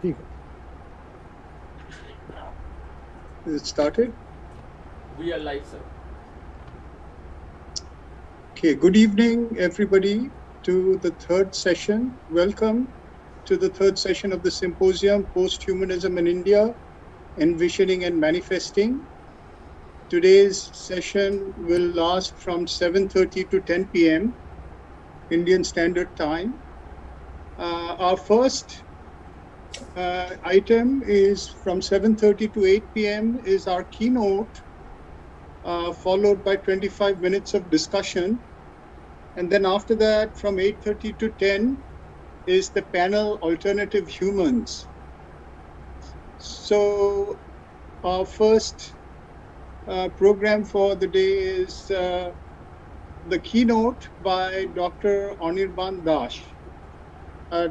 ठीक है. Is it started? We are live, sir. Okay, good evening, everybody, to the third session. Welcome to the third session of the Symposium, Posthumanism in India, Envisioning and Manifesting. Today's session will last from 7:30 to 10 p.m. Indian Standard Time. Our first item is from 7:30 to 8 p.m. is our keynote, followed by 25 minutes of discussion. And then after that, from 8:30 to 10 is the panel Alternative Humans. So our first program for the day is the keynote by Dr. Anirban Das.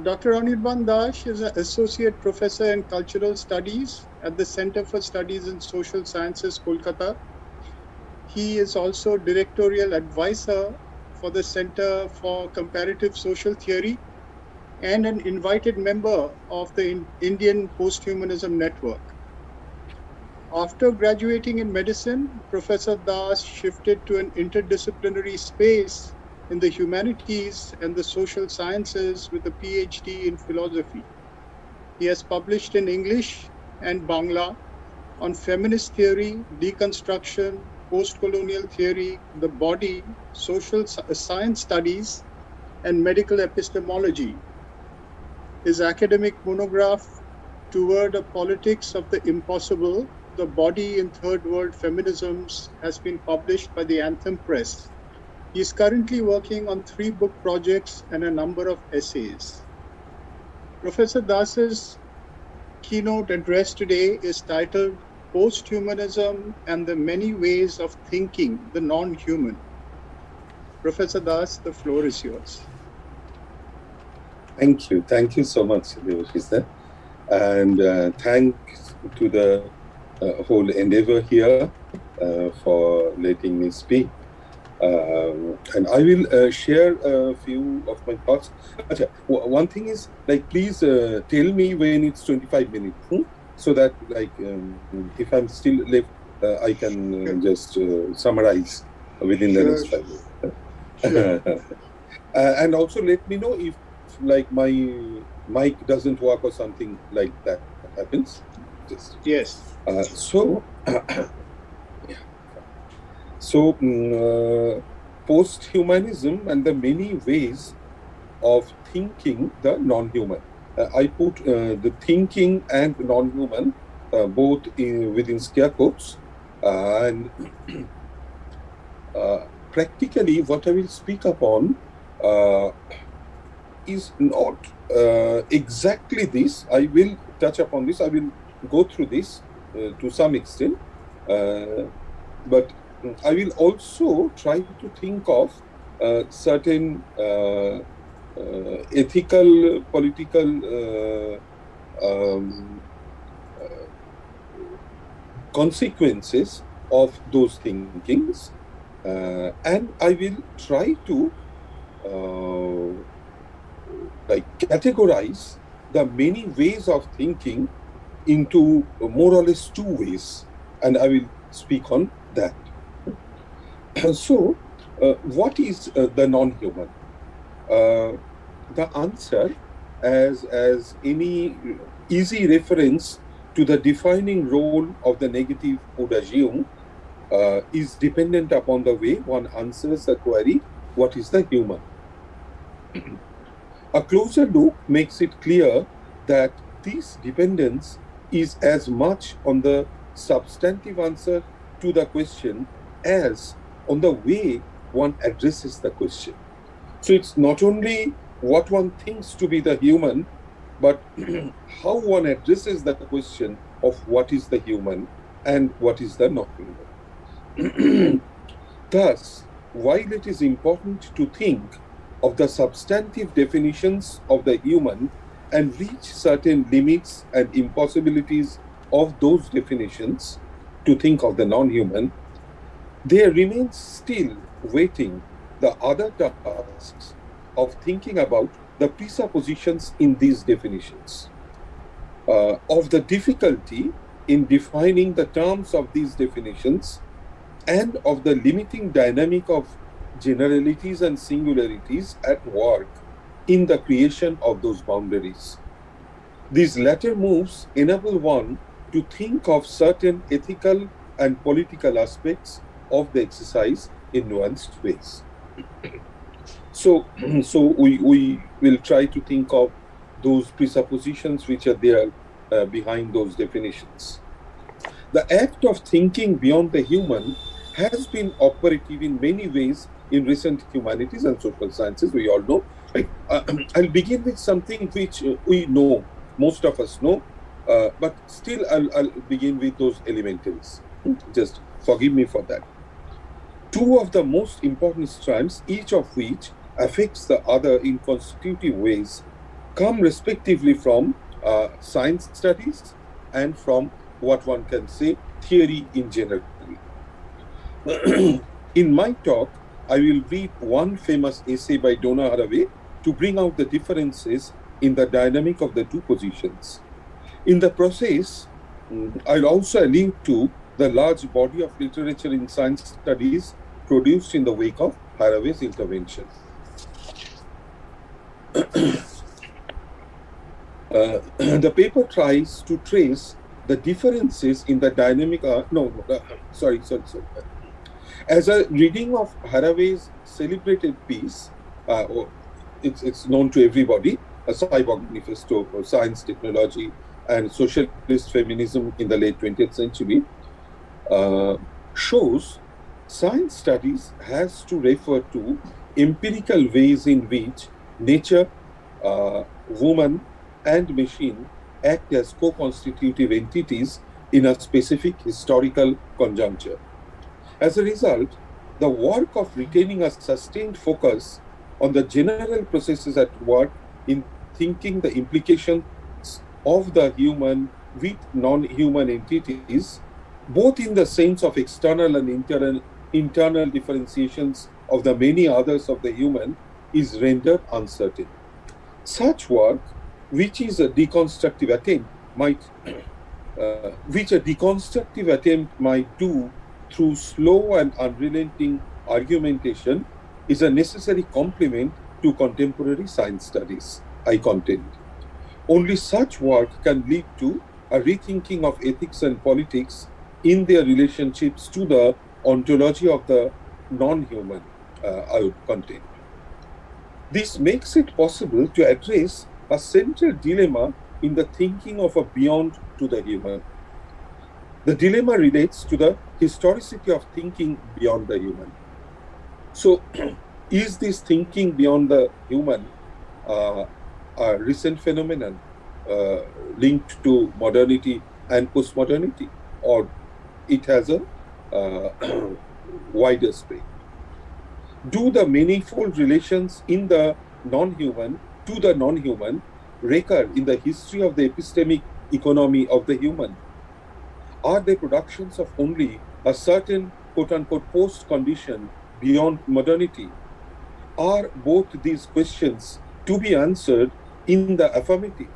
Dr. Anirban Das is an associate professor in cultural studies at the Center for Studies in Social Sciences, Calcutta. He is also directorial advisor for the Center for Comparative Social Theory and an invited member of the Indian Posthumanism Network. After graduating in medicine, Professor Das shifted to an interdisciplinary space in the humanities and the social sciences with a PhD in philosophy. He has published in English and Bangla on feminist theory, deconstruction, post-colonial theory, the body, social science studies, and medical epistemology. His academic monograph, Toward a Politics of the Impossible, The Body in Third World Feminisms, has been published by the Anthem Press. He is currently working on 3 book projects and a number of essays. Professor Das's keynote address today is titled Posthumanism and the Many Ways of Thinking the Non-Human. Professor Das, the floor is yours. Thank you. Thank you so much, Debashish. And thanks to the whole endeavor here for letting me speak. And I will share a few of my thoughts. One thing is, please tell me when it's 25 minutes, so that, if I'm still left, I can just summarize within the next 5 minutes. Sure. And also let me know if, my mic doesn't work or something like that happens. Just yes. Posthumanism and the many ways of thinking the non-human. I put the thinking and non-human both within scare quotes. And practically what I will speak upon is not exactly this. I will touch upon this. I will go through this to some extent. But I will also try to think of certain ethical, political consequences of those thinkings, and I will try to categorize the many ways of thinking into more or less 2 ways, and I will speak on that. So, what is the non-human? The answer, as any easy reference to the defining role of the negative would assume, is dependent upon the way one answers the query, what is the human? A closer look makes it clear that this dependence is as much on the substantive answer to the question as on the way one addresses the question. So it's not only what one thinks to be the human, but how one addresses the question of what is the human and what is the non-human. Thus, while it is important to think of the substantive definitions of the human and reach certain limits and impossibilities of those definitions to think of the non-human, there remains still waiting the other tasks of thinking about the presuppositions in these definitions. of the difficulty in defining the terms of these definitions and of the limiting dynamic of generalities and singularities at work in the creation of those boundaries. These latter moves enable one to think of certain ethical and political aspects of the exercise in nuanced ways. So we will try to think of those presuppositions which are there behind those definitions. The act of thinking beyond the human has been operative in many ways in recent humanities and social sciences, we all know. I'll begin with something which we know, most of us know, but still I'll begin with those elementaries. Just forgive me for that. Two of the most important strands, each of which affects the other in constitutive ways, come respectively from science studies and from what one can say theory in general. In my talk, I will read one famous essay by Donna Haraway to bring out the differences in the dynamic of the two positions. In the process, I'll also allude to the large body of literature in science studies produced in the wake of Haraway's intervention. The paper tries to trace the differences in the dynamic. Sorry. As a reading of Haraway's celebrated piece, it's known to everybody, a cyborg manifesto for science, technology, and socialist feminism in the late 20th century, shows science studies has to refer to empirical ways in which nature, woman, and machine act as co-constitutive entities in a specific historical conjuncture. As a result, the work of retaining a sustained focus on the general processes at work in thinking the implications of the human with non-human entities, both in the sense of external and internal differentiations of the many others of the human, is rendered uncertain. Such work, which is a deconstructive attempt, might do through slow and unrelenting argumentation, is a necessary complement to contemporary science studies, I contend. Only such work can lead to a rethinking of ethics and politics in their relationships to the ontology of the non-human, I would contend. This makes it possible to address a central dilemma in the thinking of a beyond to the human. The dilemma relates to the historicity of thinking beyond the human. So, is this thinking beyond the human a recent phenomenon linked to modernity and postmodernity, or it has a wider spread? Do the manifold relations in the non-human to the non-human recur in the history of the epistemic economy of the human? Are they productions of only a certain quote-unquote post-condition beyond modernity? Are both these questions to be answered in the affirmative?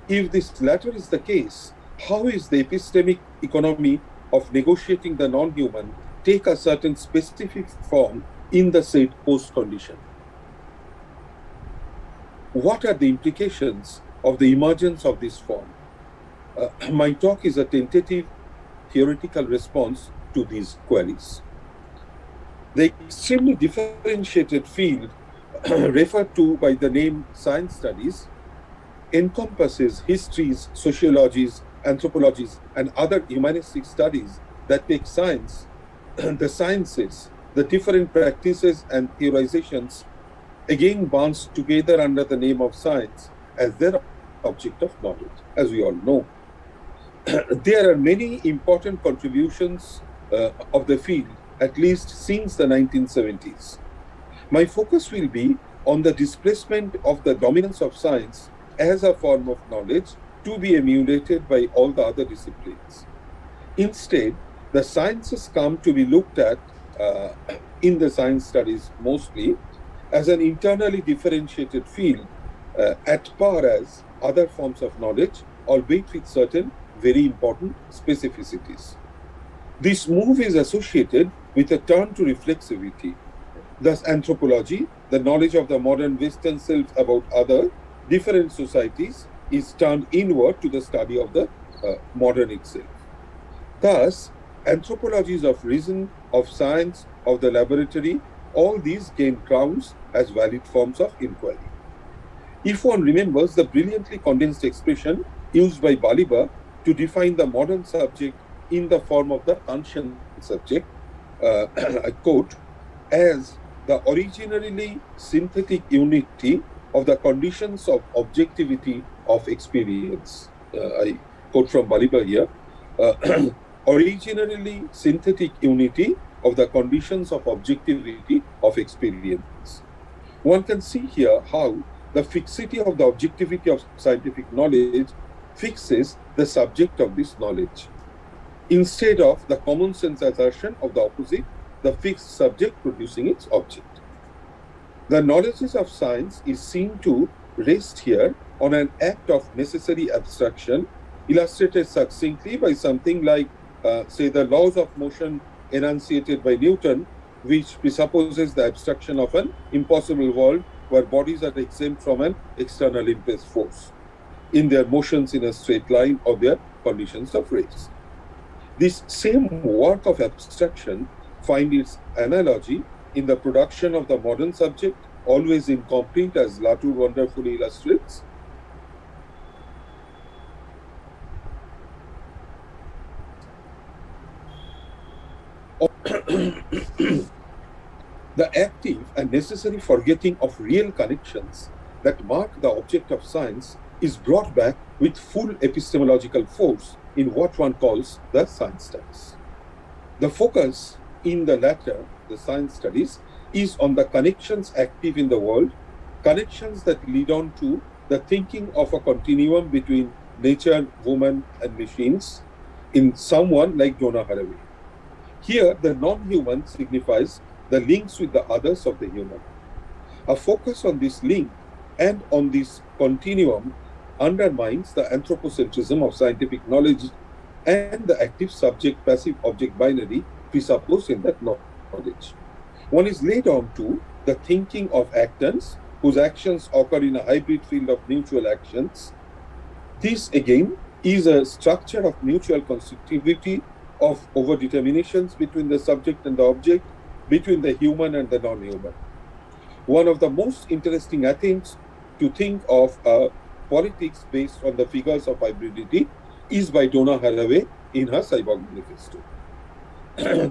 If this latter is the case, how is the epistemic economy of negotiating the non-human take a certain specific form in the said post-condition? What are the implications of the emergence of this form? My talk is a tentative theoretical response to these queries. The extremely differentiated field referred to by the name science studies encompasses histories, sociologies, anthropologies, and other humanistic studies that take science, the sciences, the different practices and theorizations, again bonds together under the name of science as their object of knowledge, as we all know. There are many important contributions of the field, at least since the 1970s. My focus will be on the displacement of the dominance of science as a form of knowledge to be emulated by all the other disciplines. Instead, the sciences come to be looked at in the science studies mostly as an internally differentiated field at par as other forms of knowledge albeit with certain very important specificities. This move is associated with a turn to reflexivity. Thus, anthropology, the knowledge of the modern Western self about other different societies, is turned inward to the study of the modern itself. Thus, anthropologies of reason, of science, of the laboratory, all these gain grounds as valid forms of inquiry. If one remembers the brilliantly condensed expression used by Baliba to define the modern subject in the form of the conscient subject, I quote, as the originally synthetic unity of the conditions of objectivity of experience. I quote from Baliba here, originally synthetic unity of the conditions of objectivity of experience. One can see here how the fixity of the objectivity of scientific knowledge fixes the subject of this knowledge, instead of the common sense assertion of the opposite, the fixed subject producing its object. The knowledges of science is seen to rest here on an act of necessary abstraction, illustrated succinctly by something like, say, the laws of motion enunciated by Newton, which presupposes the abstraction of an impossible world where bodies are exempt from an external impressed force in their motions in a straight line or their conditions of rest. This same work of abstraction finds its analogy in the production of the modern subject, always incomplete, as Latour wonderfully illustrates. The active and necessary forgetting of real connections that mark the object of science is brought back with full epistemological force in what one calls the science studies. The focus in the latter, the science studies, is on the connections active in the world, connections that lead on to the thinking of a continuum between nature, woman, and machines in someone like Donna Haraway. Here, the non-human signifies the links with the others of the human. A focus on this link and on this continuum undermines the anthropocentrism of scientific knowledge and the active subject-passive object binary presupposed in that knowledge. One is laid on to the thinking of actants whose actions occur in a hybrid field of mutual actions. This, again, is a structure of mutual constitutivity of overdeterminations between the subject and the object, between the human and the non-human. One of the most interesting attempts to think of politics based on the figures of hybridity is by Donna Haraway in her Cyborg Manifesto.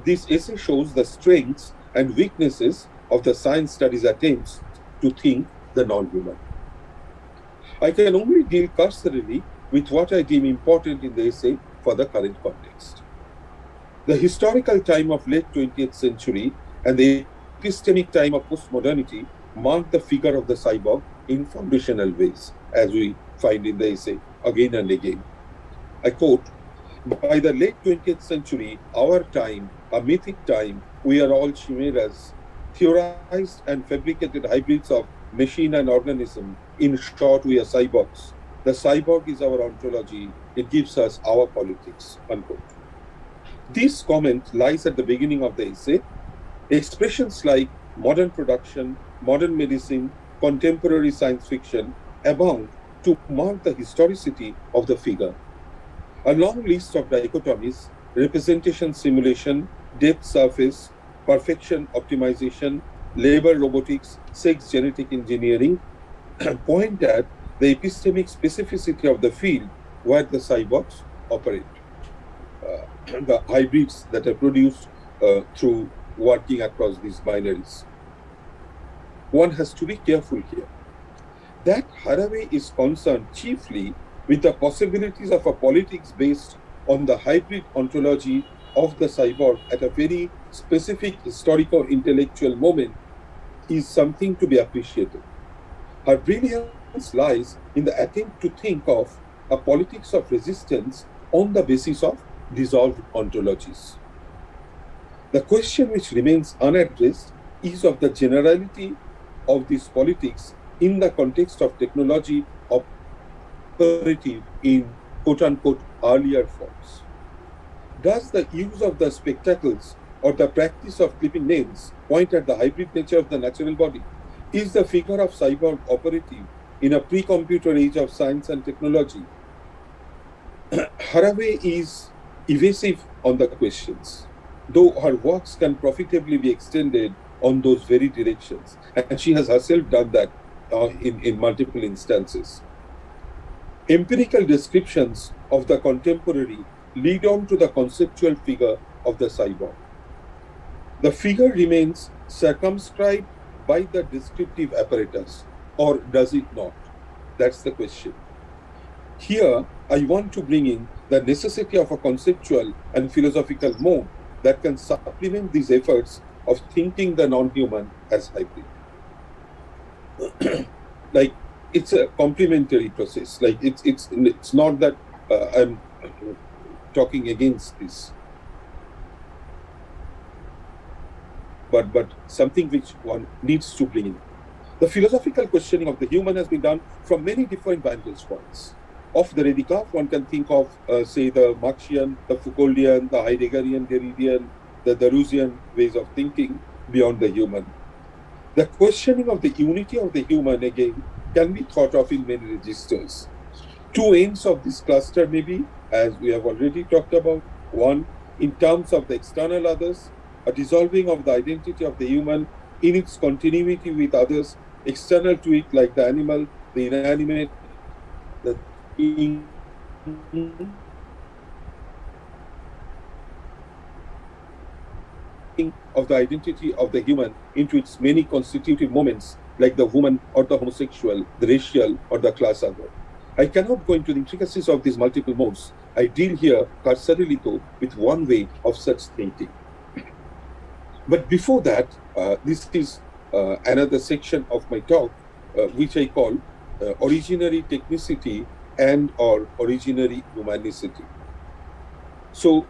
This essay shows the strengths and weaknesses of the science studies attempts to think the non-human. I can only deal cursorily with what I deem important in the essay for the current context. The historical time of late 20th century and the epistemic time of postmodernity mark the figure of the cyborg in foundational ways, as we find in the essay again and again. I quote, "By the late 20th century, our time, a mythic time, we are all chimeras, theorized and fabricated hybrids of machine and organism. In short, we are cyborgs. The cyborg is our ontology. It gives us our politics," unquote. This comment lies at the beginning of the essay. Expressions like modern production, modern medicine, contemporary science fiction abound to mark the historicity of the figure. A long list of dichotomies, representation simulation, depth surface, perfection optimization, labor robotics, sex genetic engineering point at the epistemic specificity of the field where the cyborgs operate. The hybrids that are produced through working across these binaries. One has to be careful here. That Haraway is concerned chiefly with the possibilities of a politics based on the hybrid ontology of the cyborg at a very specific historico-intellectual moment is something to be appreciated. Her brilliance lies in the attempt to think of a politics of resistance on the basis of dissolved ontologies. The question which remains unaddressed is of the generality of this politics in the context of technology operative in quote-unquote earlier forms? Does the use of the spectacles or the practice of clipping nails point at the hybrid nature of the natural body? Is the figure of cyborg operative in a pre-computer age of science and technology? Haraway is evasive on the questions, though her works can profitably be extended on those very directions. And she has herself done that in multiple instances. Empirical descriptions of the contemporary lead on to the conceptual figure of the cyborg. The figure remains circumscribed by the descriptive apparatus, or does it not? That's the question. Here, I want to bring in the necessity of a conceptual and philosophical mode that can supplement these efforts of thinking the non-human as hybrid. Like, it's a complementary process. Like, it's not that I'm talking against this, but something which one needs to bring in. The philosophical questioning of the human has been done from many different vantage points. Of the Radikov, one can think of, say, the Marxian, the Foucauldian, the Heideggerian, Derridian, the Deleuzian ways of thinking beyond the human. The questioning of the unity of the human, again, can be thought of in many registers. Two ends of this cluster may be, as we have already talked about, one, in terms of the external others, a dissolving of the identity of the human in its continuity with others, external to it, like the animal, the inanimate, the thing, of the identity of the human into its many constitutive moments, like the woman or the homosexual, the racial or the class other. I cannot go into the intricacies of these multiple modes. I deal here cursorily with one way of such thinking. But before that, this is another section of my talk, which I call originary technicity and or originary humanicity. So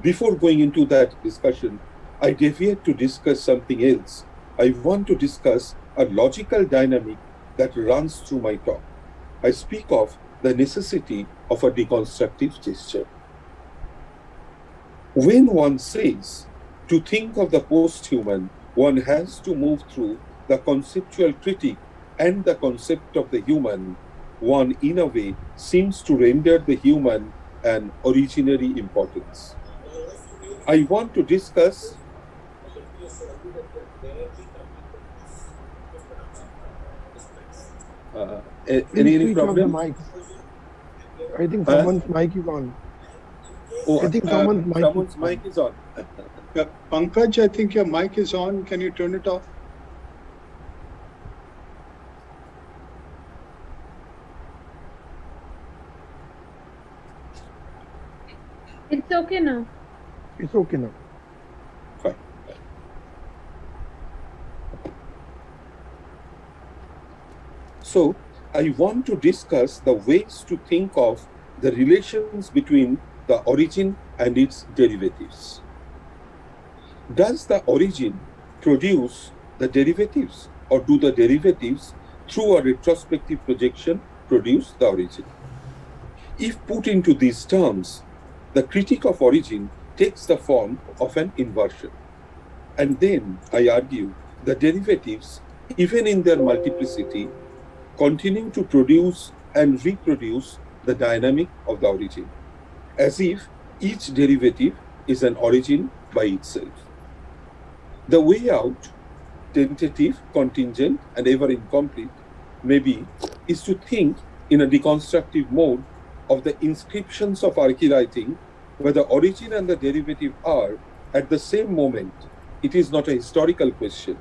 before going into that discussion, I deviate to discuss something else. I want to discuss a logical dynamic that runs through my talk. I speak of the necessity of a deconstructive gesture. When one says to think of the post-human, one has to move through the conceptual critique and the concept of the human. One, in a way, seems to render the human an originary importance. I want to discuss any problem? Mic. I think someone's mic is on. Oh, I think someone's mic is on. Pankaj, I think your mic is on. Can you turn it off? It's okay now. It's okay now. Fine. So, I want to discuss the ways to think of the relations between the origin and its derivatives. Does the origin produce the derivatives, or do the derivatives, through a retrospective projection, produce the origin? If put into these terms, the critique of origin takes the form of an inversion. And then, I argue, the derivatives, even in their multiplicity, continue to produce and reproduce the dynamic of the origin, as if each derivative is an origin by itself. The way out, tentative, contingent, and ever incomplete, maybe, is to think in a deconstructive mode of the inscriptions of archiving, where the origin and the derivative are at the same moment. It is not a historical question,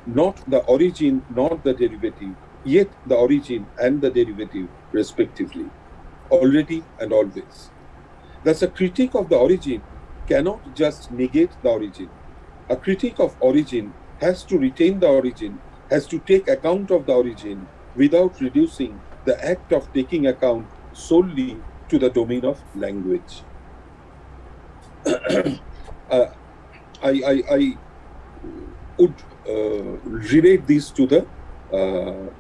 not the origin, not the derivative, yet the origin and the derivative respectively, already and always. Thus, a critique of the origin cannot just negate the origin. A critique of origin has to retain the origin, has to take account of the origin without reducing the act of taking account solely to the domain of language. I would relate this to the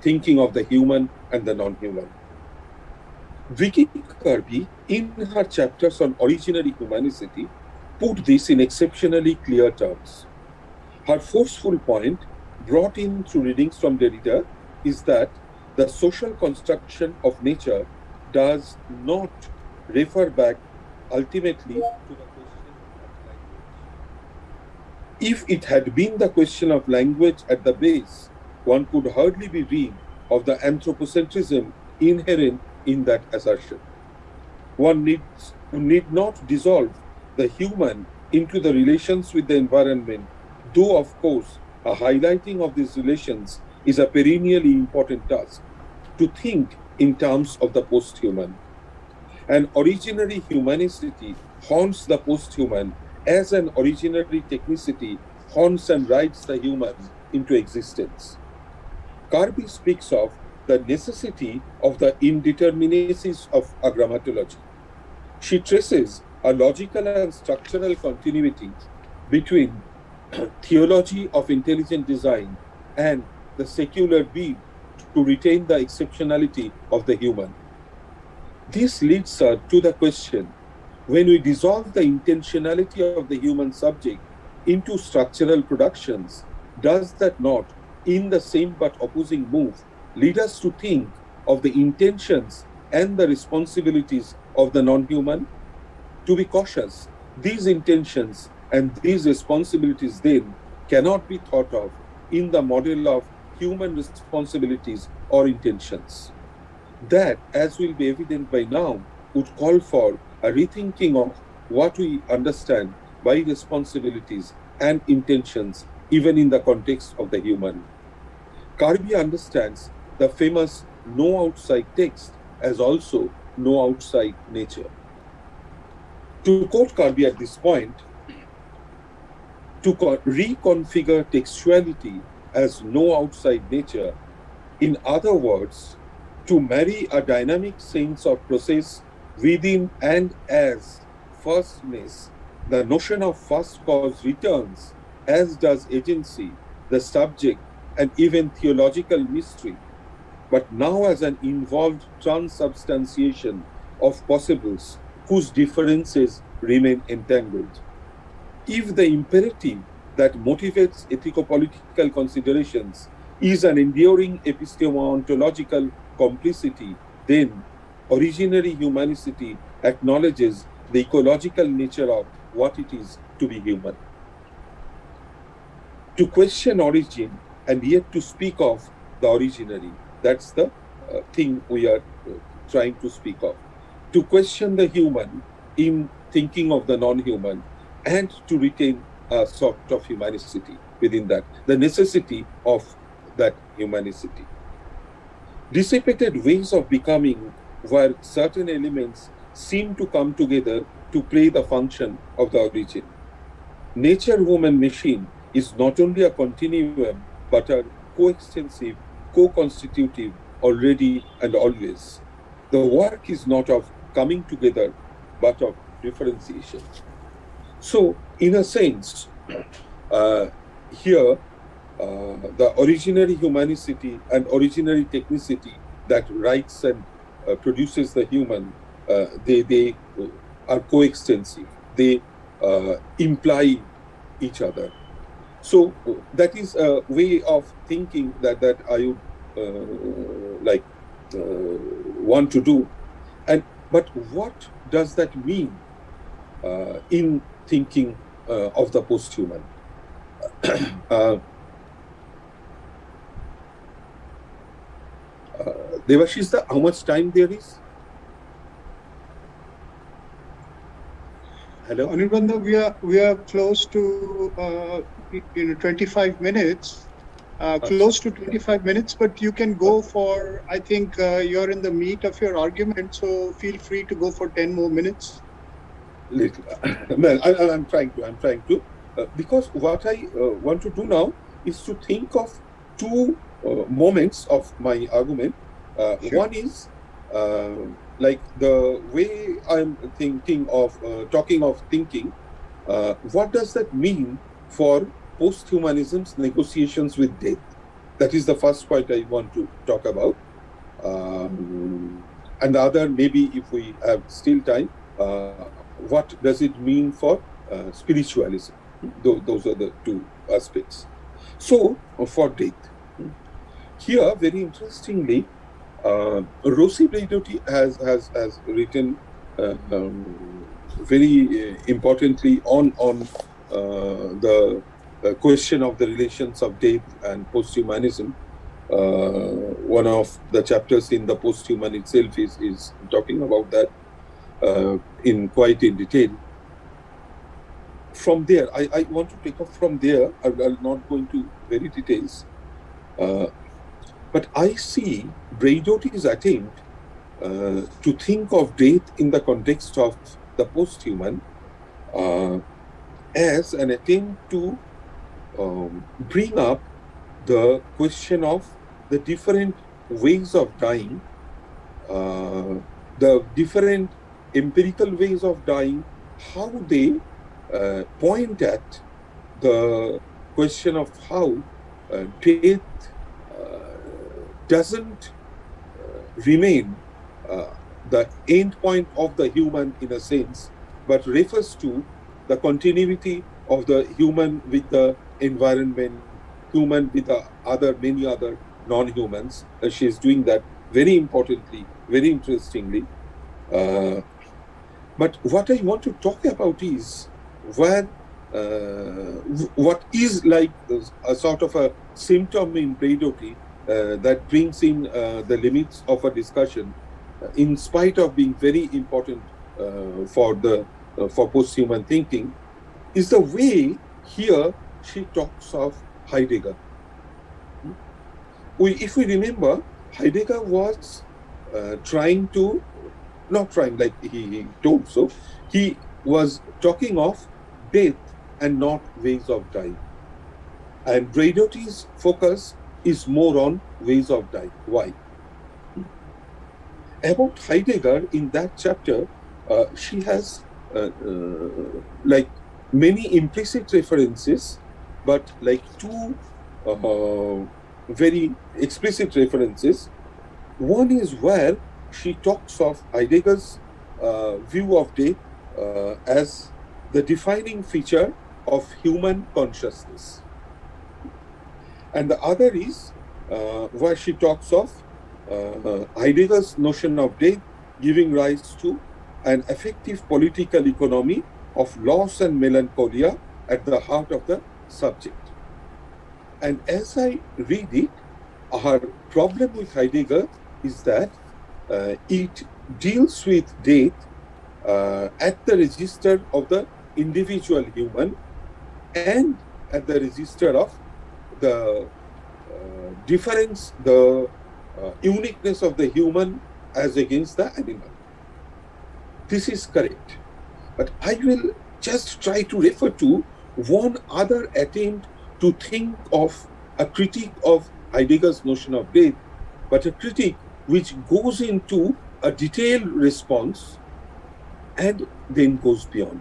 thinking of the human and the non-human. Vicky Kirby, in her chapters on originary humanicity, put this in exceptionally clear terms. Her forceful point, brought in through readings from Derrida, is that the social construction of nature does not refer back ultimately to the question of language. If it had been the question of language at the base, one could hardly be rid of the anthropocentrism inherent in that assertion. One need not dissolve the human into the relations with the environment, though, of course, a highlighting of these relations is a perennially important task, to think in terms of the post-human. An originary humanicity haunts the post-human as an originary technicity haunts and rides the human into existence. Kirby speaks of the necessity of the indeterminacies of agrammatology. She traces a logical and structural continuity between theology of intelligent design and the secular bid to retain the exceptionality of the human. This leads her to the question, when we dissolve the intentionality of the human subject into structural productions, does that not, in the same but opposing move, lead us to think of the intentions and the responsibilities of the non-human? To be cautious, these intentions and these responsibilities then cannot be thought of in the model of human responsibilities or intentions. That, as will be evident by now, would call for a rethinking of what we understand by responsibilities and intentions, even in the context of the human. Kirby understands the famous no outside text as also no outside nature. To quote Kirby at this point, to reconfigure textuality as no outside nature, in other words, to marry a dynamic sense of process within and as firstness, the notion of first cause returns, as does agency, the subject, and even theological mystery, but now as an involved transubstantiation of possibles whose differences remain entangled. If the imperative that motivates ethico-political considerations is an enduring epistemological complicity, then originary humanicity acknowledges the ecological nature of what it is to be human. To question origin and yet to speak of the originary, that's the thing we are trying to speak of. To question the human in thinking of the non-human and to retain a sort of humanicity within that, the necessity of that humanicity. Dissipated ways of becoming where certain elements seem to come together to play the function of the origin. Nature, woman, machine is not only a continuum, but a coextensive, co-constitutive already and always. The work is not of coming together, but of differentiation. So, in a sense, here, the originary humanicity and originary technicity that writes and produces the human, they are coextensive. They imply each other. So that is a way of thinking that I would want to do. But what does that mean in thinking of the post-human? Debashish, how much time there is? Hello? Anirban, we are close to 25 minutes. Close to 25 minutes, but you can go for, I think you're in the meat of your argument, so feel free to go for 10 more minutes. Well, I'm trying to, because what I want to do now is to think of two moments of my argument. Sure. One is like the way I'm thinking of, talking of thinking, what does that mean for posthumanism's negotiations with death? That is the first point I want to talk about. And the other, maybe if we have still time, what does it mean for spiritualism? Those are the two aspects. So, for death. Here, very interestingly, Rossi Braidotti has written very importantly on the question of the relations of death and posthumanism. One of the chapters in the Posthuman itself is talking about that quite in detail. From there, I want to take off from there. I'll not go into very details. But I see Braidotti's attempt to think of death in the context of the posthuman as an attempt to bring up the question of the different ways of dying, the different empirical ways of dying, how they point at the question of how death doesn't remain the end point of the human in a sense, but refers to the continuity of the human with the environment, human with the many other non-humans. She is doing that very importantly, very interestingly. But what I want to talk about is what is like a sort of a symptom in Braidotti that brings in the limits of a discussion, in spite of being very important for posthuman thinking, is the way here she talks of Heidegger. If we remember, Heidegger was like he told so, he was talking of death and not ways of dying. And Braidotti's focus is more on ways of dying. Why? About Heidegger, in that chapter, she has like many implicit references, but like two very explicit references. One is where she talks of Heidegger's view of death as the defining feature of human consciousness. And the other is where she talks of Heidegger's notion of death giving rise to an effective political economy of loss and melancholia at the heart of the subject. And as I read it, our problem with Heidegger is that it deals with death at the register of the individual human and at the register of the difference, the uniqueness of the human as against the animal. This is correct. But I will just try to refer to one other attempt to think of a critique of Heidegger's notion of death, but a critique which goes into a detailed response and then goes beyond.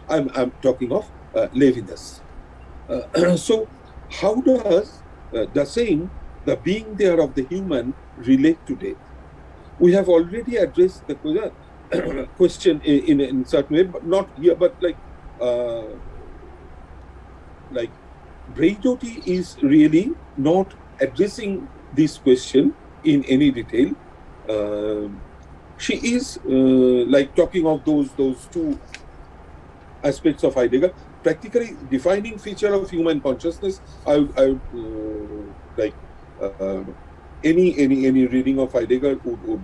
I'm talking of Levinas. So how does the saying, the being there of the human, relate to death? We have already addressed the question in certain way, but not here, but like Braidotti is really not addressing this question in any detail. She is like talking of those two aspects of Heidegger. Practically defining feature of human consciousness, I would like any reading of Heidegger would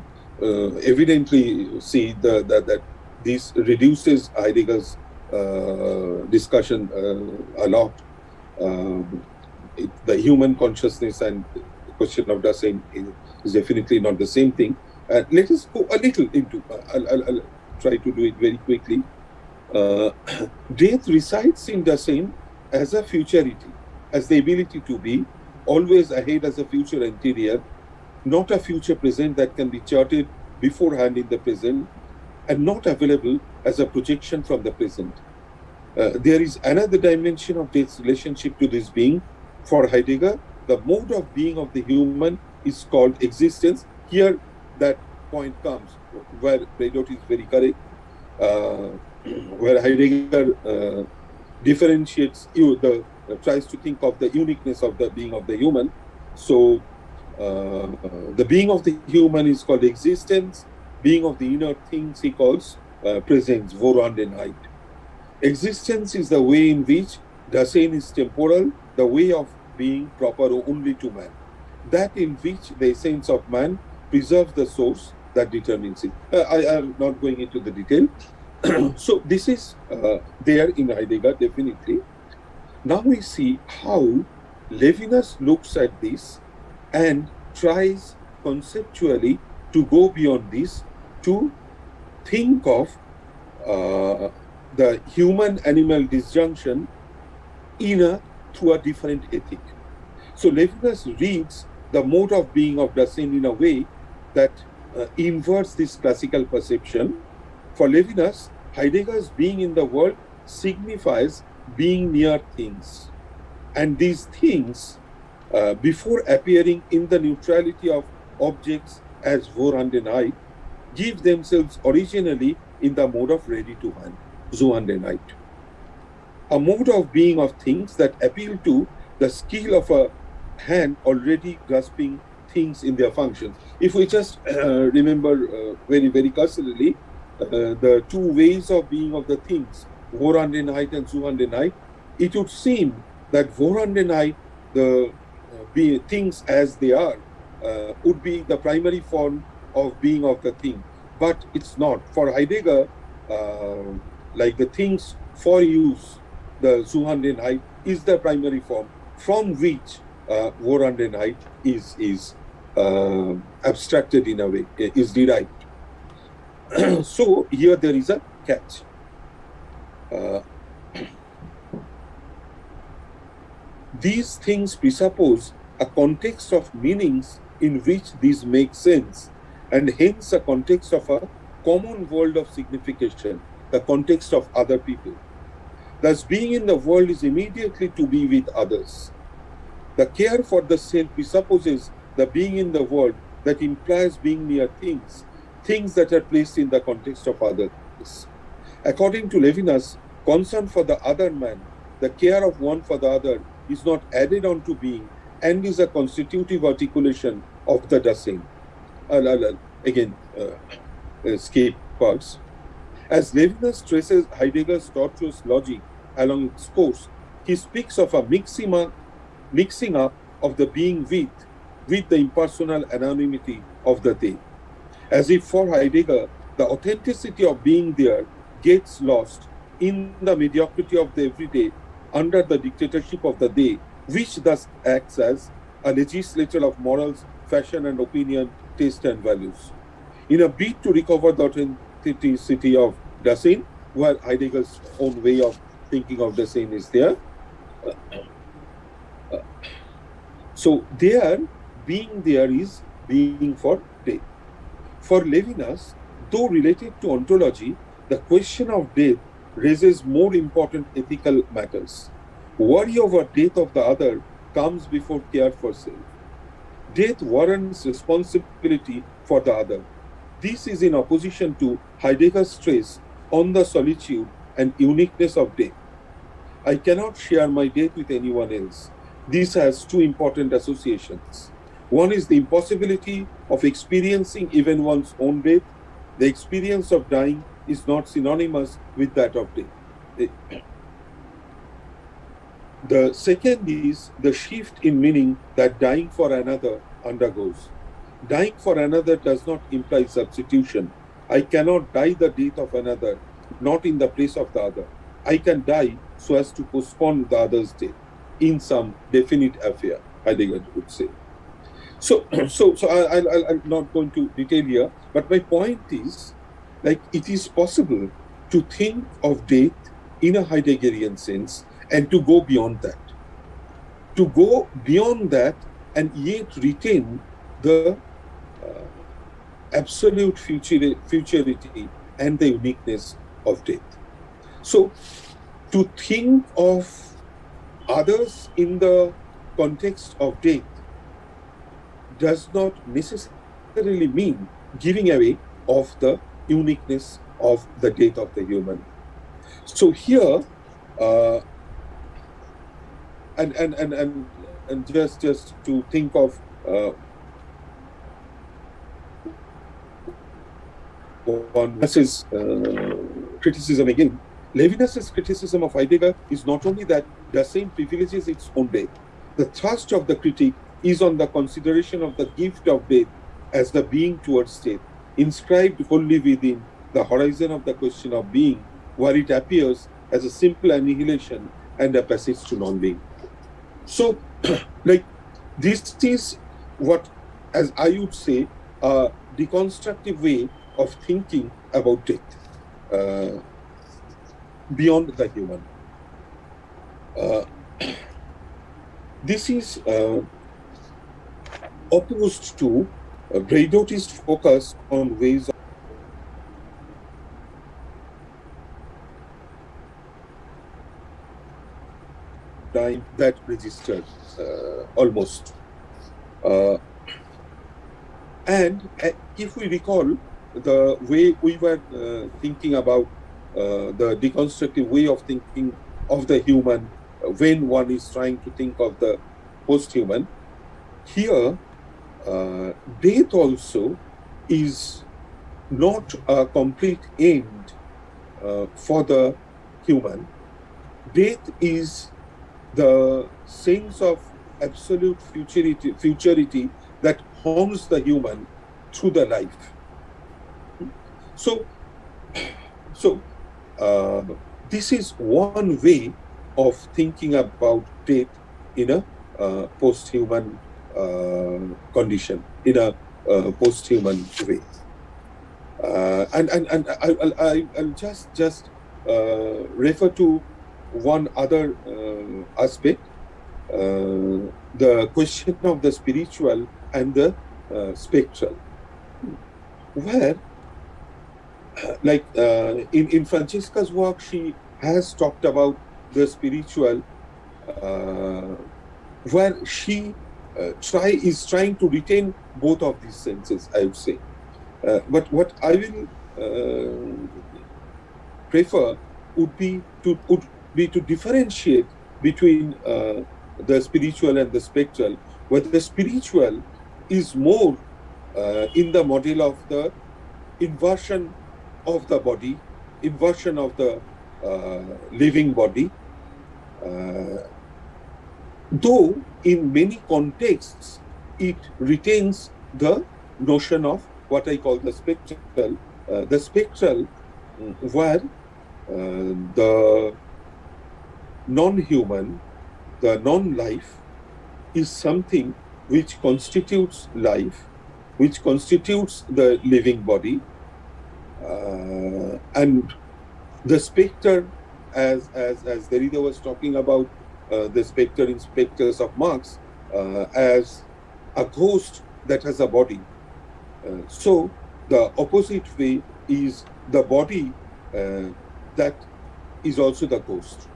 evidently see that this reduces Heidegger's discussion a lot. The human consciousness and the question of Dasein is definitely not the same thing. Let us go a little into, I'll try to do it very quickly. Death resides in Dasein as a futurity, as the ability to be always ahead as a future anterior, not a future present that can be charted beforehand in the present, and not available as a projection from the present. There is another dimension of death's relationship to this being. For Heidegger, the mode of being of the human is called existence. Here, that point comes, where Braidot is very correct, where Heidegger differentiates tries to think of the uniqueness of the being of the human. So the being of the human is called existence. Being of the inner things he calls presence, Vorhandenheit. Existence is the way in which Dasein is temporal, the way of being proper only to man. That in which the essence of man preserves the source that determines it. I am not going into the detail. So this is there in Heidegger, definitely. Now we see how Levinas looks at this and tries conceptually to go beyond this, to think of the human-animal disjunction through a different ethic. So Levinas reads the mode of being of Dasein in a way that inverts this classical perception. For Levinas, Heidegger's being in the world signifies being near things. And these things, before appearing in the neutrality of objects as Vorhandenheit, give themselves originally in the mode of ready to hand, Zuhandenheit. A mode of being of things that appeal to the skill of a hand already grasping things in their functions. If we just remember very, very cursorily, the two ways of being of the things, Vorhandenheit and Zuhandenheit, it would seem that Vorhandenheit, the things as they are, would be the primary form of being of the thing. But it's not. For Heidegger, like the things for use, the Zuhandenheit is the primary form from which Vorhandenheit is abstracted in a way, is derived. So here there is a catch. These things presuppose a context of meanings in which these make sense, and hence a context of a common world of signification, the context of other people. Thus, being in the world is immediately to be with others. The care for the self presupposes the being in the world that implies being near things, things that are placed in the context of others. According to Levinas, concern for the other man, the care of one for the other, is not added on to being and is a constitutive articulation of the Dasein. Again, skip parts. As Levinas traces Heidegger's tortuous logic along its course, he speaks of a mixing up of the being with the impersonal anonymity of the they. As if for Heidegger, the authenticity of being there gets lost in the mediocrity of the everyday under the dictatorship of the they, which thus acts as a legislator of morals, fashion and opinion, taste and values. In a bid to recover the authenticity of Dasein, where Heidegger's own way of thinking of Dasein is there. So there, being there is being for death. For Levinas, though related to ontology, the question of death raises more important ethical matters. Worry over death of the other comes before care for self. Death warrants responsibility for the other. This is in opposition to Heidegger's stress on the solitude and uniqueness of death. I cannot share my death with anyone else. This has two important associations. One is the impossibility of experiencing even one's own death. The experience of dying is not synonymous with that of death. The second is the shift in meaning that dying for another undergoes. Dying for another does not imply substitution. I cannot die the death of another, not in the place of the other. I can die so as to postpone the other's death in some definite affair, Heidegger would say. So I'm not going to detail here, but my point is, like, it is possible to think of death in a Heideggerian sense and to go beyond that. To go beyond that and yet retain the absolute futurity and the uniqueness of death. So to think of others in the context of death does not necessarily mean giving away of the uniqueness of the death of the human. So here, and just to think of Levinas's criticism again. Levinas's criticism of Heidegger is not only that Dasein privileges its own death. The thrust of the critique is on the consideration of the gift of death as the being towards death, inscribed wholly within the horizon of the question of being, where it appears as a simple annihilation and a passage to non-being. So, like, this is what, as I would say, a deconstructive way of thinking about death beyond the human. This is opposed to Braidotist focus on ways of time that registered almost. And if we recall the way we were thinking about the deconstructive way of thinking of the human when one is trying to think of the post-human, here death also is not a complete end for the human. Death is the sense of absolute futurity that haunts the human through the life. So this is one way of thinking about death in a post-human condition, in a post-human way. And I'll just refer to one other aspect, the question of the spiritual and the spectral, where like in Francesca's work, she has talked about the spiritual, where she is trying to retain both of these senses, I would say. But what I will prefer would be to differentiate between the spiritual and the spectral, where the spiritual is more in the model of the inversion of the body, inversion of the living body, though in many contexts it retains the notion of what I call the spectral, where the non-human, the non-life is something which constitutes life, which constitutes the living body, and the spectre, as Derrida was talking about the spectre in Spectres of Marx, as a ghost that has a body. So the opposite way is the body that is also the ghost.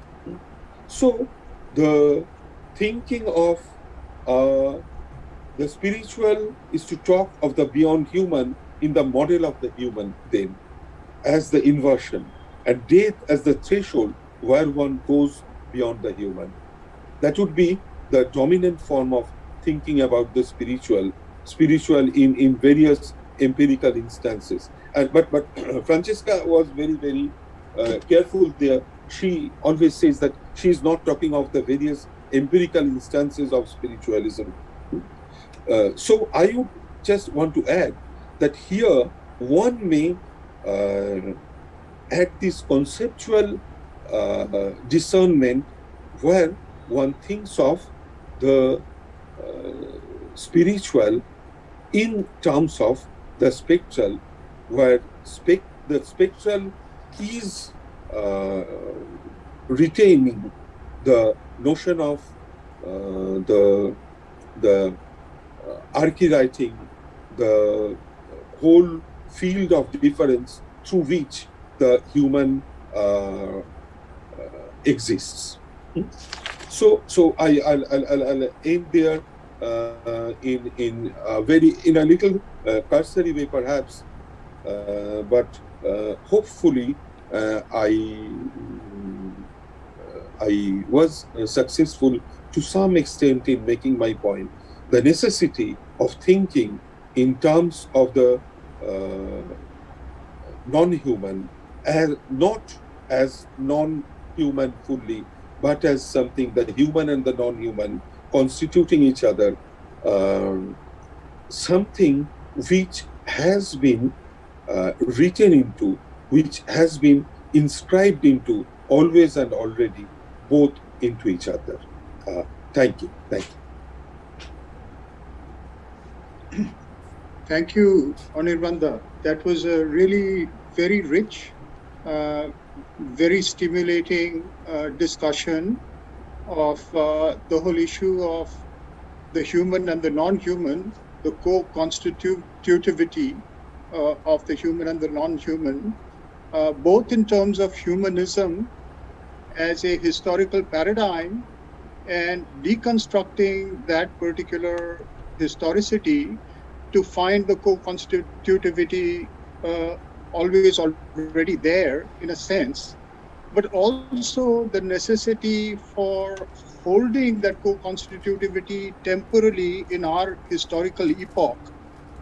So the thinking of the spiritual is to talk of the beyond human in the model of the human then, as the inversion, and death as the threshold where one goes beyond the human. That would be the dominant form of thinking about the spiritual in various empirical instances. But Francesca was very careful there. She always says that she is not talking of the various empirical instances of spiritualism. So I would just want to add that here one may add this conceptual discernment where one thinks of the spiritual in terms of the spectral, where the spectral is retaining the notion of the archwriting, the whole field of difference through which the human exists. So I'll end there in a little cursory way perhaps, but hopefully I was successful to some extent in making my point. The necessity of thinking in terms of the non-human, not as non-human fully, but as something, the human and the non-human constituting each other, something which has been written into, which has been inscribed into always and already, both into each other. Thank you. Thank you. Thank you, Anirban. That was a really very rich, very stimulating discussion of the whole issue of the human and the non-human, the co-constitutivity of the human and the non-human, both in terms of humanism as a historical paradigm and deconstructing that particular historicity to find the co-constitutivity always already there in a sense, but also the necessity for holding that co-constitutivity temporarily in our historical epoch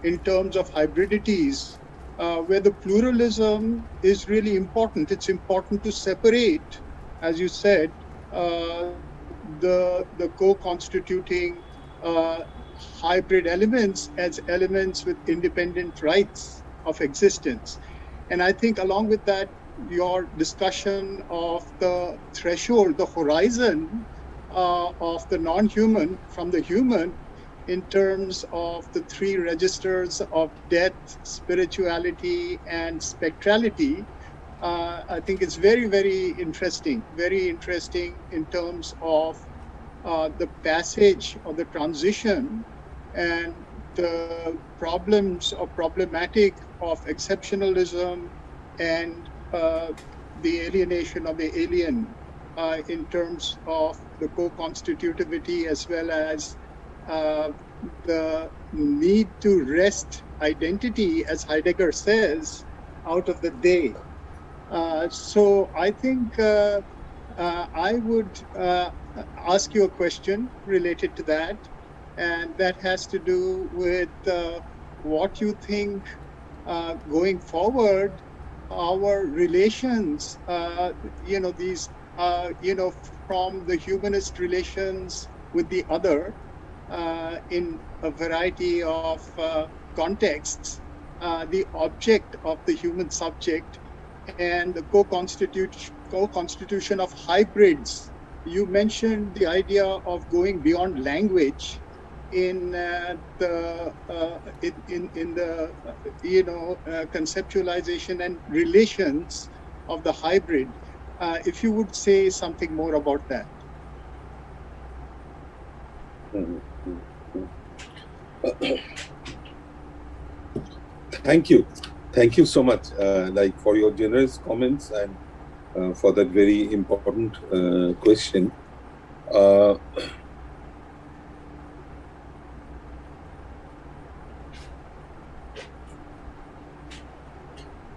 in terms of hybridities, where the pluralism is really important. It's important to separate, as you said, the co-constituting hybrid elements as elements with independent rights of existence. And I think along with that, your discussion of the threshold, the horizon of the non-human from the human in terms of the three registers of death, spirituality, and spectrality, I think it's very, very interesting in terms of the passage or the transition and the problems or problematic of exceptionalism and the alienation of the alien in terms of the co-constitutivity as well as the need to wrest identity, as Heidegger says, out of the day. So I think I would ask you a question related to that, and that has to do with what you think going forward, our relations, these, from the humanist relations with the other in a variety of contexts, the object of the human subject, and the co-constitution of hybrids. You mentioned the idea of going beyond language in the conceptualization and relations of the hybrid. If you would say something more about that. Thank you. Thank you so much, for your generous comments and for that very important question.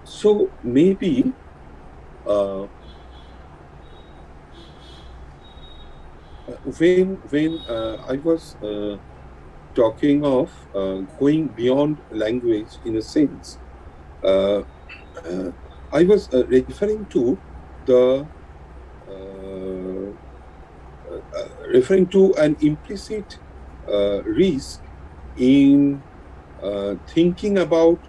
So maybe when I was talking of going beyond language in a sense, I was referring to an implicit risk in thinking about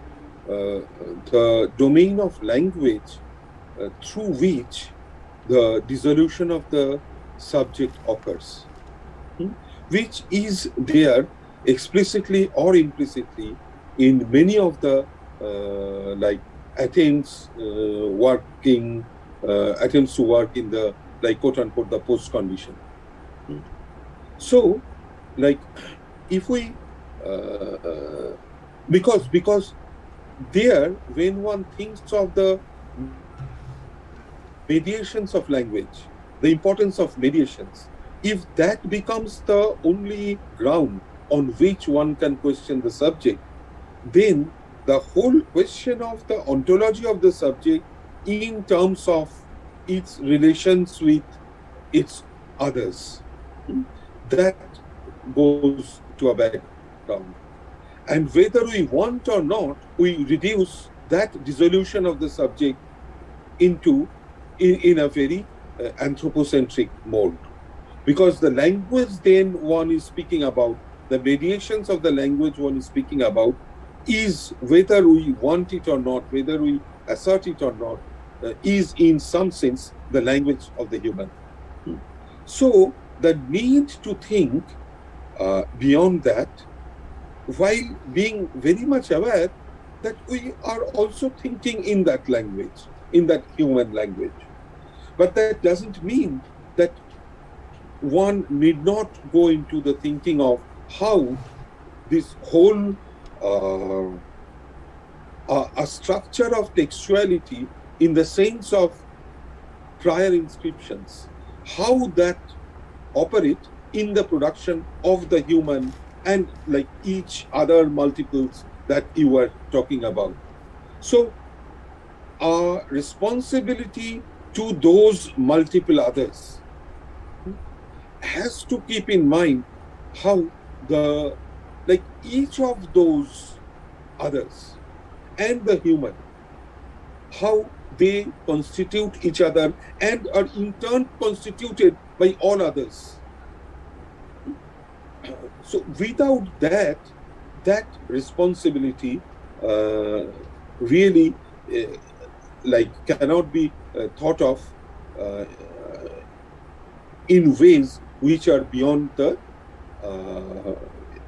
the domain of language through which the dissolution of the subject occurs, which is there explicitly or implicitly in many of the attempts to work in the quote unquote the post condition. So if we because there, when one thinks of the mediations of language, the importance of mediations, if that becomes the only ground on which one can question the subject, then the whole question of the ontology of the subject in terms of its relations with its others, that goes to a background. And whether we want or not, we reduce that dissolution of the subject into in a very anthropocentric mode. Because the language then one is speaking about, the mediations of the language one is speaking about, is, whether we want it or not, whether we assert it or not, is in some sense the language of the human. So the need to think beyond that, while being very much aware that we are also thinking in that language, in that human language. But that doesn't mean that one need not go into the thinking of how this whole a structure of textuality in the sense of prior inscriptions, how that operate in the production of the human and like each other multiples that you were talking about. So our responsibility to those multiple others has to keep in mind how the, like each of those others and the human, how they constitute each other and are in turn constituted by all others. So without that, that responsibility really like cannot be thought of in ways which are beyond the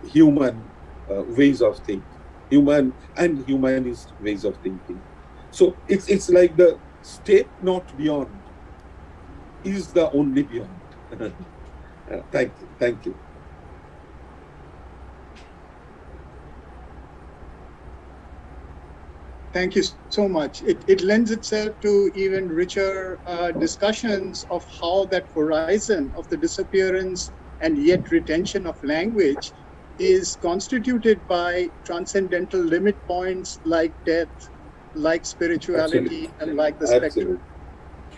human ways of thinking, human and humanist ways of thinking. So it's like the step not beyond is the only beyond. Thank you. Thank you so much. It lends itself to even richer discussions of how that horizon of the disappearance and yet retention of language is constituted by transcendental limit points like death, like spirituality, and like the spectrum.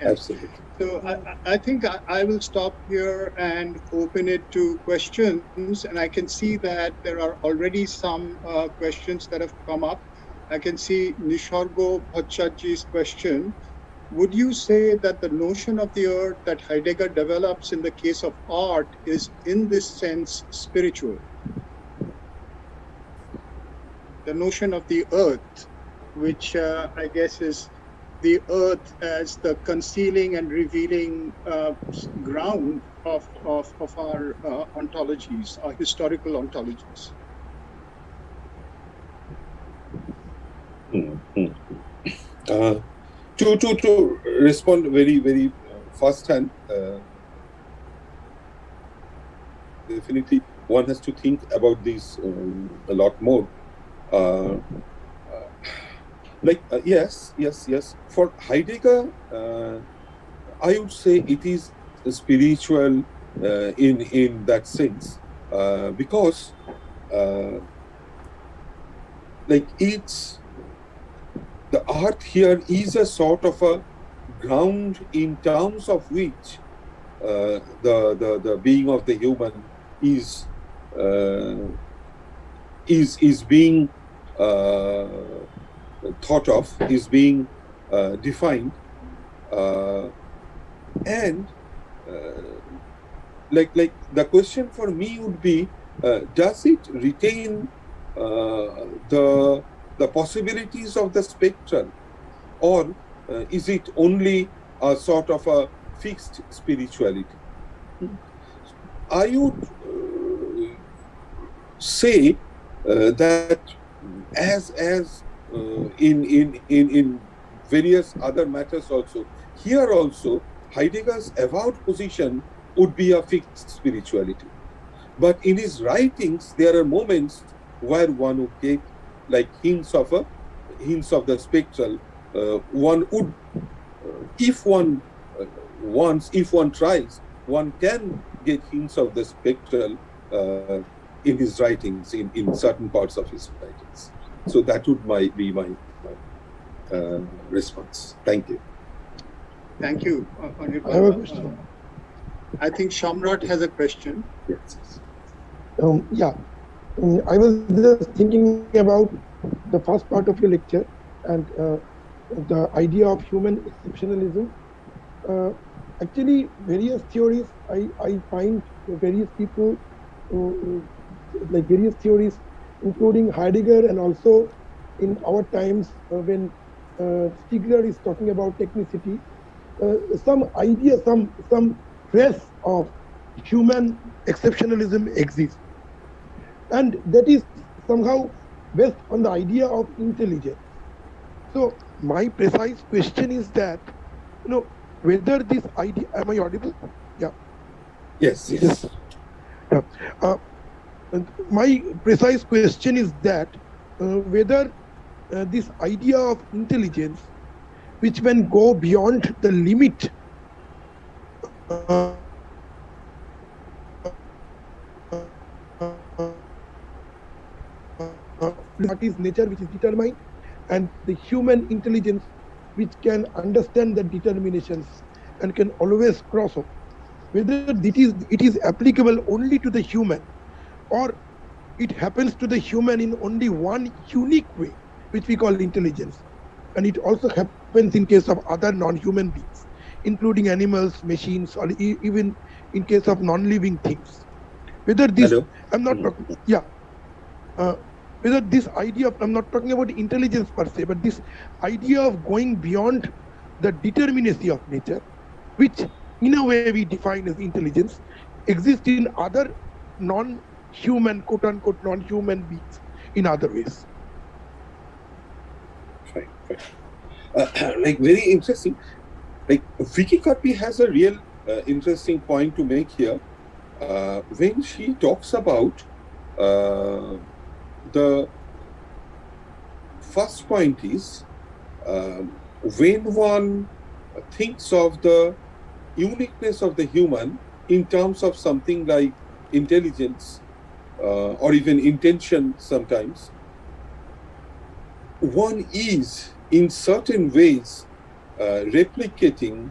Absolutely. So I think I will stop here and open it to questions. And I can see that there are already some questions that have come up. I can see Nishargo Bhattacharya's question. Would you say that the notion of the earth that Heidegger develops in the case of art is in this sense spiritual? The notion of the earth, which I guess is the earth as the concealing and revealing ground of our ontologies, our historical ontologies. To respond very fast hand, definitely one has to think about this a lot more. Yes. For Heidegger, I would say it is spiritual in that sense, because it's the art here is a sort of a ground in terms of which the being of the human is being thought of, is being defined, and the question for me would be, does it retain the possibilities of the spectral, or is it only a sort of a fixed spirituality? I would say that as in various other matters also, here also Heidegger's avowed position would be a fixed spirituality. But in his writings, there are moments where one would get like hints of the spectral. One would, if one wants, if one tries, one can get hints of the spectral in his writings, in certain parts of his writings. So that would be my response. Thank you. Thank you, Anirban. I have a question. I think Shamrat has a question. Yes. Yeah, I was just thinking about the first part of your lecture and the idea of human exceptionalism. Actually, various theories, I find various people, like various theories, including Heidegger, and also in our times when Stigler is talking about technicity, some idea, some trace of human exceptionalism exists. And that is somehow based on the idea of intelligence. So my precise question is that, whether this idea, am I audible? Yeah. Yes. Yeah. And my precise question is that whether this idea of intelligence, which when go beyond the limit what is nature, which is determined, and the human intelligence, which can understand the determinations and can always cross over, whether it is applicable only to the human, or it happens to the human in only one unique way, which we call intelligence, and it also happens in case of other non-human beings, including animals, machines, or even in case of non-living things. Whether this, Hello? I'm not talking, yeah. Whether this idea of, I'm not talking about intelligence per se, but this idea of going beyond the determinacy of nature, which in a way we define as intelligence, exists in other non-human, quote-unquote, non-human beings in other ways. Fine. Like, very interesting. Like, Vicky Kirby has a real interesting point to make here when she talks about the first point is when one thinks of the uniqueness of the human in terms of something like intelligence or even intention sometimes, one is in certain ways reproducing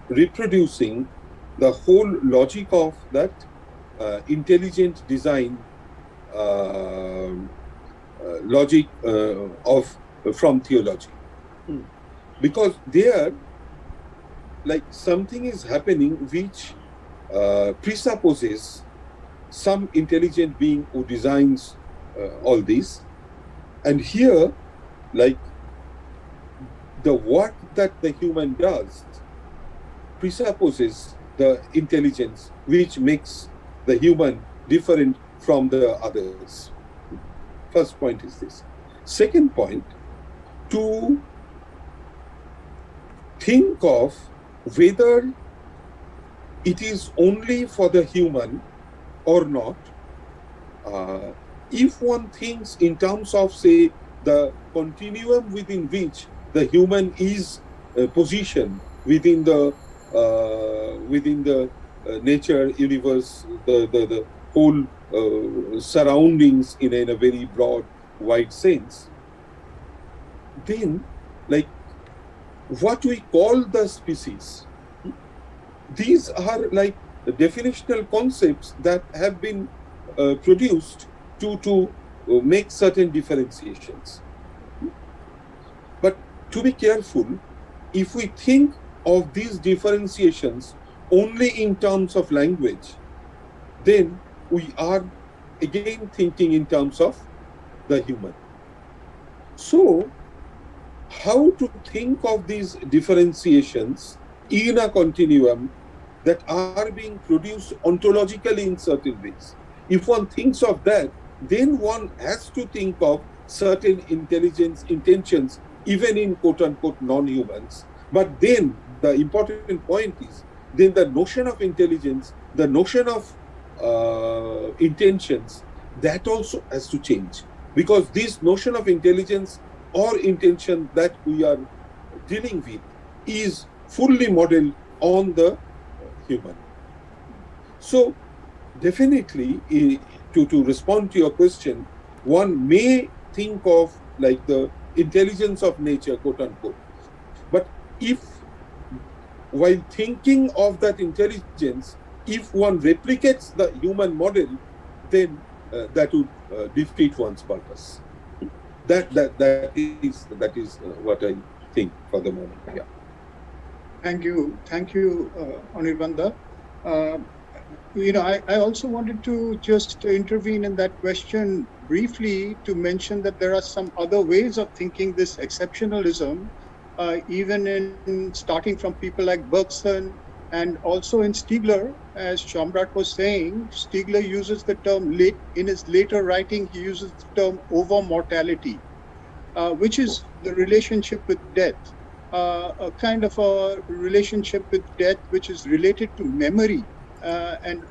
the whole logic of that intelligent design logic from theology. Because there, like, something is happening which presupposes some intelligent being who designs all this, and here, like, the work that the human does presupposes the intelligence which makes the human different from the others. First point is this. Second point, to think of whether it is only for the human or not. If one thinks in terms of, say, the continuum within which the human is positioned within the nature, universe, the whole surroundings in a very broad, wide sense, then, like, what we call the species, these are like the definitional concepts that have been produced to make certain differentiations. But to be careful, if we think of these differentiations only in terms of language, then we are again thinking in terms of the human. So, how to think of these differentiations in a continuum that are being produced ontologically in certain ways? If one thinks of that, then one has to think of certain intelligence intentions, even in quote-unquote non-humans. But then the important point is, then the notion of intelligence, the notion of intentions, that also has to change. Because this notion of intelligence or intention that we are dealing with is fully modeled on the human. So definitely, to respond to your question, one may think of like the intelligence of nature, quote unquote. But if, while thinking of that intelligence, if one replicates the human model, then that would defeat one's purpose. That is what I think for the moment. Yeah. Thank you, Anirban. I also wanted to just intervene in that question briefly to mention that there are some other ways of thinking this exceptionalism, even in starting from people like Bergson and also in Stiegler, as Shamrat was saying. Stiegler uses the term in his later writing, he uses the term over-mortality, which is the relationship with death, a kind of a relationship with death which is related to memory. And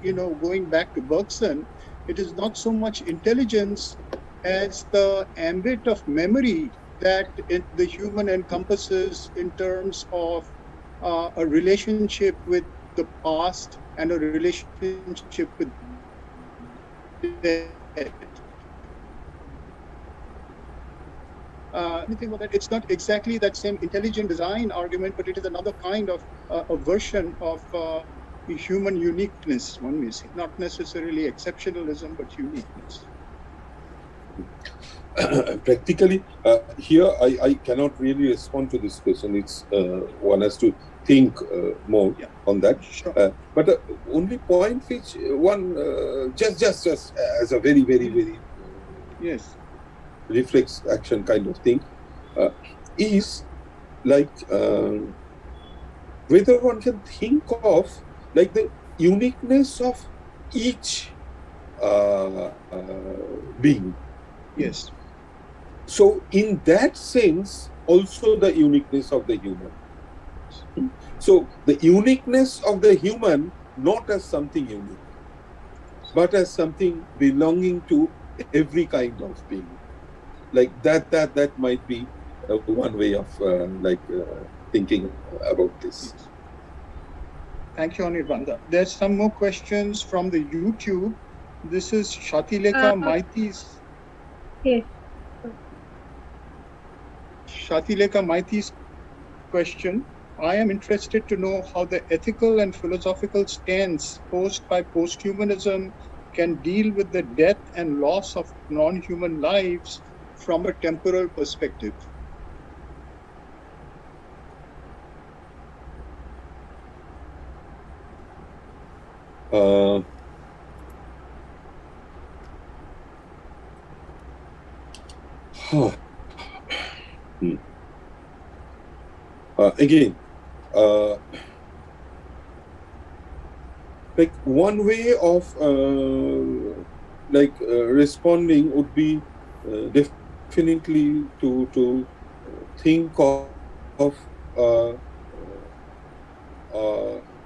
going back to Bergson, it is not so much intelligence as the ambit of memory that the human encompasses in terms of a relationship with the past and a relationship with death. Anything about that? It's not exactly that same intelligent design argument, but it is another kind of a version of human uniqueness, one may say. Not necessarily exceptionalism, but uniqueness. Practically, here I cannot really respond to this question. It's one has to think more on that. Sure. But the only point which one just as a very yes, reflex action kind of thing is like whether one can think of like the uniqueness of each being. Yes. So in that sense, also the uniqueness of the human. So the uniqueness of the human, not as something unique, but as something belonging to every kind of being. Like that might be one way of thinking about this. Yes. Thank you, Anirban. There's some more questions from the YouTube. This is Shatilekha Maiti's. Yes. Shatilekha Maiti's question. I am interested to know how the ethical and philosophical stance posed by posthumanism can deal with the death and loss of non-human lives from a temporal perspective. Again, like one way of responding would be definitely to think of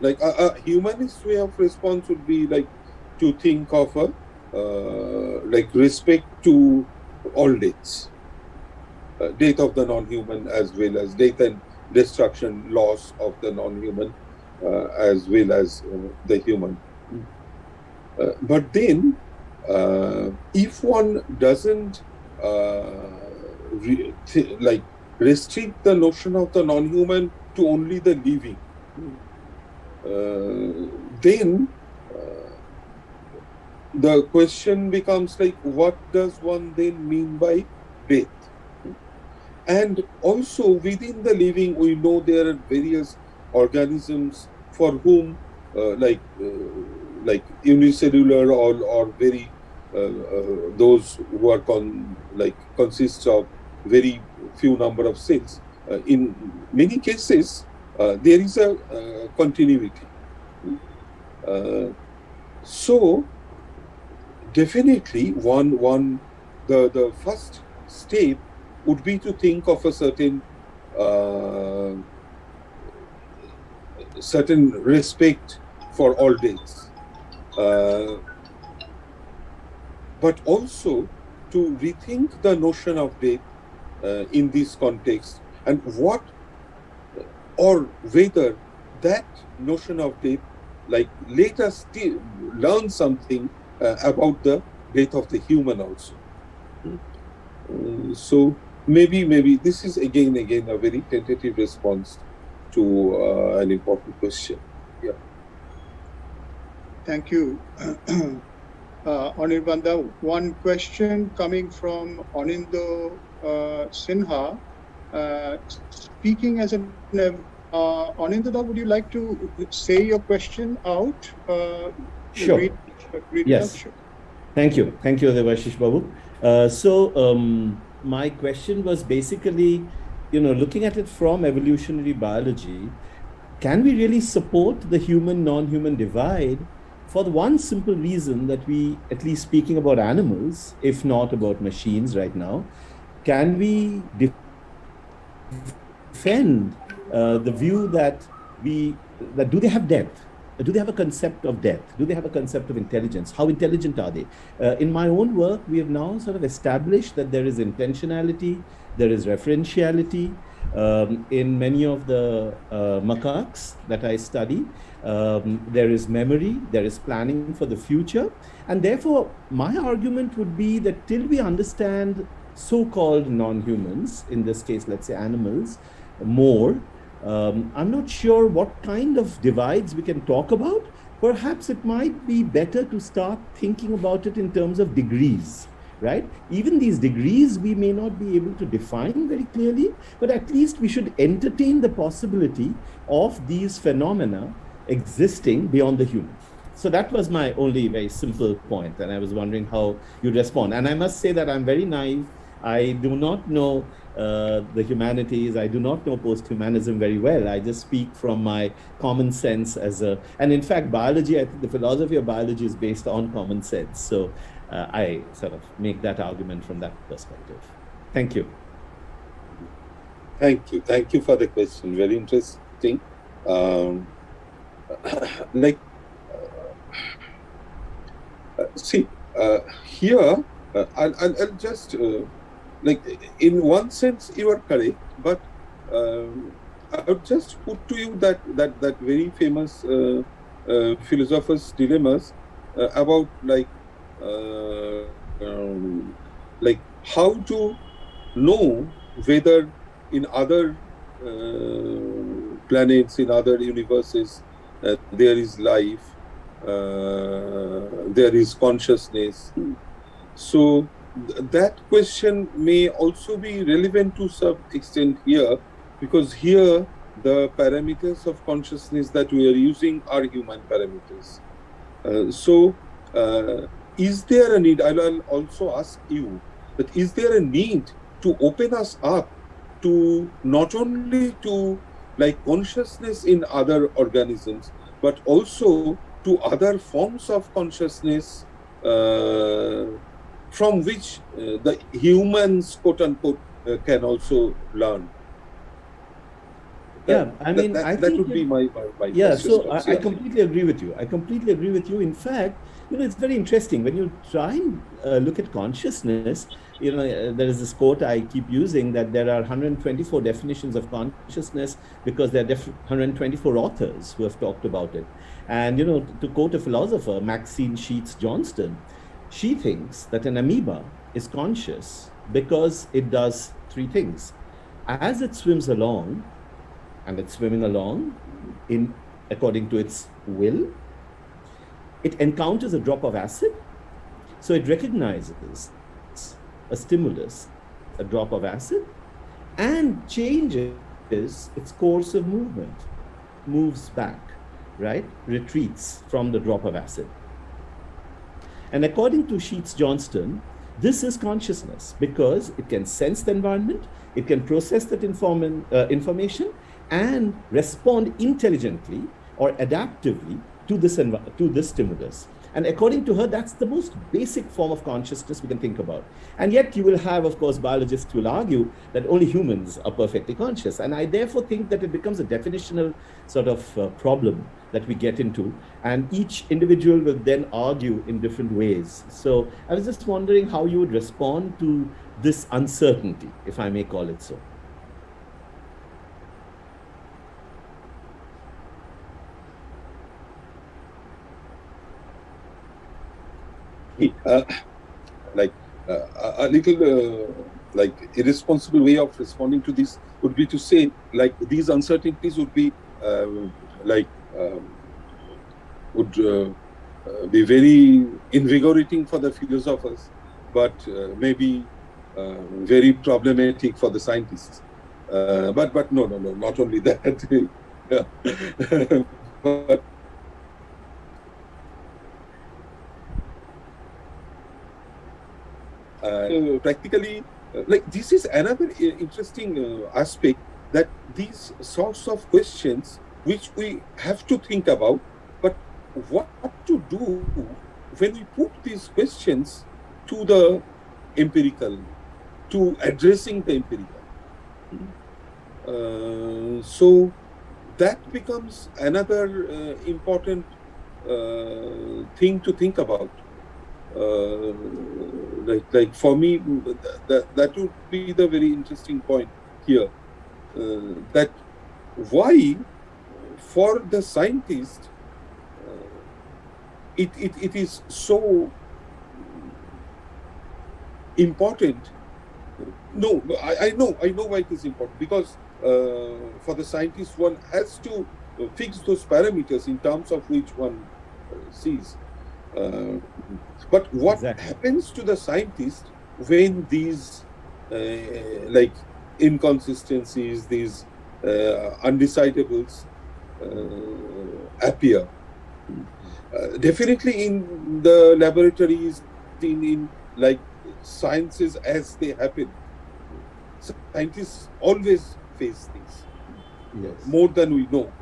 like a humanist way of response would be like to think of a like respect to all deaths, death of the non-human as well as death and destruction, loss of the non-human as well as the human. But then, if one doesn't restrict the notion of the non-human to only the living, then the question becomes like, what does one then mean by death? And also within the living, we know there are various organisms for whom like unicellular or very those who work on consists of very few number of cells. In many cases, there is a continuity. So definitely the first step would be to think of a certain respect for all deaths, but also to rethink the notion of death in this context, and what or whether that notion of death, like let us learn something about the death of the human also. So maybe this is again a very tentative response to an important question. Yeah. Thank you. Anirban, one question coming from Anindo Sinha. Speaking as an Anindada, would you like to say your question out? Sure. Read Yes. Sure. Thank you, Debashish Babu. My question was basically, looking at it from evolutionary biology, can we really support the human-non-human divide for the one simple reason that we, at least speaking about animals, if not about machines right now, can we defend the view that do they have depth? Do they have a concept of depth? Do they have a concept of intelligence? How intelligent are they? In my own work, we have now sort of established that there is intentionality, there is referentiality in many of the macaques that I study. There is memory, there is planning for the future. And therefore, my argument would be that till we understand so-called non-humans, in this case, let's say animals, more, I'm not sure what kind of divides we can talk about. Perhaps it might be better to start thinking about it in terms of degrees, right? Even these degrees we may not be able to define very clearly, but at least we should entertain the possibility of these phenomena existing beyond the human. So that was my only very simple point, and I was wondering how you respond. And I must say that I'm very naive. I do not know the humanities. I do not know posthumanism very well. I just speak from my common sense and in fact, biology, I think the philosophy of biology is based on common sense. So I sort of make that argument from that perspective. Thank you. Thank you. Thank you for the question. Very interesting. Here, I'll just in one sense you are correct, but I would just put to you that very famous philosopher's dilemmas about how to know whether in other planets, in other universes, there is life, there is consciousness. So that question may also be relevant to some extent here, because here the parameters of consciousness that we are using are human parameters. Is there a need, I'll also ask you, that is there a need to open us up to not only to consciousness in other organisms, but also to other forms of consciousness from which the humans, quote unquote, can also learn? Yeah, I mean, that would be my yeah. So I completely agree with you. I completely agree with you. In fact, it's very interesting when you try and look at consciousness. There is this quote I keep using, that there are 124 definitions of consciousness because there are 124 authors who have talked about it. And to quote a philosopher, Maxine Sheets Johnston, she thinks that an amoeba is conscious because it does three things. As it swims along, and it's swimming along according to its will, it encounters a drop of acid, so it recognizes a stimulus, a drop of acid, and changes its course of movement, moves back, right? Retreats from the drop of acid. And according to Sheets Johnston, this is consciousness because it can sense the environment, it can process that information, and respond intelligently or adaptively to this stimulus. And according to her, that's the most basic form of consciousness we can think about. And yet you will have, of course, biologists who will argue that only humans are perfectly conscious. And I therefore think that it becomes a definitional sort of problem that we get into. And each individual will then argue in different ways. So I was just wondering how you would respond to this uncertainty, if I may call it so. a little like irresponsible way of responding to this would be to say, like, these uncertainties would be would be very invigorating for the philosophers, but maybe very problematic for the scientists. But no, not only that. Yeah. But practically, like, this is another interesting aspect, that these sorts of questions which we have to think about, but what to do when we put these questions to the empirical, to addressing the empirical. So that becomes another important thing to think about. Like for me, that would be the very interesting point here. That why, for the scientist, it is so important. No, I know why it is important, because for the scientist, one has to fix those parameters in terms of which one sees. But what happens to the scientist when these like inconsistencies, these undecidables appear? Definitely in the laboratories, in like sciences as they happen, scientists always face these, more than we know.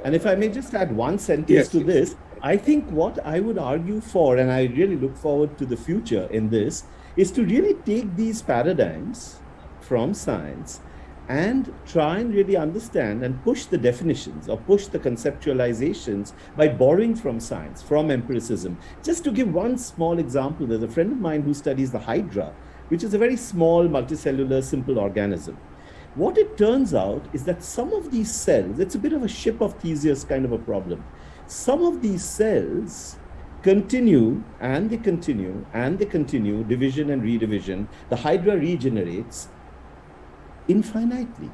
And if I may just add one sentence to this, I think what I would argue for, and I really look forward to the future in this, is to really take these paradigms from science and try and really understand and push the definitions or push the conceptualizations by borrowing from science, from empiricism. Just to give one small example, there's a friend of mine who studies the Hydra, which is a very small multicellular simple organism. What it turns out is that some of these cells, it's a bit of a ship of Theseus kind of a problem. Some of these cells continue and they continue and they continue, division and redivision. The Hydra regenerates infinitely,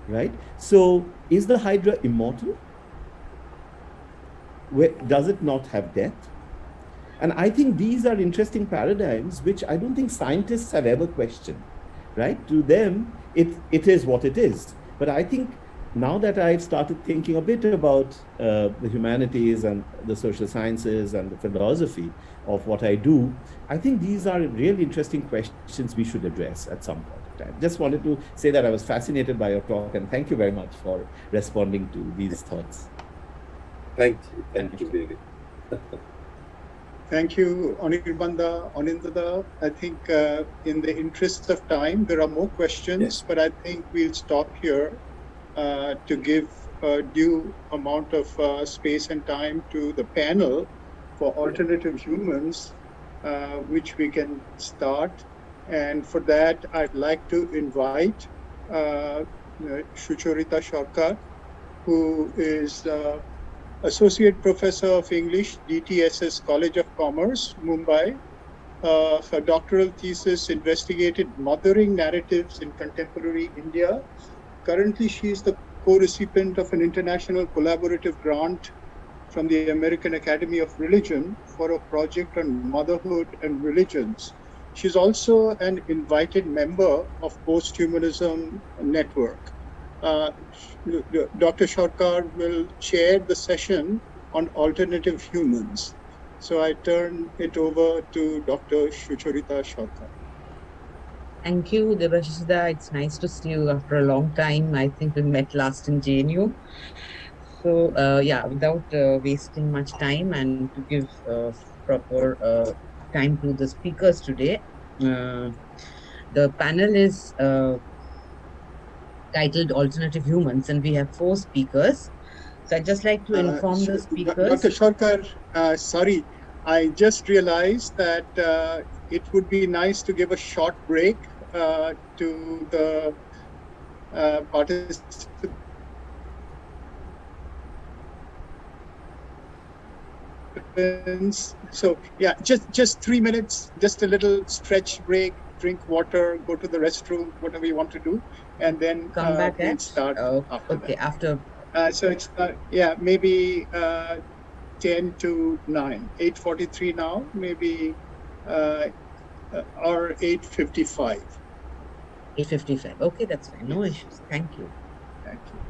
right? So is the Hydra immortal? Does it not have death? And I think these are interesting paradigms which I don't think scientists have ever questioned, right? To them, it is what it is. But I think now that I've started thinking a bit about the humanities and the social sciences and the philosophy of what I do, I think these are really interesting questions we should address at some point in time. Just wanted to say that I was fascinated by your talk, and thank you very much for responding to these thoughts. Thank you, David. Thank you, Anindada. I think in the interest of time, there are more questions, but I think we'll stop here to give a due amount of space and time to the panel for alternative humans, which we can start. And for that, I'd like to invite Sucharita Sarkar, who is Associate Professor of English, D.T.S.S. College of Commerce, Mumbai. Her doctoral thesis investigated mothering narratives in contemporary India. Currently, she is the co-recipient of an international collaborative grant from the American Academy of Religion for a project on motherhood and religions. She's also an invited member of Posthumanism Network. Dr. Sarkar will chair the session on alternative humans. So I turn it over to Dr. Sucharita Sarkar. Thank you, Debashish. It's nice to see you after a long time. I think we met last in JNU. So yeah, without wasting much time and to give proper time to the speakers today, the panel is titled Alternative Humans, and we have 4 speakers. So I'd just like to inform the speakers. Dr. Sarkar, sorry, I just realized that it would be nice to give a short break to the participants. happens. So yeah, just 3 minutes, just a little stretch break, drink water, go to the restroom, whatever you want to do, and then Come back we'll at start after okay, that. after So it's yeah, maybe 10 to 9, 8:43 now, maybe or 8:55. 8:55. Okay, that's fine. No issues. Thank you. Thank you.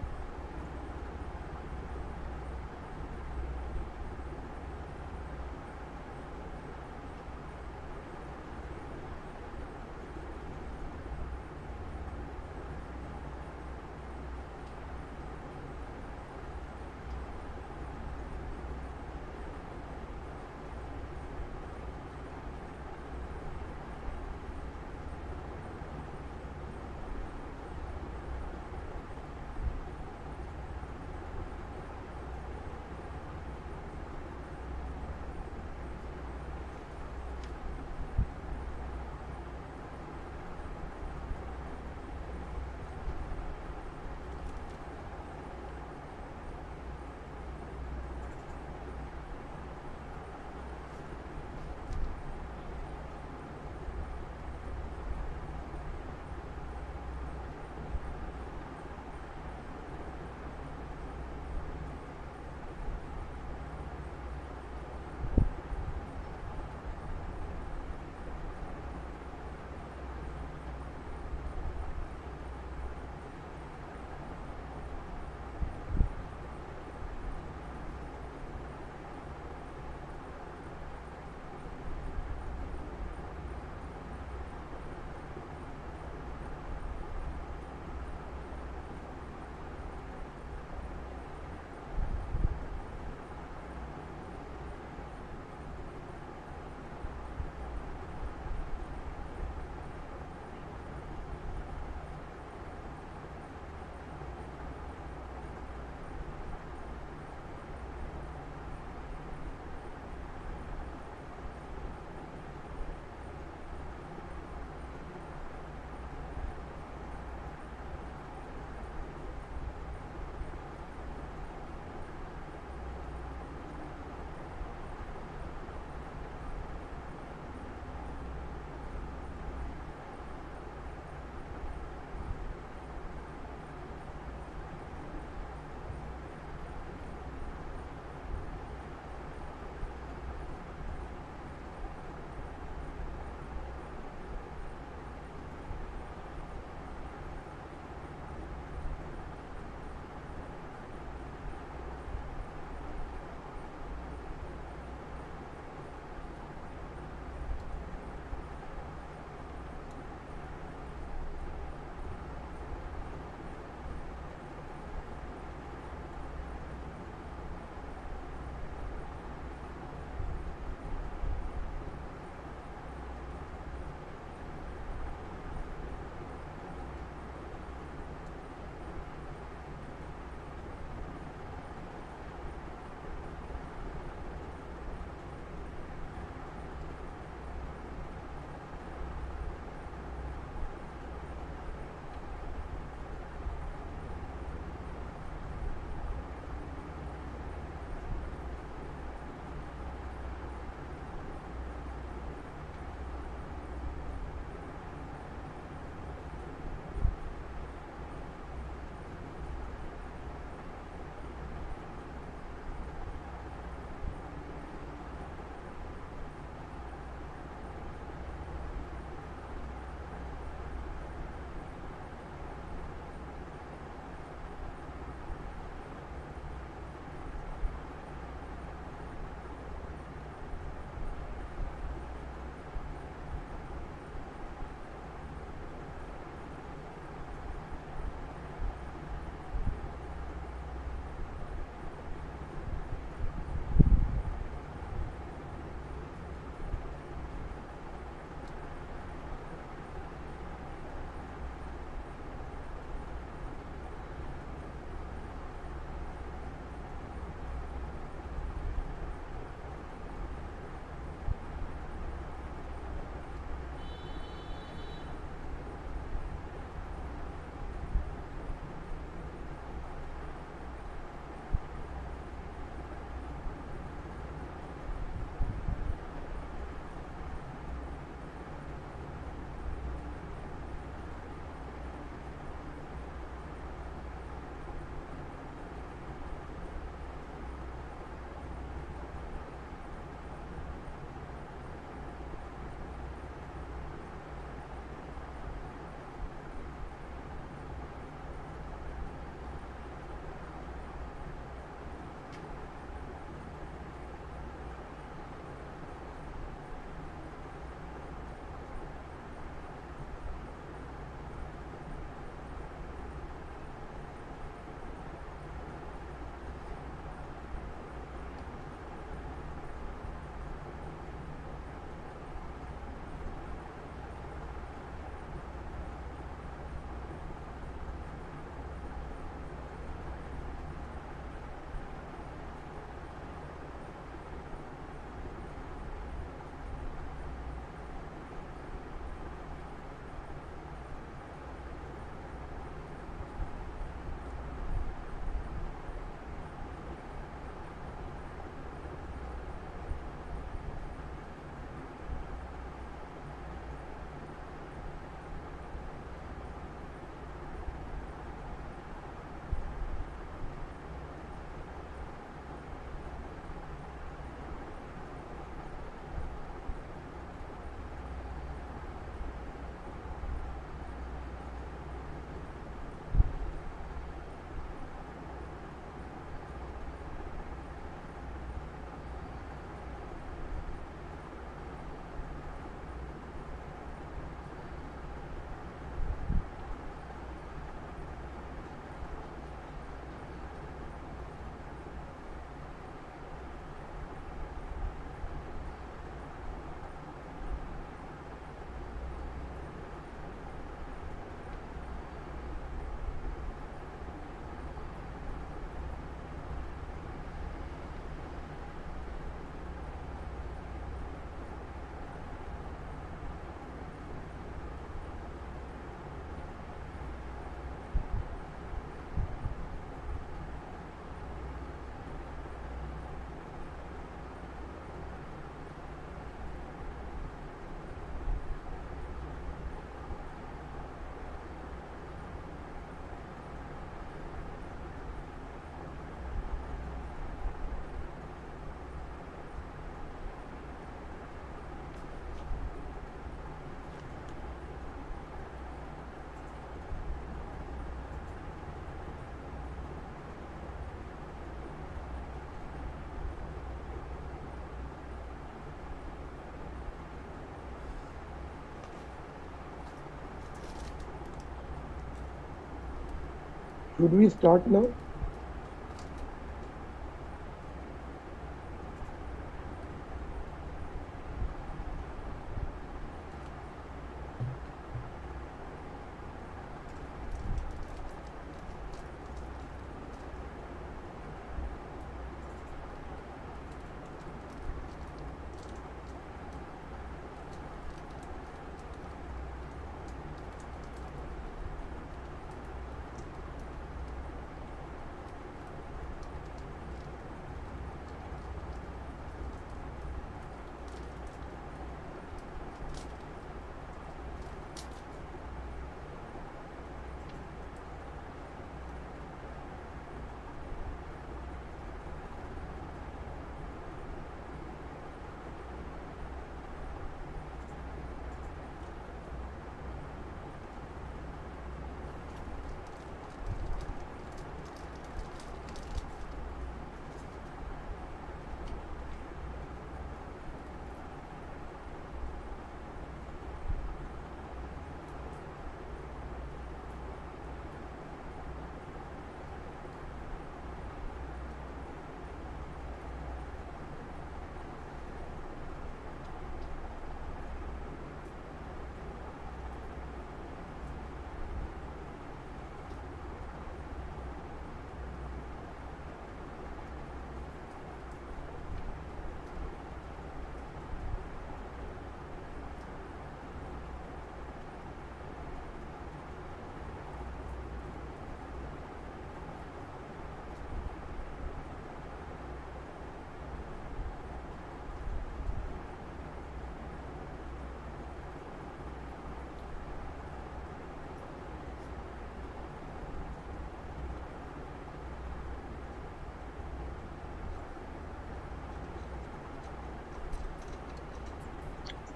Should we start now?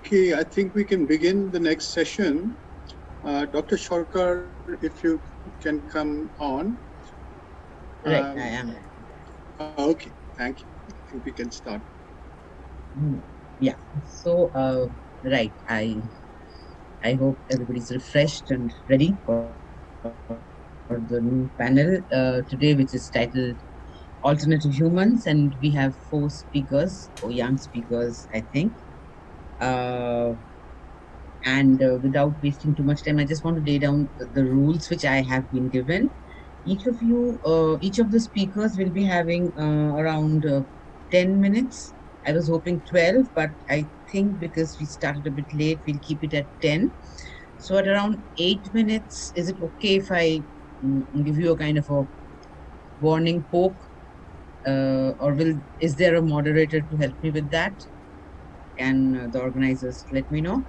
Okay, I think we can begin the next session. Dr. Sarkar, if you can come on. Right, I am. Okay, thank you. I think we can start. Yeah, so, right, I hope everybody's refreshed and ready for the new panel today, which is titled Alternative Humans, and we have 4 speakers, or young speakers, I think. And without wasting too much time, I just want to lay down the rules which I have been given. Each of the speakers will be having around 10 minutes. I was hoping 12, but I think because we started a bit late, we'll keep it at 10. So at around 8 minutes, is it okay if I give you a kind of a warning poke? Or is there a moderator to help me with that? Can the organizers let me know?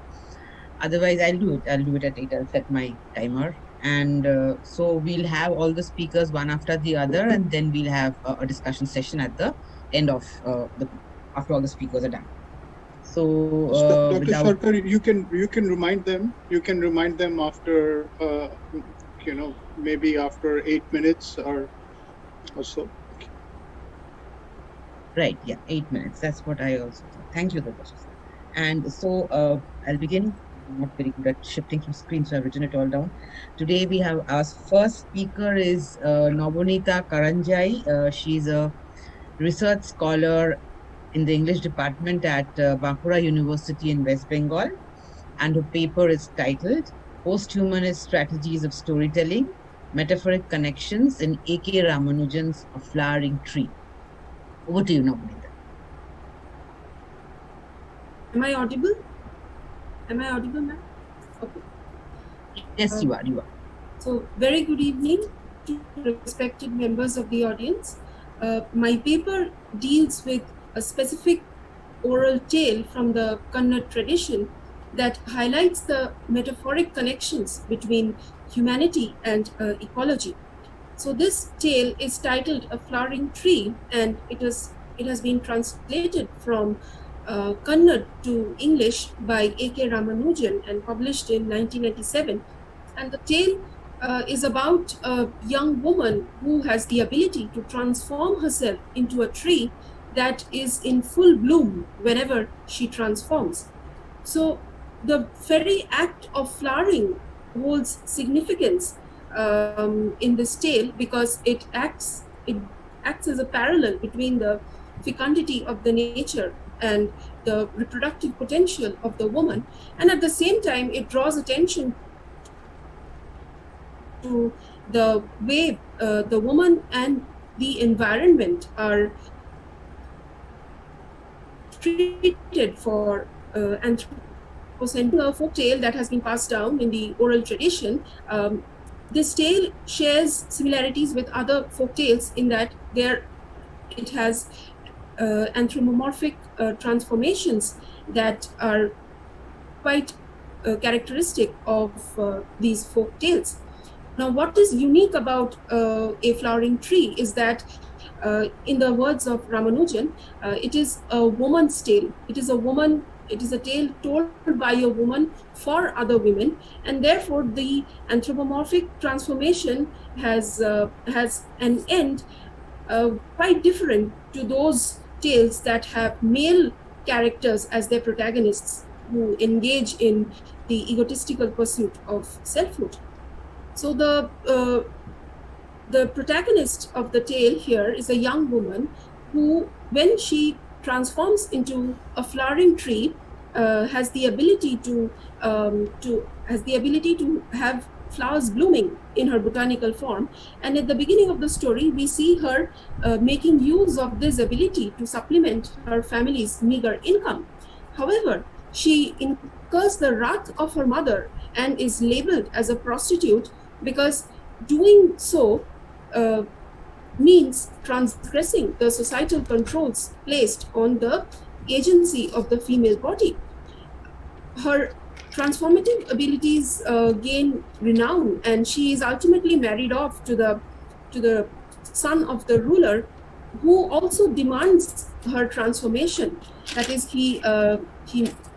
Otherwise, I'll do it. I'll do it at 8. I'll set my timer. And so we'll have all the speakers one after the other, and then we'll have a discussion session at the end of after all the speakers are done. So, Dr. Sarkar, you can remind them. You can remind them after, maybe after 8 minutes or so. Okay. Right. Yeah, 8 minutes. That's what I also thought. Thank you, Debashish. And so I'll begin. I'm not very good at shifting from screen, so I've written it all down. Today we have our first speaker is Nobonita Karanjai. She's a research scholar in the English department at Bankura University in West Bengal. And her paper is titled Posthumanist Strategies of Storytelling, Metaphoric Connections in A.K. Ramanujan's A Flowering Tree. Over to you, Nobonita. Am I audible? Am I audible, ma'am? Okay. Yes, you are. You are. So, very good evening to respected members of the audience. My paper deals with a specific oral tale from the Kannada tradition that highlights the metaphoric connections between humanity and ecology. So, this tale is titled A Flowering Tree, and it has been translated from Kannada to English by A.K. Ramanujan and published in 1997. And the tale is about a young woman who has the ability to transform herself into a tree that is in full bloom whenever she transforms. So the very act of flowering holds significance in this tale because it acts as a parallel between the fecundity of the nature and the reproductive potential of the woman, and at the same time it draws attention to the way the woman and the environment are treated for anthropocentrism, a folk tale that has been passed down in the oral tradition. This tale shares similarities with other folk tales in that it has anthropomorphic transformations that are quite characteristic of these folk tales. Now, what is unique about a flowering tree is that, in the words of Ramanujan, it is a woman's tale. It is a tale told by a woman for other women, and therefore the anthropomorphic transformation has an end quite different to those tales that have male characters as their protagonists who engage in the egotistical pursuit of selfhood. So the protagonist of the tale here is a young woman who, when she transforms into a flowering tree, has the ability to have flowers blooming in her botanical form. And at the beginning of the story, we see her making use of this ability to supplement her family's meager income. However, she incurs the wrath of her mother and is labeled as a prostitute because doing so means transgressing the societal controls placed on the agency of the female body. Her transformative abilities gain renown, and she is ultimately married off to the son of the ruler, who also demands her transformation. That is, he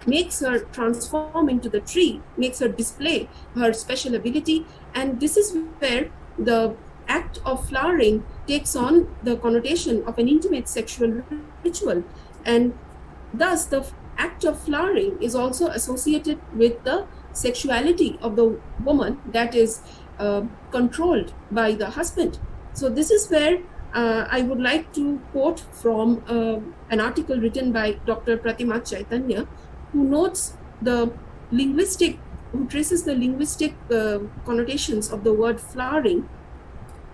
makes her transform into the tree, makes her display her special ability, and this is where the act of flowering takes on the connotation of an intimate sexual ritual, and thus the act of flowering is also associated with the sexuality of the woman that is controlled by the husband. So this is where I would like to quote from an article written by Dr. Pratima Chaitanya, who traces the linguistic connotations of the word flowering.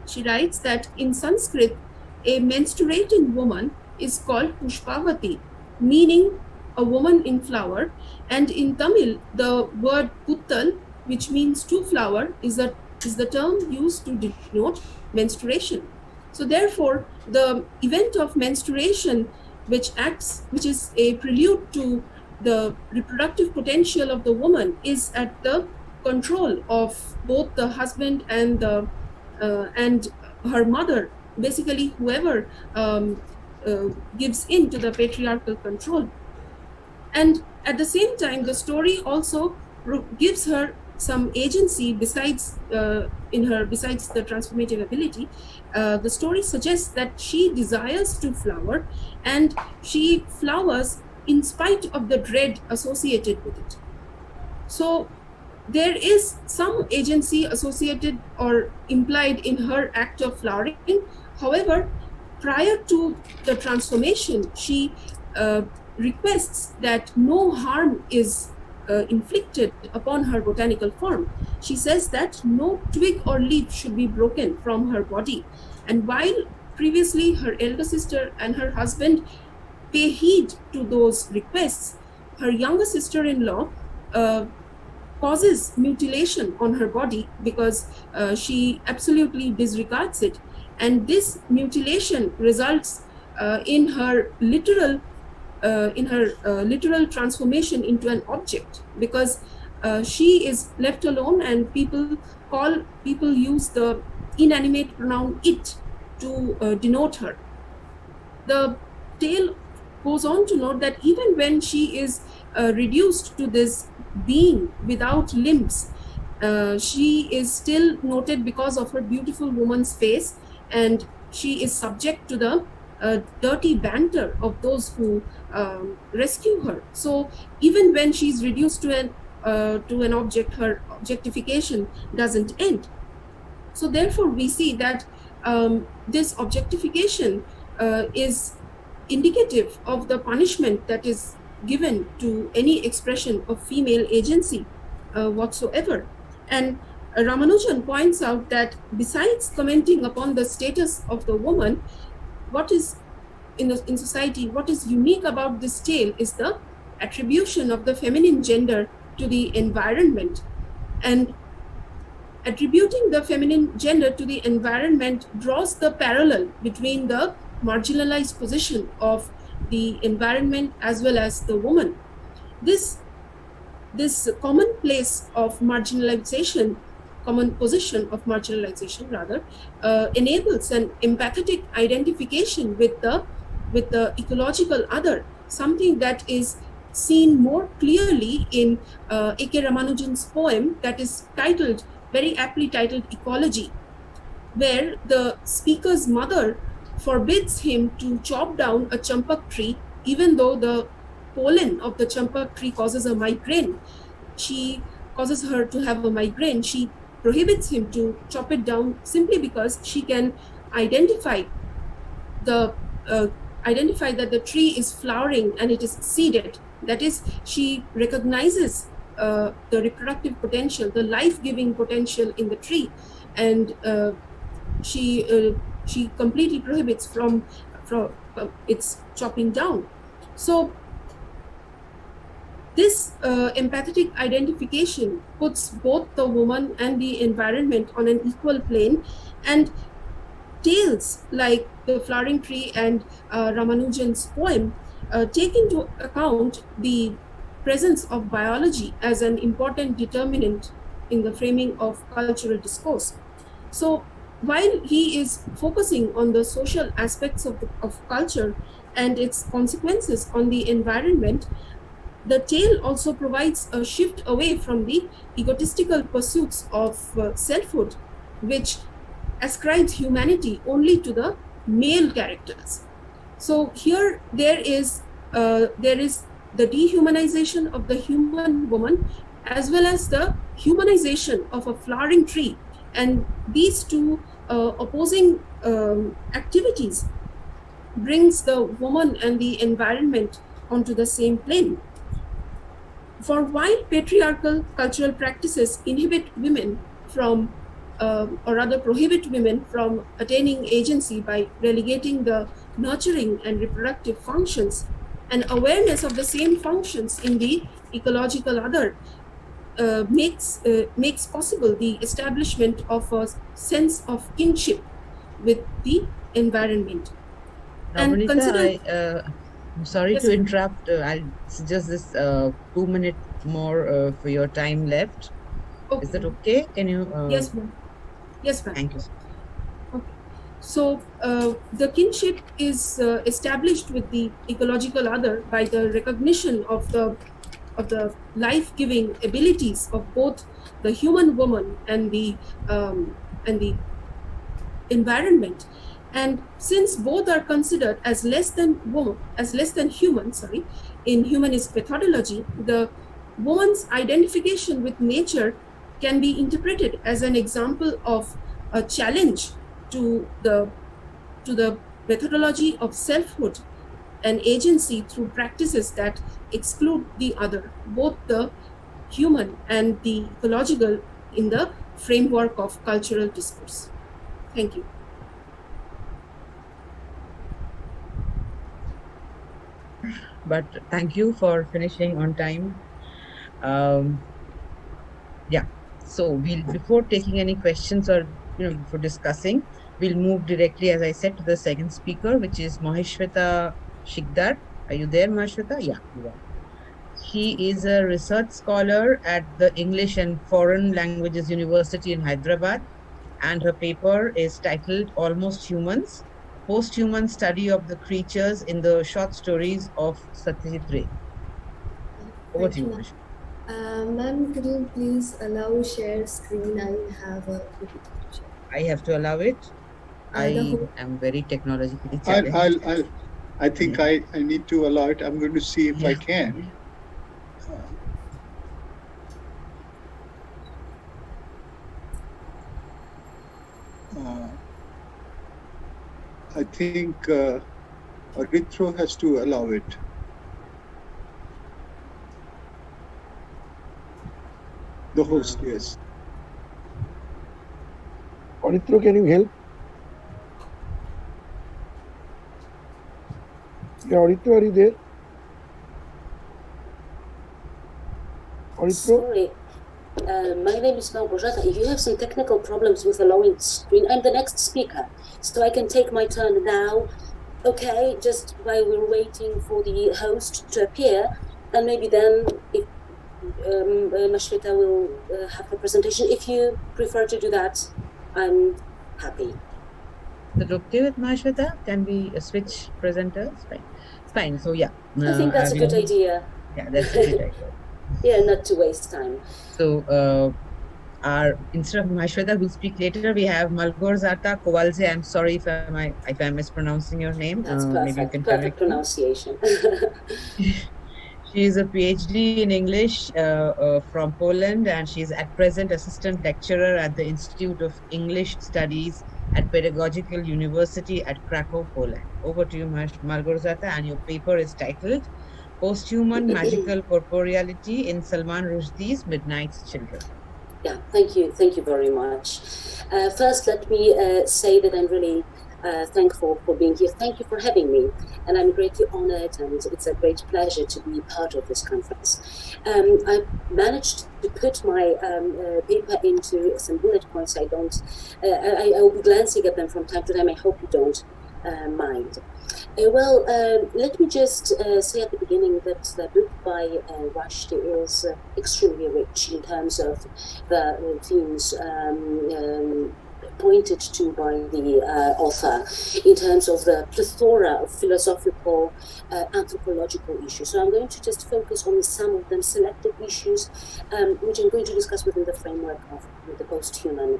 She writes that in Sanskrit, a menstruating woman is called Pushpavati, meaning a woman in flower, and in Tamil, the word Puttal, which means to flower, is the term used to denote menstruation. So therefore, the event of menstruation, which is a prelude to the reproductive potential of the woman, is at the control of both the husband and her mother, basically whoever gives in to the patriarchal control. And at the same time, the story also gives her some agency besides the transformative ability. The story suggests that she desires to flower, and she flowers in spite of the dread associated with it. So there is some agency associated or implied in her act of flowering. However, prior to the transformation, she requests that no harm is inflicted upon her botanical form. She says that no twig or leaf should be broken from her body. And while previously her elder sister and her husband pay heed to those requests, her younger sister-in-law causes mutilation on her body because she absolutely disregards it. And this mutilation results in her literal transformation into an object, because she is left alone, and people use the inanimate pronoun it to denote her. The tale goes on to note that even when she is reduced to this being without limbs, she is still noted because of her beautiful woman's face, and she is subject to the dirty banter of those who rescue her. So even when she's reduced to an object, her objectification doesn't end. So therefore, we see that this objectification is indicative of the punishment that is given to any expression of female agency whatsoever. And Ramanujan points out that besides commenting upon the status of the woman, what is in society, what is unique about this tale is the attribution of the feminine gender to the environment. And attributing the feminine gender to the environment draws the parallel between the marginalized position of the environment as well as the woman. This common place of marginalization, common position of marginalization rather, enables an empathetic identification with the ecological other, something that is seen more clearly in A.K. Ramanujan's poem that is titled, very aptly titled, Ecology, where the speaker's mother forbids him to chop down a champak tree, even though the pollen of the champak tree causes a migraine. She causes her to have a migraine. She prohibits him to chop it down simply because she can identify that the tree is flowering and it is seeded. That is, she recognizes the reproductive potential, the life-giving potential in the tree, and she completely prohibits from its chopping down. So this empathetic identification puts both the woman and the environment on an equal plane, and tales like the flowering tree and Ramanujan's poem take into account the presence of biology as an important determinant in the framing of cultural discourse. So while he is focusing on the social aspects of culture and its consequences on the environment, the tale also provides a shift away from the egotistical pursuits of selfhood, which ascribes humanity only to the male characters. So here there is the dehumanization of the human woman as well as the humanization of a flowering tree, and these two opposing activities brings the woman and the environment onto the same plane. For while patriarchal cultural practices inhibit women from, or rather prohibit women from attaining agency by relegating the nurturing and reproductive functions, an awareness of the same functions in the ecological other makes possible the establishment of a sense of kinship with the environment. And consider. I'm sorry to interrupt. I'll suggest this 2 minutes more for your time left. Okay. Is that okay? Can you? Yes, ma'am. Yes, ma'am. Thank you. Okay. So the kinship is established with the ecological other by the recognition of the life-giving abilities of both the human woman and the environment. And since both are considered as less than human, in humanist methodology, the woman's identification with nature can be interpreted as an example of a challenge to the methodology of selfhood and agency through practices that exclude the other, both the human and the ecological, in the framework of cultural discourse. Thank you. But thank you for finishing on time. Yeah, so before taking any questions or for discussing, we'll move directly, as I said, to the second speaker, which is Maheshweta Shikdar. Are you there, Maheshweta? Yeah, you are. She is a research scholar at the English and Foreign Languages University in Hyderabad, and her paper is titled Almost Humans: Posthuman Study of the Creatures in the Short Stories of Satiric. Over to you, Moshin. Ma'am, could you please allow share screen? I have a PPT to share. I have to allow it. I am very technologically challenged. I think I need to allow it. I'm going to see if I can. I think Arithro has to allow it. The host, yes. Arithro, can you help? Yeah, Arithro, are you there? Arithro? Sorry. My name is Margareta. If you have some technical problems with allowing screen, I'm the next speaker, so I can take my turn now. Okay, just while we're waiting for the host to appear, and maybe then if Mashweta will have the presentation. If you prefer to do that, I'm happy. Is it okay with Mashweta? Can we switch presenters? Fine. Fine. So yeah. I think that's a good idea. Yeah, that's a good idea. Yeah, not to waste time. So instead of Mashweta, who'll speak later, we have Malgorzata Kowalze. I'm sorry if I'm mispronouncing your name. That's perfect. Maybe you can Perfect pronunciation. She is a PhD in English from Poland, and she's at present assistant lecturer at the Institute of English Studies at Pedagogical University at Krakow, Poland. Over to you, Malgorzata, and your paper is titled Posthuman Magical Corporeality in Salman Rushdie's Midnight's Children. Yeah, thank you very much. First, let me say that I'm really thankful for being here. Thank you for having me, and I'm greatly honored, and it's a great pleasure to be part of this conference. I managed to put my paper into some bullet points. I will be glancing at them from time to time. I hope you don't mind. Well, let me just say at the beginning that the book by Rushdie is extremely rich in terms of the themes pointed to by the author, in terms of the plethora of philosophical, anthropological issues. So I'm going to just focus on some of them, selected issues, which I'm going to discuss within the framework of the post-human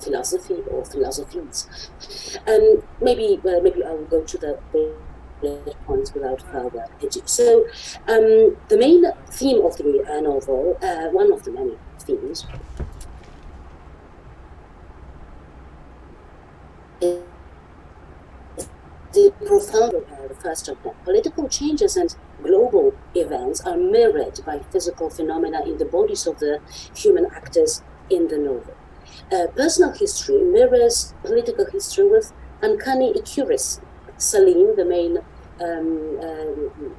philosophy or philosophies. Maybe I will go to the points without further ado. So the main theme of the novel, one of the many themes, is the profound, the first of them. Political changes and global events are mirrored by physical phenomena in the bodies of the human actors in the novel. Personal history mirrors political history with uncanny accuracy. Salim, the main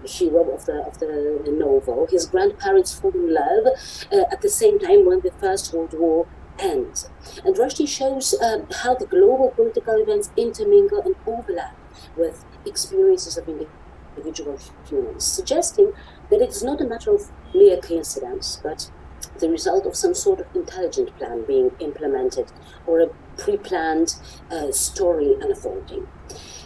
hero of the novel, his grandparents fall in love at the same time when the First World War ends. And Rushdie shows how the global political events intermingle and overlap with experiences of individual humans, suggesting that it's not a matter of mere coincidence, but the result of some sort of intelligent plan being implemented or a pre-planned story unfolding.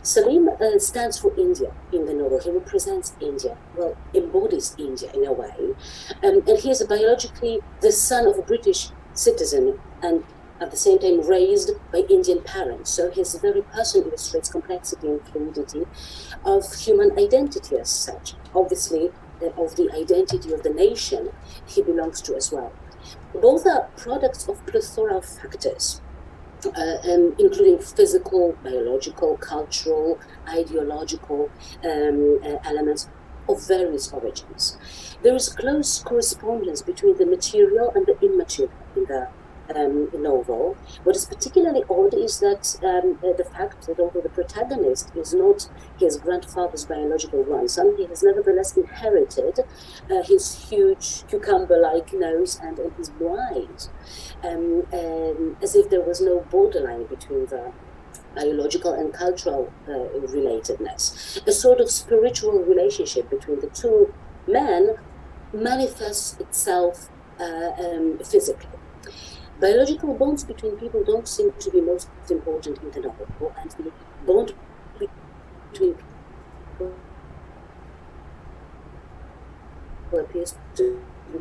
Salim stands for India in the novel. He represents India, well, embodies India in a way. And he is biologically the son of a British citizen and at the same time raised by Indian parents. So his very person illustrates complexity and fluidity of human identity as such. Obviously, of the identity of the nation he belongs to as well. Both are products of plethora of factors, including physical, biological, cultural, ideological elements of various origins. There is close correspondence between the material and the immaterial in the novel. What is particularly odd is that the fact that although the protagonist is not his grandfather's biological grandson, he has nevertheless inherited his huge cucumber-like nose and his blue eyes, as if there was no borderline between the biological and cultural relatedness. A sort of spiritual relationship between the two men manifests itself physically. Biological bonds between people don't seem to be most important in the novel, and the bond between people appears to be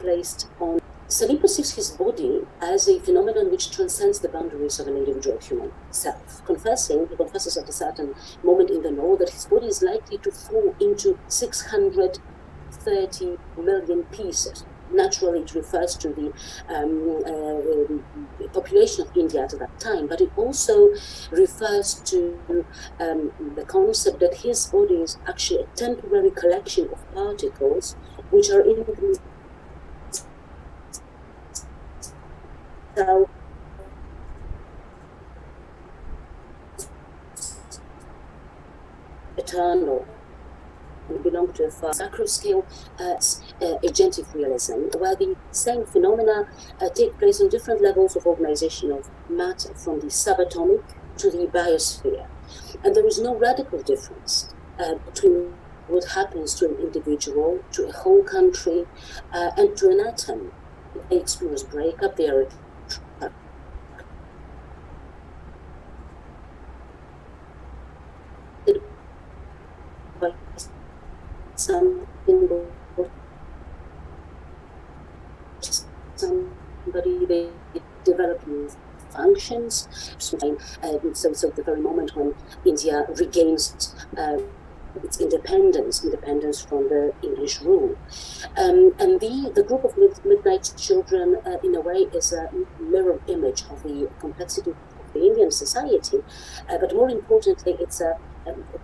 placed on. Salim perceives his body as a phenomenon which transcends the boundaries of an individual human self. He confesses at a certain moment in the novel that his body is likely to fall into 630 million pieces naturally it refers to the population of India at that time, but it also refers to the concept that his body is actually a temporary collection of particles which are in the eternal, and belong to a far macro scale agentic realism, where the same phenomena take place on different levels of organization of matter, from the subatomic to the biosphere. And there is no radical difference between what happens to an individual, to a whole country, and to an atom. They experience breakup, they are somebody, they develop new functions. So the very moment when India regains its independence from the English rule. And the group of Midnight Children, in a way, is a mirror image of the complexity of the Indian society, but more importantly, it's a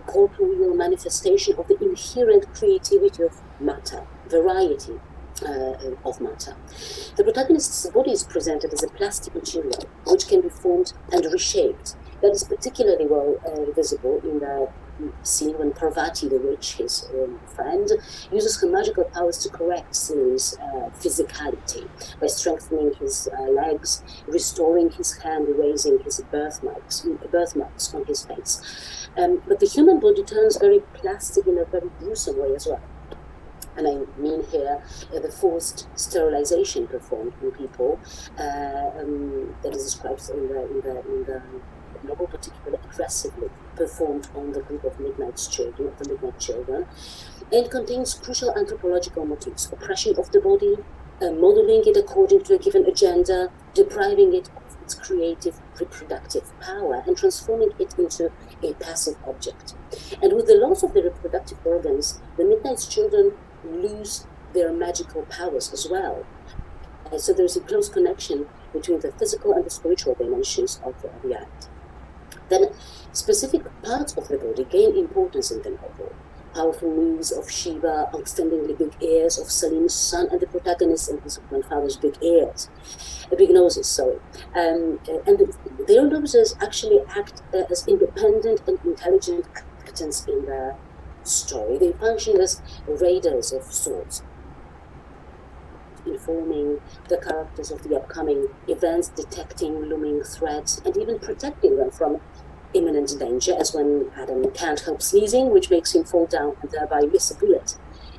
corporeal manifestation of the inherent creativity of matter, variety of matter. The protagonist's body is presented as a plastic material which can be formed and reshaped. That is particularly well visible in the scene when Parvati, the witch, his friend, uses her magical powers to correct Salim's physicality by strengthening his legs, restoring his hand, erasing his birthmarks on his face. But the human body turns very plastic in a very gruesome way as well. And I mean here the forced sterilization performed on people that is described in the novel, particularly aggressively performed on the group of the Midnight Children, and contains crucial anthropological motifs: oppression of the body, modeling it according to a given agenda, depriving it of its creative reproductive power, and transforming it into a passive object. And with the loss of the reproductive organs, the Midnight Children lose their magical powers as well. So there's a close connection between the physical and the spiritual dimensions of the act. Then specific parts of the body gain importance in the novel. Powerful knees of Shiva, outstandingly big ears of Salim's son, and the protagonist and his grandfather's big noses, sorry. And their noses actually act as independent and intelligent actants in the story. They function as radars of sorts, informing the characters of the upcoming events, detecting looming threats, and even protecting them from imminent danger, as when Adam can't help sneezing, which makes him fall down and thereby miss a bullet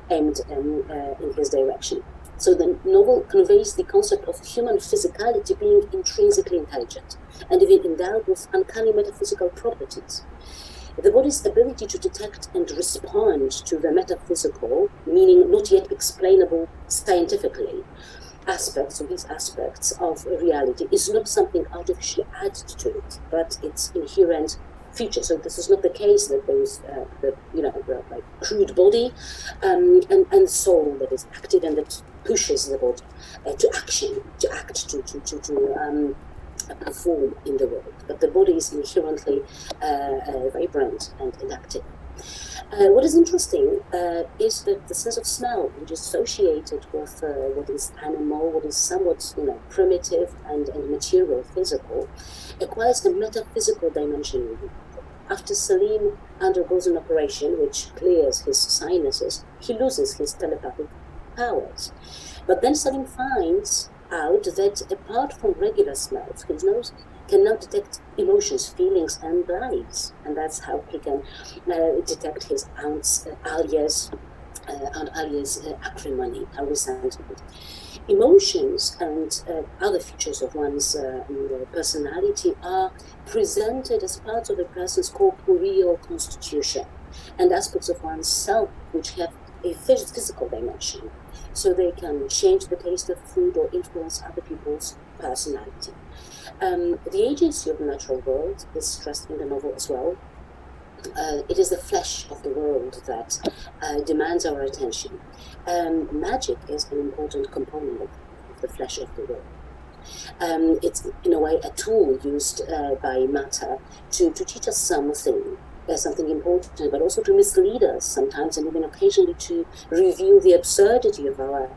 aimed in his direction. So the novel conveys the concept of human physicality being intrinsically intelligent and even endowed with uncanny metaphysical properties. The body's ability to detect and respond to the metaphysical, meaning not yet explainable scientifically, these aspects of reality is not something artificially added to it, but its inherent feature. So this is not the case that there is the crude body and soul that is active and that pushes the body to action, to act, to perform in the world. But the body is inherently vibrant and active. What is interesting is that the sense of smell, which is associated with what is animal, what is somewhat primitive and material, physical, acquires a metaphysical dimension. After Salim undergoes an operation which clears his sinuses, he loses his telepathic powers. But then Salim finds out that apart from regular smells, his nose can now detect emotions, feelings, and lies, and that's how he can detect his aunt's alias acrimony, her resentment. Emotions and other features of one's personality are presented as parts of a person's corporeal constitution and aspects of one's self which have a physical dimension, so they can change the taste of food or influence other people's personality. The agency of the natural world is stressed in the novel as well. it is the flesh of the world that demands our attention. Magic is an important component of the flesh of the world. It's, in a way, a tool used by matter to teach us something important, but also to mislead us sometimes, and even occasionally to reveal the absurdity of our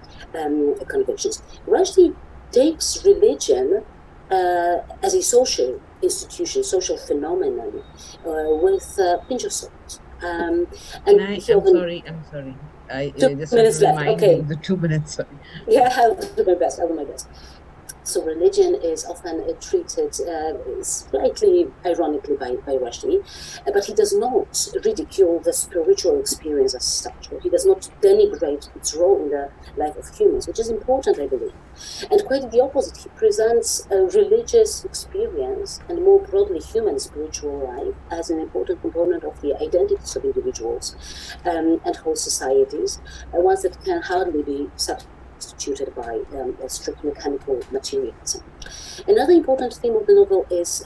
convictions. Rushdie takes religion as a social institution, social phenomenon, with a pinch of salt. I'm sorry. I just have to remind you the 2 minutes. Sorry. Yeah, I'll do my best. So religion is often treated slightly ironically by Rushdie, but he does not ridicule the spiritual experience as such, or he does not denigrate its role in the life of humans, which is important, I believe. And quite the opposite, he presents a religious experience and more broadly human spiritual life as an important component of the identities of individuals and whole societies, ones that can hardly be substituted by a strict mechanical materialism. Another important theme of the novel is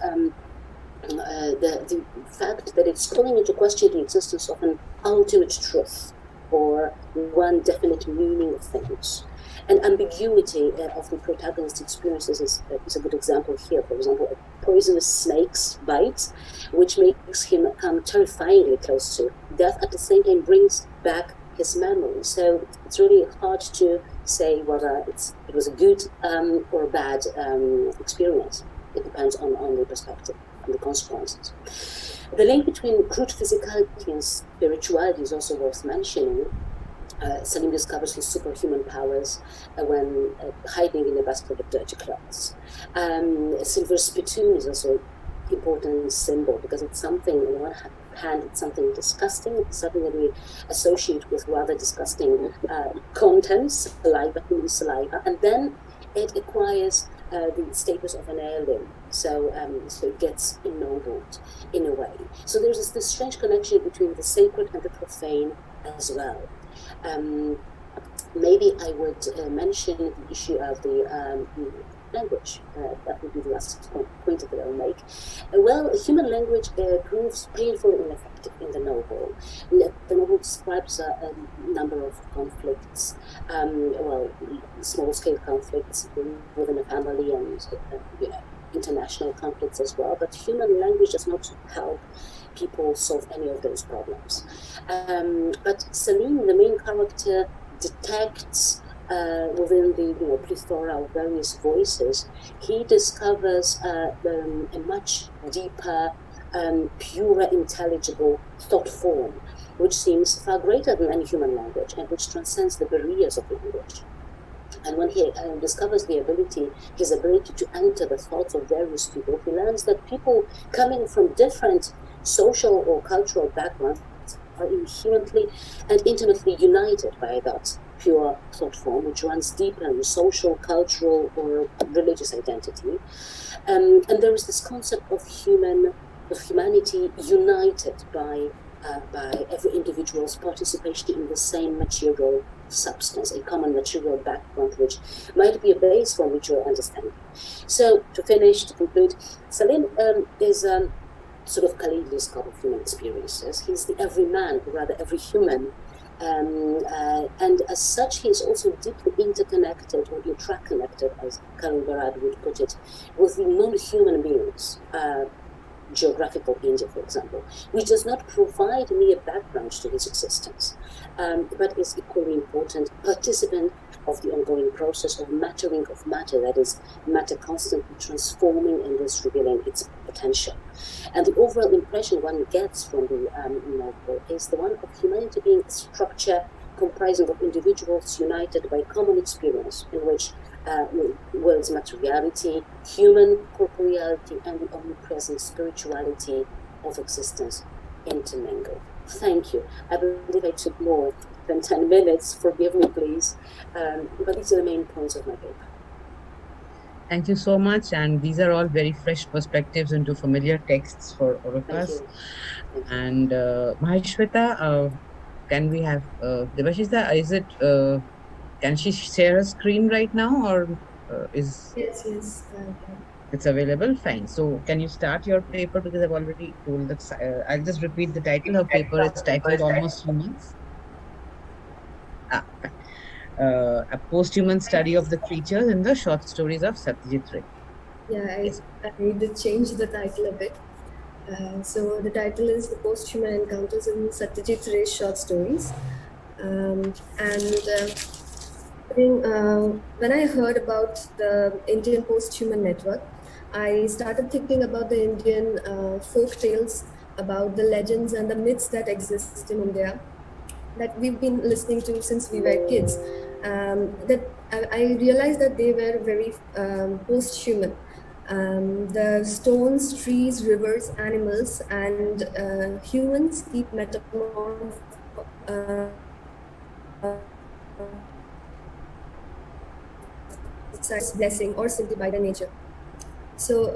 the fact that it's calling into question the existence of an ultimate truth or one definite meaning of things. And ambiguity of the protagonist's experiences is a good example here. For example, a poisonous snake's bite, which makes him come terrifyingly close to death, at the same time brings back his memory. So it's really hard to say whether it was a good or a bad experience. It depends on the perspective and the consequences. The link between crude physicality and spirituality is also worth mentioning. Salim discovers his superhuman powers when hiding in a basket of dirty clothes. A silver spittoon is also an important symbol because it's something, on the one hand, it's something disgusting, it's something that we associate with rather disgusting contents, human saliva, and then it acquires the status of an heirloom, so it gets ennobled in a way. So there's this strange connection between the sacred and the profane as well. Maybe I would mention the issue of the language. That would be the last point that I'll make. Well, human language proves painfully ineffective in the novel. The novel describes a number of conflicts, small-scale conflicts within a family and international conflicts as well, but human language does not help people solve any of those problems. But Salim, the main character, detects within the plethora of various voices, he discovers a much deeper, purer, intelligible thought form, which seems far greater than any human language and which transcends the barriers of language. And when he discovers his ability to enter the thoughts of various people, he learns that people coming from different social or cultural backgrounds are inherently and intimately united by that pure thought form, which runs deeper in social, cultural, or religious identity. And there is this concept of humanity united by every individual's participation in the same material substance, a common material background, which might be a base for mutual understanding. So, to conclude, Salim is sort of kaleidoscope of human experiences. He's the everyman, or rather every human, and as such, he is also deeply interconnected or intraconnected, as Khalil Barad would put it, with the non-human beings. Geographical India, for example, which does not provide mere background to his existence, but is equally important participant of the ongoing process of mattering of matter, that is, matter constantly transforming and thus revealing its potential. And the overall impression one gets from the novel is the one of humanity being a structure comprising of individuals united by common experience, in which world's materiality, human corporeality, and the omnipresent spirituality of existence intermingle. Thank you. I believe I took more than 10 minutes. Forgive me, please. But these are the main points of my paper. Thank you so much. And these are all very fresh perspectives into familiar texts for all of us. And Maheshweta, can we have Debashish, is it... can she share a screen right now, or is... Yes. It's available, fine. So can you start your paper, because I've already told that. I'll just repeat the title. Her paper is titled Almost Humans. A post-human study of the creatures in the short stories of Satyajit Ray. Yeah, I did change the title a bit. So the title is The Post-Human Encounters in Satyajit Ray's Short Stories. When I heard about the Indian Post-Human Network, I started thinking about the Indian folk tales, about the legends and the myths that exist in India, that we've been listening to since we were kids. That I realized that they were very post-human. The stones, trees, rivers, animals, and humans keep blessing or simply by the nature. So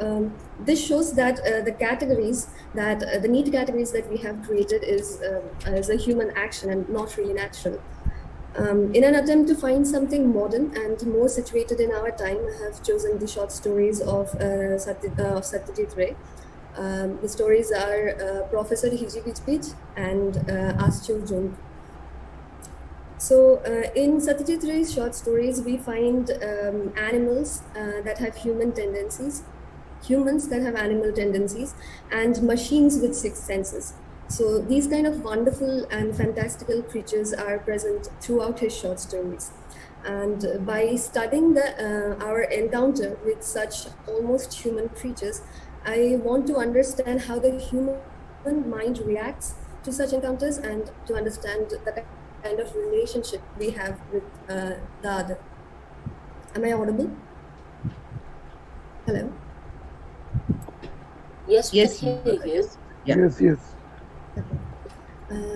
this shows that the categories that the neat categories that we have created is a human action and not really natural. In an attempt to find something modern and more situated in our time, I have chosen the short stories of Satyajit Ray. The stories are Professor Hijibijbij and Astro Jontu. So in Satyajit Ray's short stories, we find animals that have human tendencies, humans that have animal tendencies, and machines with sixth senses. So these kind of wonderful and fantastical creatures are present throughout his short stories. And by studying our encounter with such almost human creatures, I want to understand how the human mind reacts to such encounters and to understand the kind of relationship we have with the other. Am I audible? Hello? Yes, yes, we can hear you. Yeah. Yes.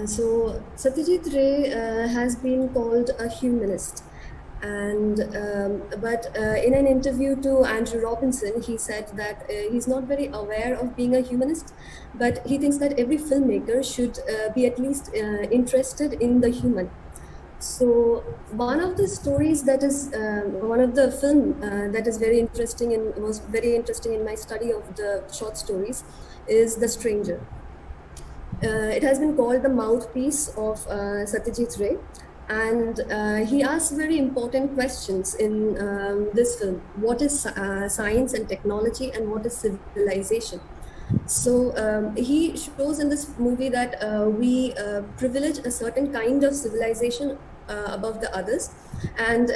So Satyajit Ray has been called a humanist, and but in an interview to Andrew Robinson, he said that he's not very aware of being a humanist, but he thinks that every filmmaker should be at least interested in the human. So one of the stories that is one of the film that is very interesting and was very interesting in my study of the short stories is The Stranger. It has been called the mouthpiece of Satyajit Ray, and he asks very important questions in this film. What is science and technology, and what is civilization? So he shows in this movie that we privilege a certain kind of civilization above the others, and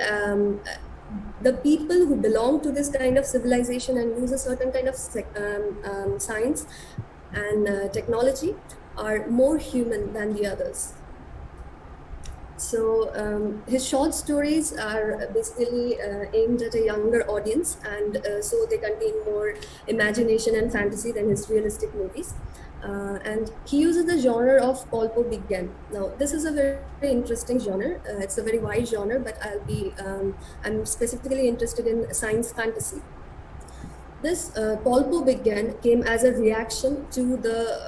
the people who belong to this kind of civilization and use a certain kind of science and technology are more human than the others. So his short stories are basically aimed at a younger audience, and so they contain more imagination and fantasy than his realistic movies. And he uses the genre of Kolpo Bigyan. Now, this is a very interesting genre. It's a very wide genre, but I'm specifically interested in science fantasy. This Kolpo Bigyan came as a reaction to the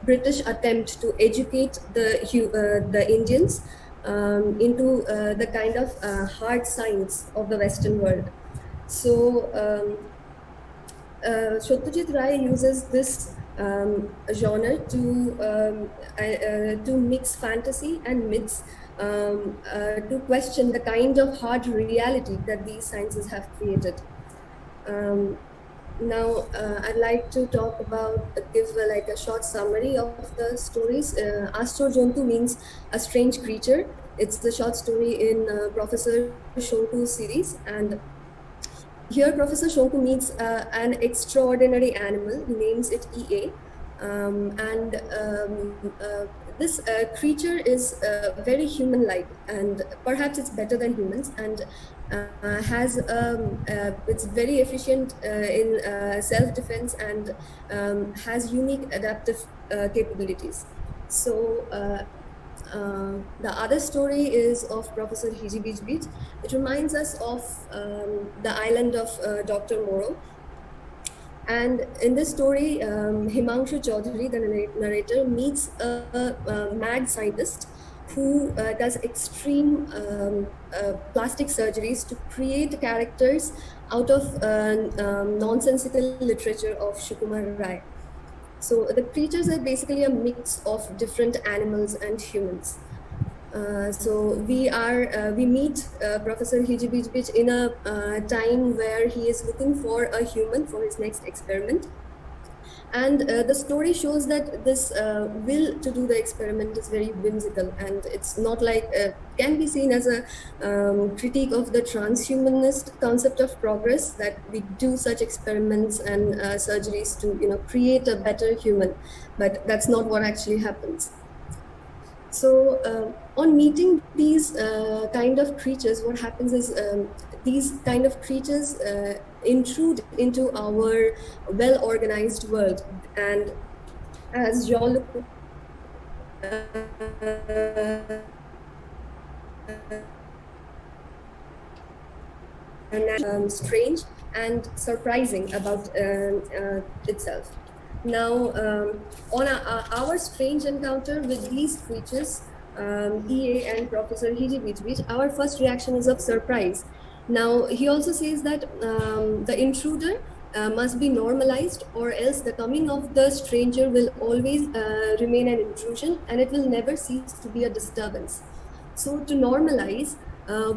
British attempt to educate the Indians into the kind of hard science of the Western world. So Satyajit Ray uses this genre to mix fantasy and myths, to question the kind of hard reality that these sciences have created. Now, I'd like to talk about, give like a short summary of the stories. Astro Jontu means a strange creature. It's the short story in Professor Shonku's series, and here Professor Shonku meets an extraordinary animal. He names it EA, this creature is very human-like, and perhaps it's better than humans, and it's very efficient in self-defense and has unique adaptive capabilities. So the other story is of Professor Hijibijbij. It reminds us of the island of Dr. Moreau. And in this story, Himanshu Chaudhuri, the narrator, meets a mad scientist who does extreme plastic surgeries to create characters out of nonsensical literature of Sukumar Rai. So the creatures are basically a mix of different animals and humans. So we meet Professor Hijibijbij in a time where he is looking for a human for his next experiment. And the story shows that this will to do the experiment is very whimsical, and it's not like, can be seen as a critique of the transhumanist concept of progress, that we do such experiments and surgeries to create a better human, but that's not what actually happens. So on meeting these kind of creatures, what happens is these kind of creatures intrude into our well-organized world. And as Jean-Luc strange and surprising about itself. Now, on our strange encounter with these creatures, EA and Professor Hijibijbij, our first reaction is of surprise. Now, he also says that the intruder must be normalized, or else the coming of the stranger will always remain an intrusion, and it will never cease to be a disturbance. So to normalize,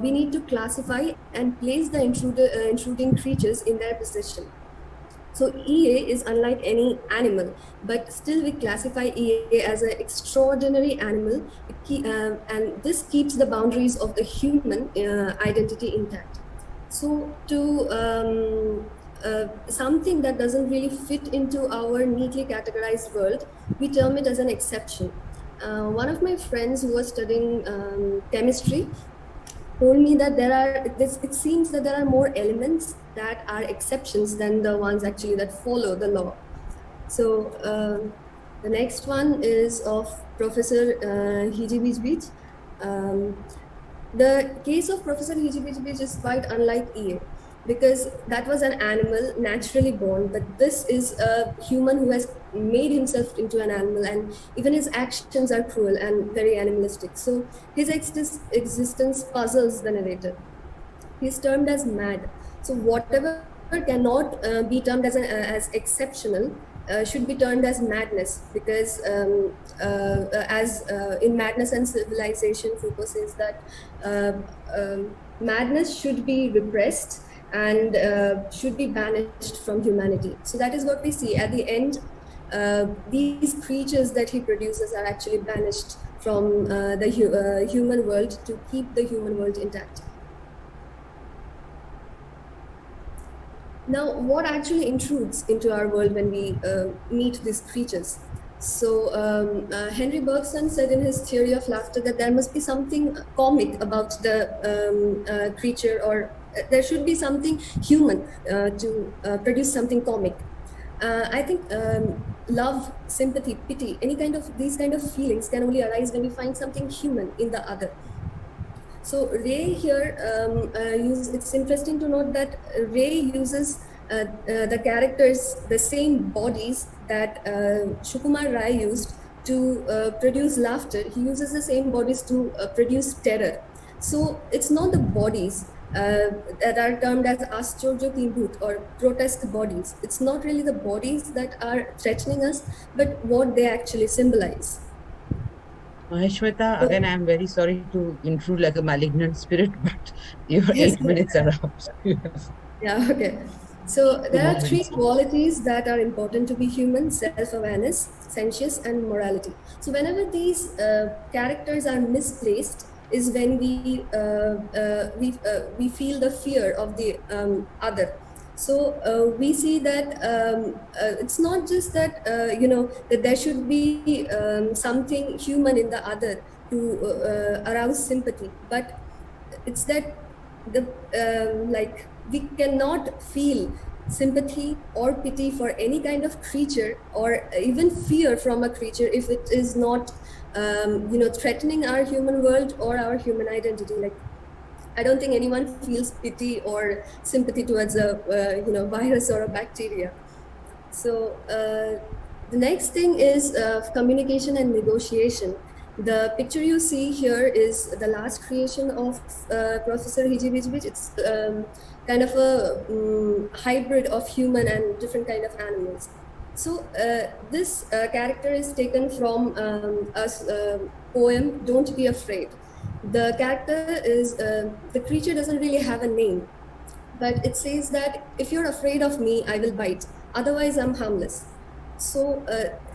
we need to classify and place the intruding creatures in their position. So EA is unlike any animal, but still we classify EA as an extraordinary animal, and this keeps the boundaries of the human identity intact. So to something that doesn't really fit into our neatly categorized world, we term it as an exception. One of my friends who was studying chemistry told me that it seems that there are more elements that are exceptions than the ones actually that follow the law. So the next one is of Professor Hijibijbij. The case of Professor Hijibijbij is quite unlike EA, because that was an animal naturally born, but this is a human who has made himself into an animal, and even his actions are cruel and very animalistic. So his existence puzzles the narrator. He's termed as mad. So whatever cannot be termed as exceptional should be termed as madness, because in Madness and Civilization, Foucault says that madness should be repressed and should be banished from humanity. So that is what we see at the end. These creatures that he produces are actually banished from the human world to keep the human world intact. Now, what actually intrudes into our world when we meet these creatures? So Henry Bergson said in his theory of laughter that there must be something comic about the creature, or there should be something human to produce something comic. I think love, sympathy, pity, these kind of feelings can only arise when we find something human in the other. So Ray here, it's interesting to note that Ray uses the characters, the same bodies that Sukumar Rai used to produce laughter. He uses the same bodies to produce terror. So it's not the bodies that are termed as Aschorjo Kimbhut or grotesque bodies. It's not really the bodies that are threatening us, but what they actually symbolize. Maheshweta, again, I'm very sorry to intrude like a malignant spirit, but your 8 minutes are up. Yeah, okay. So there are 3 qualities that are important to be human: self-awareness, sentience, and morality. So whenever these characters are misplaced is when we feel the fear of the other. So we see that it's not just that, that there should be something human in the other to arouse sympathy, but it's that we cannot feel sympathy or pity for any kind of creature, or even fear from a creature, if it is not threatening our human world or our human identity. Like, I don't think anyone feels pity or sympathy towards a virus or a bacteria. So the next thing is communication and negotiation. The picture you see here is the last creation of Professor Hijibijbij. It's kind of a hybrid of human and different kind of animals. So this character is taken from a poem, Don't Be Afraid. The character is, the creature doesn't really have a name, but it says that if you're afraid of me, I will bite. Otherwise, I'm harmless. So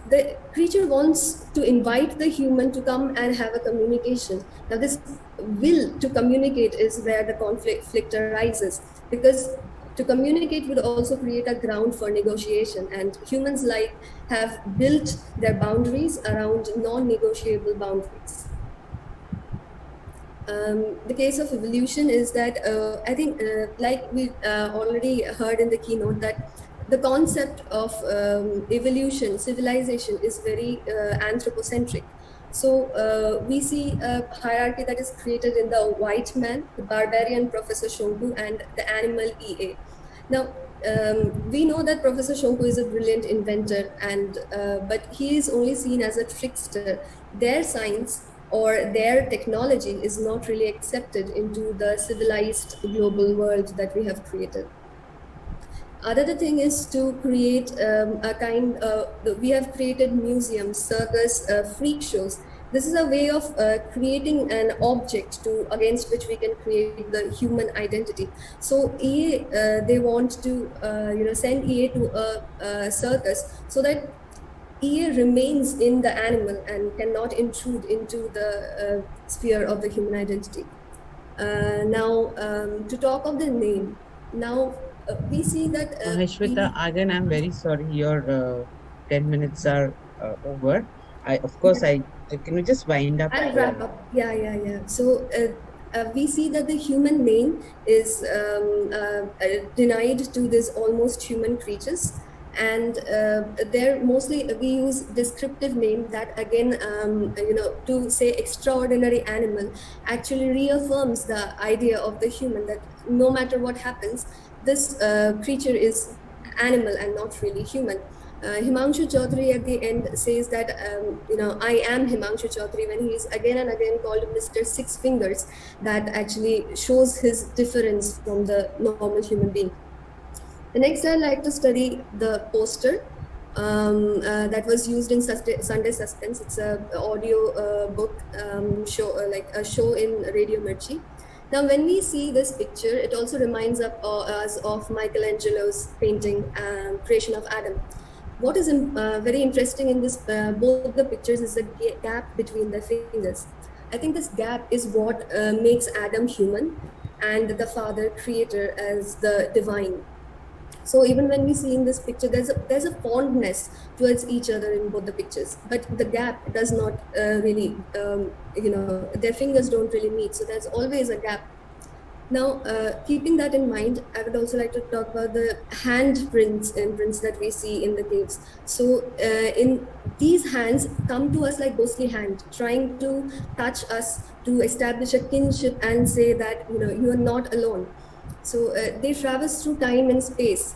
the creature wants to invite the human to come and have a communication. Now, this will to communicate is where the conflict arises, because to communicate would also create a ground for negotiation, and humans have built their boundaries around non-negotiable boundaries. The case of evolution is that I think, like we already heard in the keynote, that the concept of evolution, civilization is very anthropocentric. So we see a hierarchy that is created in the white man, the barbarian Professor Shonku, and the animal EA. Now, we know that Professor Shonku is a brilliant inventor, and but he is only seen as a trickster. Their science or their technology is not really accepted into the civilized global world that we have created. Another thing is to create we have created museums, circus, freak shows. This is a way of creating an object against which we can create the human identity. So EA, they want to send EA to a circus so that EA remains in the animal and cannot intrude into the sphere of the human identity. Now, to talk of the name, now we see that... Maheshweta, again, I'm very sorry, your 10 minutes are over. Of course, can you just wind up? I'll wrap up. Yeah. So we see that the human name is denied to these almost human creatures. And they're mostly, we use descriptive name that again, to say extraordinary animal actually reaffirms the idea of the human, that no matter what happens, this creature is animal and not really human. Himanshu Chaudhuri at the end says that, I am Himanshu Chaudhuri, when he is again and again called Mr. Six Fingers. That actually shows his difference from the normal human being. The next, I'd like to study the poster that was used in Sunday Suspense. It's an audio book show, like a show in Radio Mirchi. Now, when we see this picture, it also reminds us of Michelangelo's painting, Creation of Adam. What is very interesting in this both the pictures is the gap between the fingers. I think this gap is what makes Adam human and the Father creator as the divine. So even when we see in this picture, there's a fondness towards each other in both the pictures, but the gap does not really, their fingers don't really meet. So there's always a gap. Now, keeping that in mind, I would also like to talk about the handprints that we see in the caves. So in these hands come to us like ghostly hand, trying to touch us to establish a kinship and say that, you are not alone. So they traverse through time and space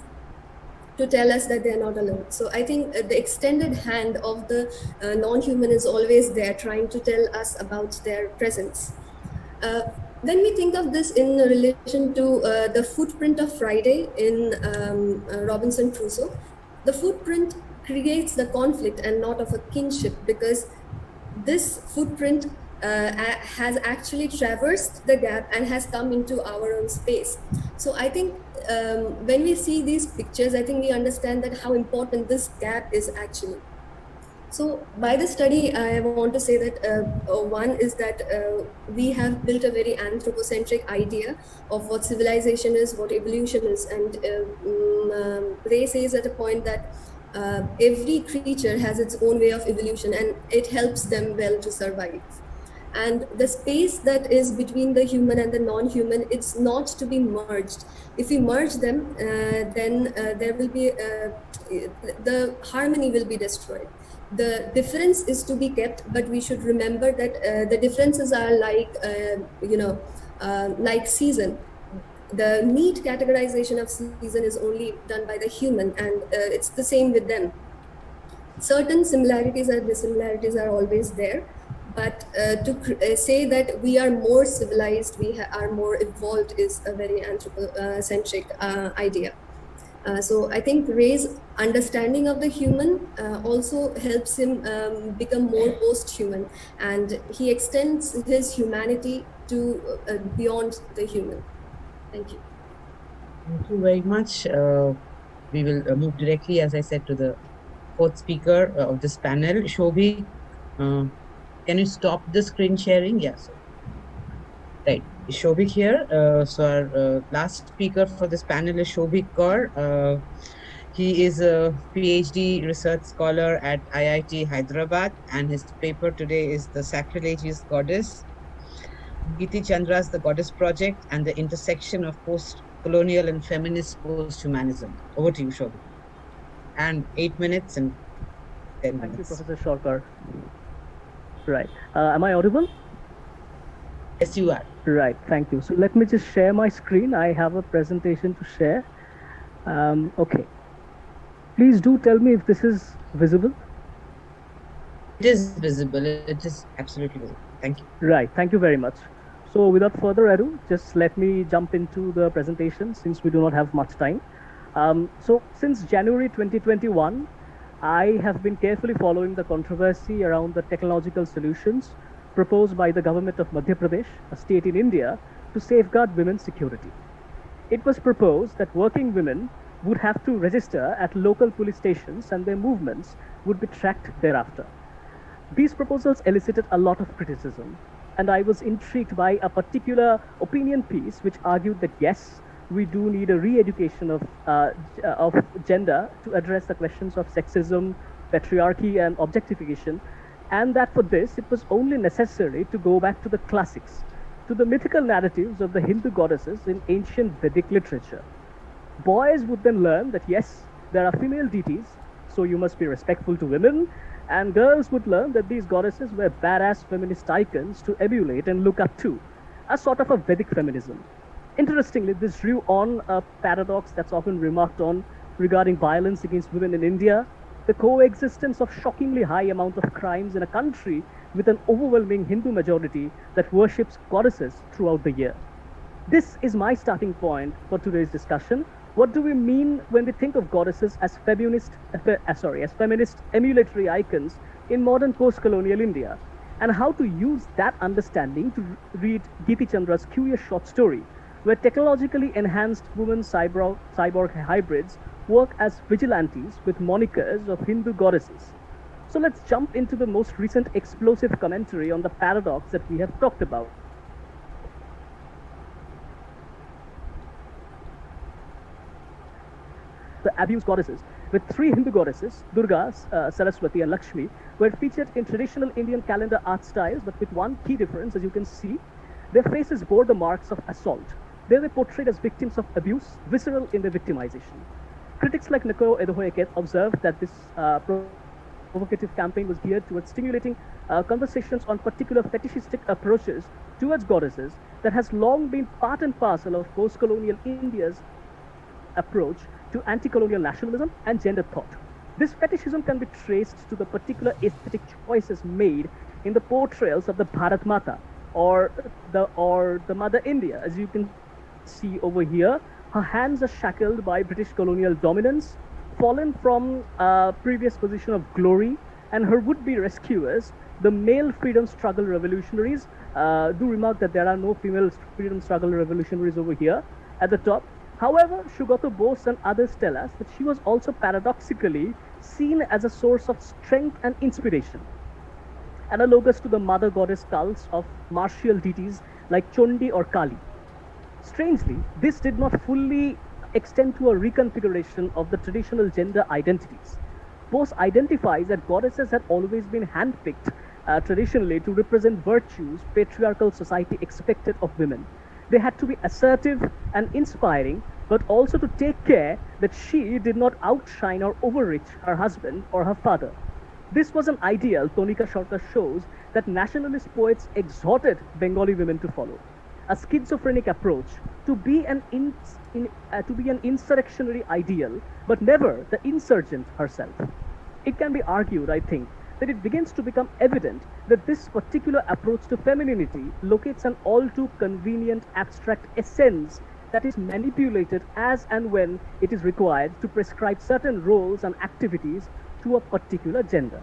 to tell us that they are not alone. So I think the extended hand of the non-human is always there, trying to tell us about their presence. When we think of this in relation to the footprint of Friday in Robinson Crusoe, the footprint creates the conflict and not of a kinship, because this footprint has actually traversed the gap and has come into our own space. So I think when we see these pictures, I think we understand that how important this gap is actually. So by the study, I want to say that one is that we have built a very anthropocentric idea of what civilization is, what evolution is. And Ray says at a point that every creature has its own way of evolution and it helps them well to survive. And the space that is between the human and the non-human, it's not to be merged. If we merge them, then there will be, the harmony will be destroyed. The difference is to be kept, but we should remember that the differences are like, like season. The neat categorization of season is only done by the human, and it's the same with them. Certain similarities and dissimilarities are always there, but to say that we are more civilized, we are more evolved is a very anthropocentric idea. So I think Ray's understanding of the human also helps him become more post-human, and he extends his humanity to beyond the human. Thank you. Thank you very much. We will move directly, as I said, to the fourth speaker of this panel, Shobhik. Can you stop the screen sharing? Yes. Right. Shobhik here. So our last speaker for this panel is Shobhik Kaur. He is a PhD research scholar at IIT Hyderabad, and his paper today is The Sacrilegious Goddess, D.T.S. The Goddess Project, and the Intersection of Post-Colonial and Feminist Posthumanism. Over to you, Shobhik. And 8 minutes and 10 minutes. Thank you, Professor Sarkar. Right. Am I audible? Yes, you are. Right. Thank you. So let me just share my screen. I have a presentation to share. Okay. Please do tell me if this is visible. It is visible. It is absolutely visible. Thank you. Right. Thank you very much. So without further ado, just let me jump into the presentation since we do not have much time. So since January 2021, I have been carefully following the controversy around the technological solutions proposed by the government of Madhya Pradesh, a state in India, to safeguard women's security. It was proposed that working women would have to register at local police stations and their movements would be tracked thereafter. These proposals elicited a lot of criticism, and I was intrigued by a particular opinion piece which argued that yes, we do need a re-education of gender to address the questions of sexism, patriarchy, and objectification, and that for this, it was only necessary to go back to the classics, to the mythical narratives of the Hindu goddesses in ancient Vedic literature. Boys would then learn that yes, there are female deities, so you must be respectful to women, and girls would learn that these goddesses were badass feminist icons to emulate and look up to, a sort of a Vedic feminism. Interestingly, this drew on a paradox that's often remarked on regarding violence against women in India, the coexistence of shockingly high amount of crimes in a country with an overwhelming Hindu majority that worships goddesses throughout the year. This is my starting point for today's discussion. What do we mean when we think of goddesses as feminist emulatory icons in modern post-colonial India? And how to use that understanding to read D.T.S.'s curious short story, where technologically enhanced women cyborg hybrids work as vigilantes with monikers of Hindu goddesses. So let's jump into the most recent explosive commentary on the paradox that we have talked about. The abused goddesses, with three Hindu goddesses, Durga, Saraswati, and Lakshmi, were featured in traditional Indian calendar art styles, but with one key difference, as you can see, their faces bore the marks of assault. They were portrayed as victims of abuse, visceral in their victimization. Critics like Nicole Edohoeket observed that this provocative campaign was geared towards stimulating conversations on particular fetishistic approaches towards goddesses that has long been part and parcel of post-colonial India's approach to anti-colonial nationalism and gender thought. This fetishism can be traced to the particular aesthetic choices made in the portrayals of the Bharat Mata or the Mother India. As you can see over here, her hands are shackled by British colonial dominance, fallen from a previous position of glory, and her would-be rescuers, the male freedom struggle revolutionaries, do remark that there are no female freedom struggle revolutionaries over here at the top. However, Shugato Bose and others tell us that she was also paradoxically seen as a source of strength and inspiration, analogous to the mother goddess cults of martial deities like Chondi or Kali. Strangely, this did not fully extend to a reconfiguration of the traditional gender identities. Bose identifies that goddesses had always been handpicked traditionally to represent virtues patriarchal society expected of women. They had to be assertive and inspiring, but also to take care that she did not outshine or overreach her husband or her father. This was an ideal Tonika Sarkar shows that nationalist poets exhorted Bengali women to follow. A schizophrenic approach to be an insurrectionary ideal, but never the insurgent herself. It can be argued, I think, that it begins to become evident that this particular approach to femininity locates an all too convenient abstract essence that is manipulated as and when it is required to prescribe certain roles and activities to a particular gender.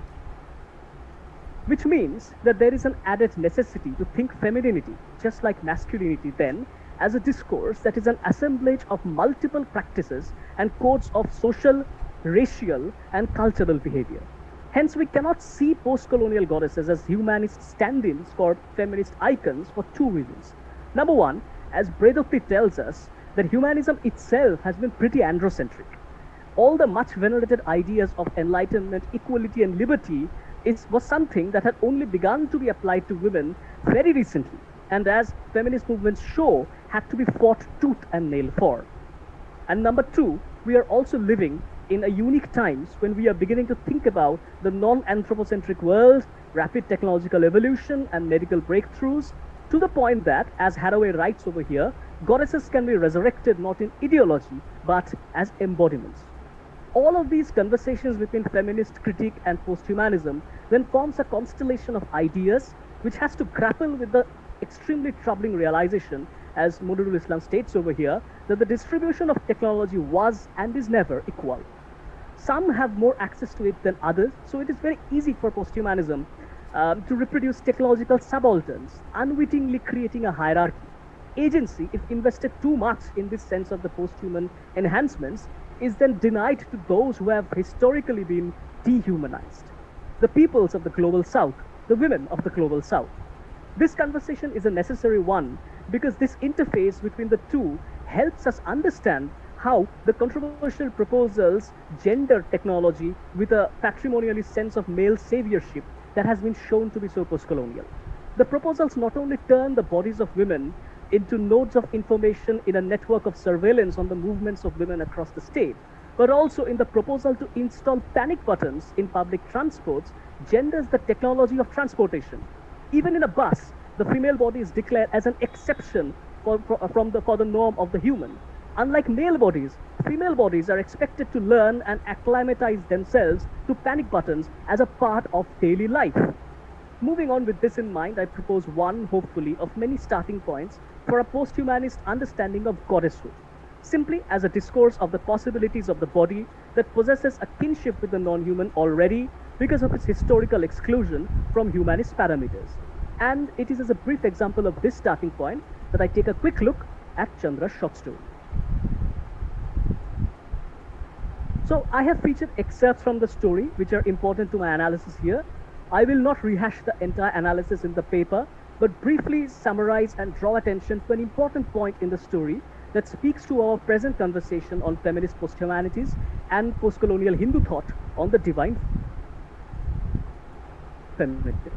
Which means that there is an added necessity to think femininity, just like masculinity then, as a discourse that is an assemblage of multiple practices and codes of social, racial, and cultural behavior. Hence, we cannot see post-colonial goddesses as humanist stand-ins for feminist icons for two reasons. Number one, as Dept tells us, that humanism itself has been pretty androcentric. All the much venerated ideas of enlightenment, equality, and liberty was something that had only begun to be applied to women very recently, and as feminist movements show, had to be fought tooth and nail for. And number two, we are also living in a unique times when we are beginning to think about the non-anthropocentric world, rapid technological evolution, and medical breakthroughs, to the point that, as Haraway writes over here, goddesses can be resurrected not in ideology, but as embodiments. All of these conversations between feminist critique and posthumanism then forms a constellation of ideas which has to grapple with the extremely troubling realization, as Munirul Islam states over here, that the distribution of technology was and is never equal. Some have more access to it than others, so it is very easy for posthumanism to reproduce technological subalterns, unwittingly creating a hierarchy. Agency, if invested too much in this sense of the posthuman enhancements, is then denied to those who have historically been dehumanized. The peoples of the global south, the women of the global south. This conversation is a necessary one because this interface between the two helps us understand how the controversial proposals gender technology with a patrimonially sense of male saviorship that has been shown to be so post-colonial. The proposals not only turn the bodies of women into nodes of information in a network of surveillance on the movements of women across the state, but also in the proposal to install panic buttons in public transports, genders the technology of transportation. Even in a bus, the female body is declared as an exception for the norm of the human. Unlike male bodies, female bodies are expected to learn and acclimatize themselves to panic buttons as a part of daily life. Moving on with this in mind, I propose one, hopefully, of many starting points for a post-humanist understanding of goddesshood, simply as a discourse of the possibilities of the body that possesses a kinship with the non-human already because of its historical exclusion from humanist parameters. And it is as a brief example of this starting point that I take a quick look at Chandra's short story. So I have featured excerpts from the story which are important to my analysis here. I will not rehash the entire analysis in the paper, but briefly summarize and draw attention to an important point in the story that speaks to our present conversation on feminist posthumanities and post-colonial Hindu thought on the divine femininity.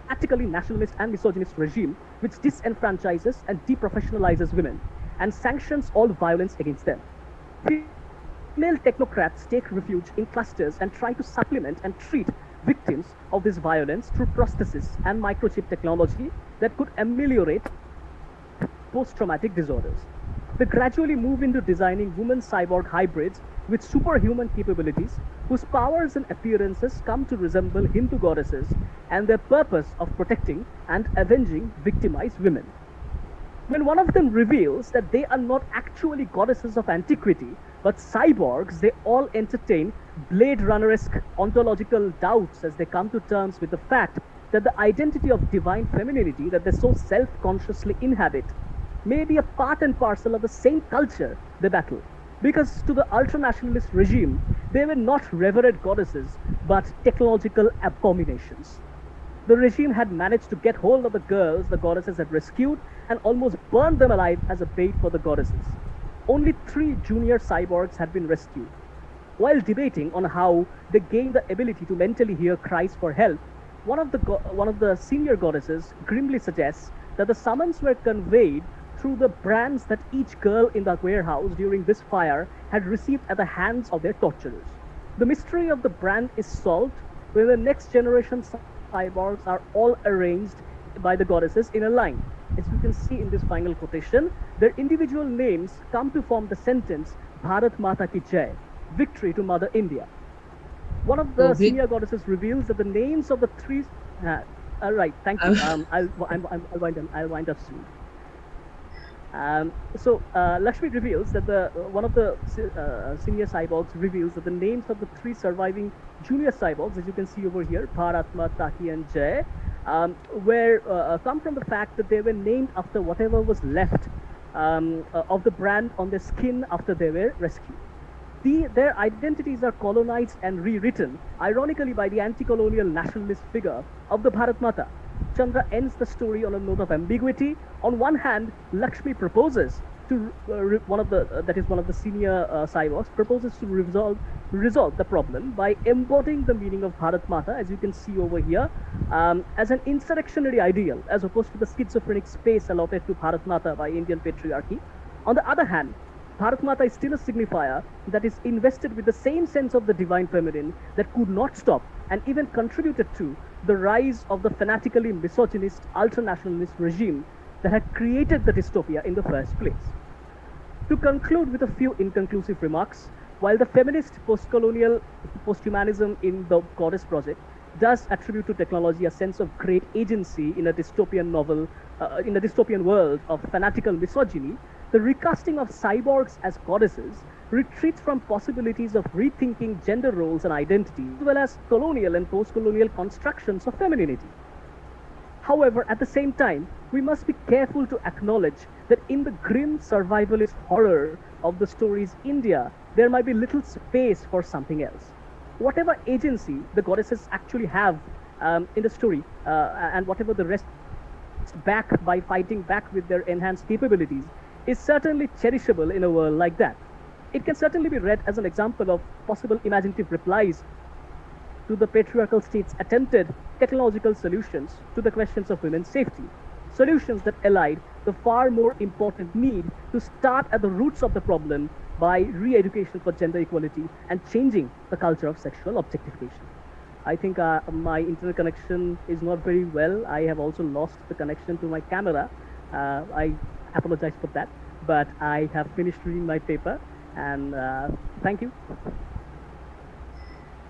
Practically nationalist and misogynist regime which disenfranchises and deprofessionalizes women and sanctions all violence against them. Female technocrats take refuge in clusters and try to supplement and treat victims of this violence through prosthesis and microchip technology that could ameliorate post-traumatic disorders. They gradually move into designing women cyborg hybrids with superhuman capabilities whose powers and appearances come to resemble Hindu goddesses and their purpose of protecting and avenging victimized women. When one of them reveals that they are not actually goddesses of antiquity, but cyborgs, they all entertain Blade Runner-esque ontological doubts as they come to terms with the fact that the identity of divine femininity that they so self-consciously inhabit may be a part and parcel of the same culture they battle. Because to the ultra-nationalist regime, they were not revered goddesses, but technological abominations. The regime had managed to get hold of the girls the goddesses had rescued and almost burned them alive as a bait for the goddesses. Only 3 junior cyborgs had been rescued. While debating on how they gained the ability to mentally hear cries for help, one of the senior goddesses grimly suggests that the summons were conveyed through the brands that each girl in the warehouse during this fire had received at the hands of their torturers. The mystery of the brand is solved when the next generation cyborgs are all arranged by the goddesses in a line. As you can see in this final quotation, their individual names come to form the sentence, Bharat Mata Ki Jai, victory to Mother India. one of the senior goddesses reveals that the names of the three. Right, thank you. I'll wind up soon. Lakshmi reveals that one of the senior cyborgs reveals that the names of the three surviving junior cyborgs, as you can see over here, Bharatma, Taki, and Jay, come from the fact that they were named after whatever was left of the brand on their skin after they were rescued. Their identities are colonized and rewritten, ironically, by the anti-colonial nationalist figure of the Bharat Mata. Chandra ends the story on a note of ambiguity. On one hand, Lakshmi proposes to one of the senior cyborgs proposes to resolve the problem by embodying the meaning of Bharat Mata, as you can see over here, as an insurrectionary ideal, as opposed to the schizophrenic space allotted to Bharat Mata by Indian patriarchy. On the other hand, Bharat Mata is still a signifier that is invested with the same sense of the divine feminine that could not stop and even contributed to the rise of the fanatically misogynist, ultranationalist regime that had created the dystopia in the first place. To conclude with a few inconclusive remarks, while the feminist post-colonial posthumanism in the Goddess Project does attribute to technology a sense of great agency in a dystopian novel, in a dystopian world of fanatical misogyny, the recasting of cyborgs as goddesses retreats from possibilities of rethinking gender roles and identities, as well as colonial and post-colonial constructions of femininity. However, at the same time, we must be careful to acknowledge that in the grim survivalist horror of the story's India, there might be little space for something else. Whatever agency the goddesses actually have in the story, and whatever the rest back by fighting back with their enhanced capabilities, is certainly cherishable in a world like that. It can certainly be read as an example of possible imaginative replies to the patriarchal state's attempted technological solutions to the questions of women's safety, solutions that allied the far more important need to start at the roots of the problem by re-education for gender equality and changing the culture of sexual objectification. I think my internet connection is not very well. I have also lost the connection to my camera. I apologize for that, but I have finished reading my paper, and thank you.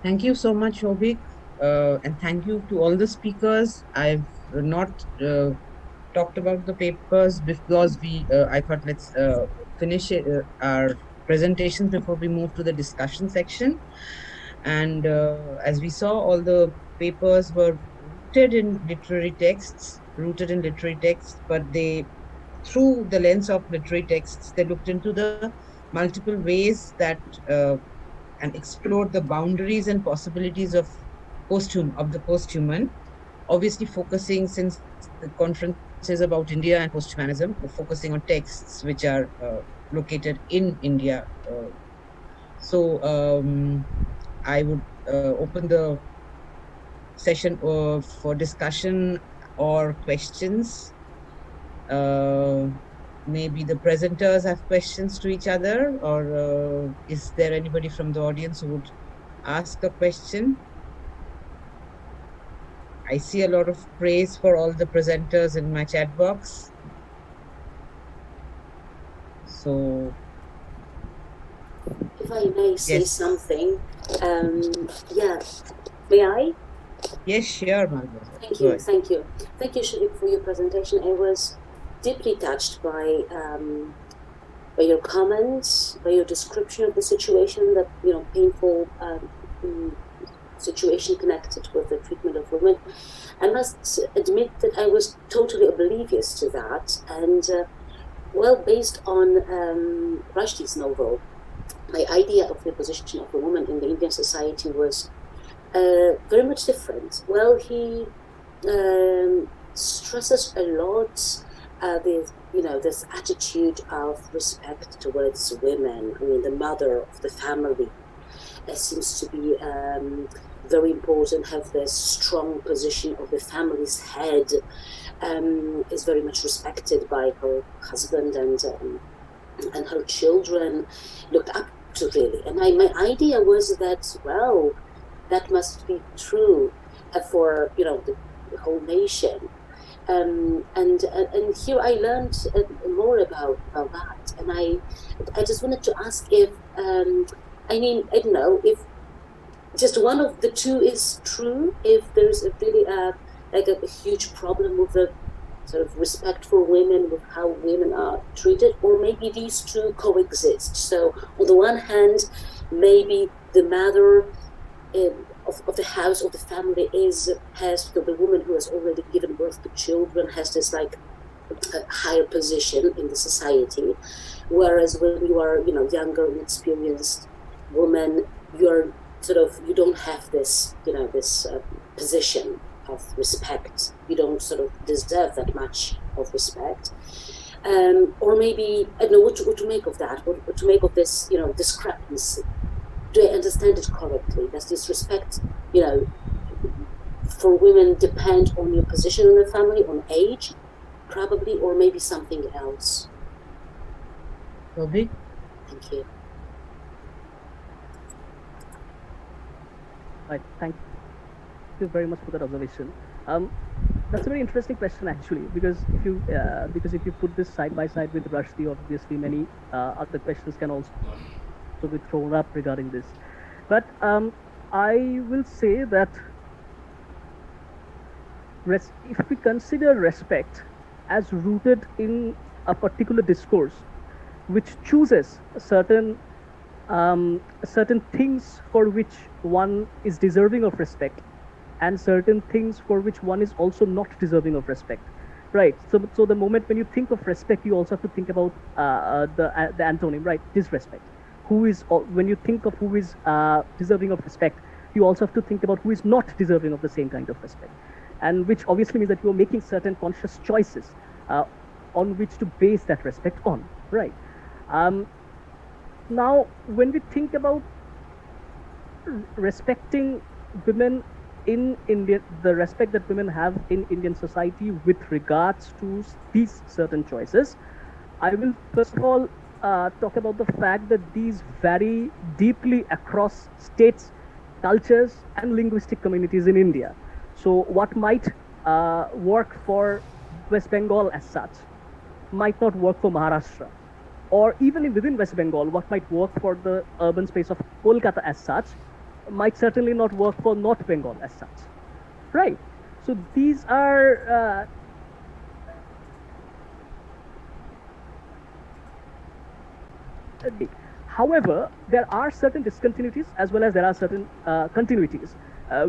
Thank you so much, Shobhik, and thank you to all the speakers. I've not talked about the papers because I thought let's finish our presentations before we move to the discussion section. And as we saw, all the papers were rooted in literary texts, but they, through the lens of literary texts, they looked into the multiple ways that and explored the boundaries and possibilities of the posthuman, obviously focusing, since the conference is about India and posthumanism, focusing on texts which are located in India. I would open the session for discussion or questions. Maybe the presenters have questions to each other, or is there anybody from the audience who would ask a question? I see a lot of praise for all the presenters in my chat box. So, if I may say something, yeah, may I? Yes, sure, Margaret. Thank you, Shobhik, for your presentation. I was deeply touched by your comments, by your description of the situation, that painful situation connected with the treatment of women. I must admit that I was totally oblivious to that, and well, based on Rushdie's novel, my idea of the position of a woman in the Indian society was very much different. Well, he stresses a lot this attitude of respect towards women. I mean, the mother of the family seems to be very important, have this strong position of the family's head, is very much respected by her husband and her children, looked up to, really. And my idea was that, well, that must be true for the whole nation. And here I learned more about that, and I just wanted to ask if I don't know, if just one of the two is true if there's really a huge problem with the sort of respect for women, with how women are treated, or maybe these two coexist. So on the one hand, maybe the mother of the house, of the family has the woman who has already given birth to children has this like a higher position in the society, whereas when you are younger, inexperienced woman, you don't have this this position of respect. You don't sort of deserve that much of respect. Or maybe I don't know what to make of that. What to make of this discrepancy? Do I understand it correctly? Does this respect for women depend on your position in the family, on age, probably, or maybe something else? Chaudhuri? Thank you. Right, thank you very much for that observation. That's a very interesting question, actually, because if you put this side by side with Rushdie, obviously many other questions can also be thrown up regarding this. But I will say that if we consider respect as rooted in a particular discourse, which chooses certain things for which one is deserving of respect, and certain things for which one is also not deserving of respect, right? So the moment when you think of respect, you also have to think about the antonym, right? Disrespect. When you think of who is deserving of respect, you also have to think about who is not deserving of the same kind of respect, and which obviously means that you are making certain conscious choices on which to base that respect on, right? Now, when we think about respecting women in India, the respect that women have in Indian society with regards to these certain choices, I will first of all talk about the fact that these vary deeply across states, cultures, and linguistic communities in India. So what might work for West Bengal as such might not work for Maharashtra, or even within West Bengal, what might work for the urban space of Kolkata as such might certainly not work for North Bengal as such, right? So these are however, there are certain discontinuities as well as there are certain continuities,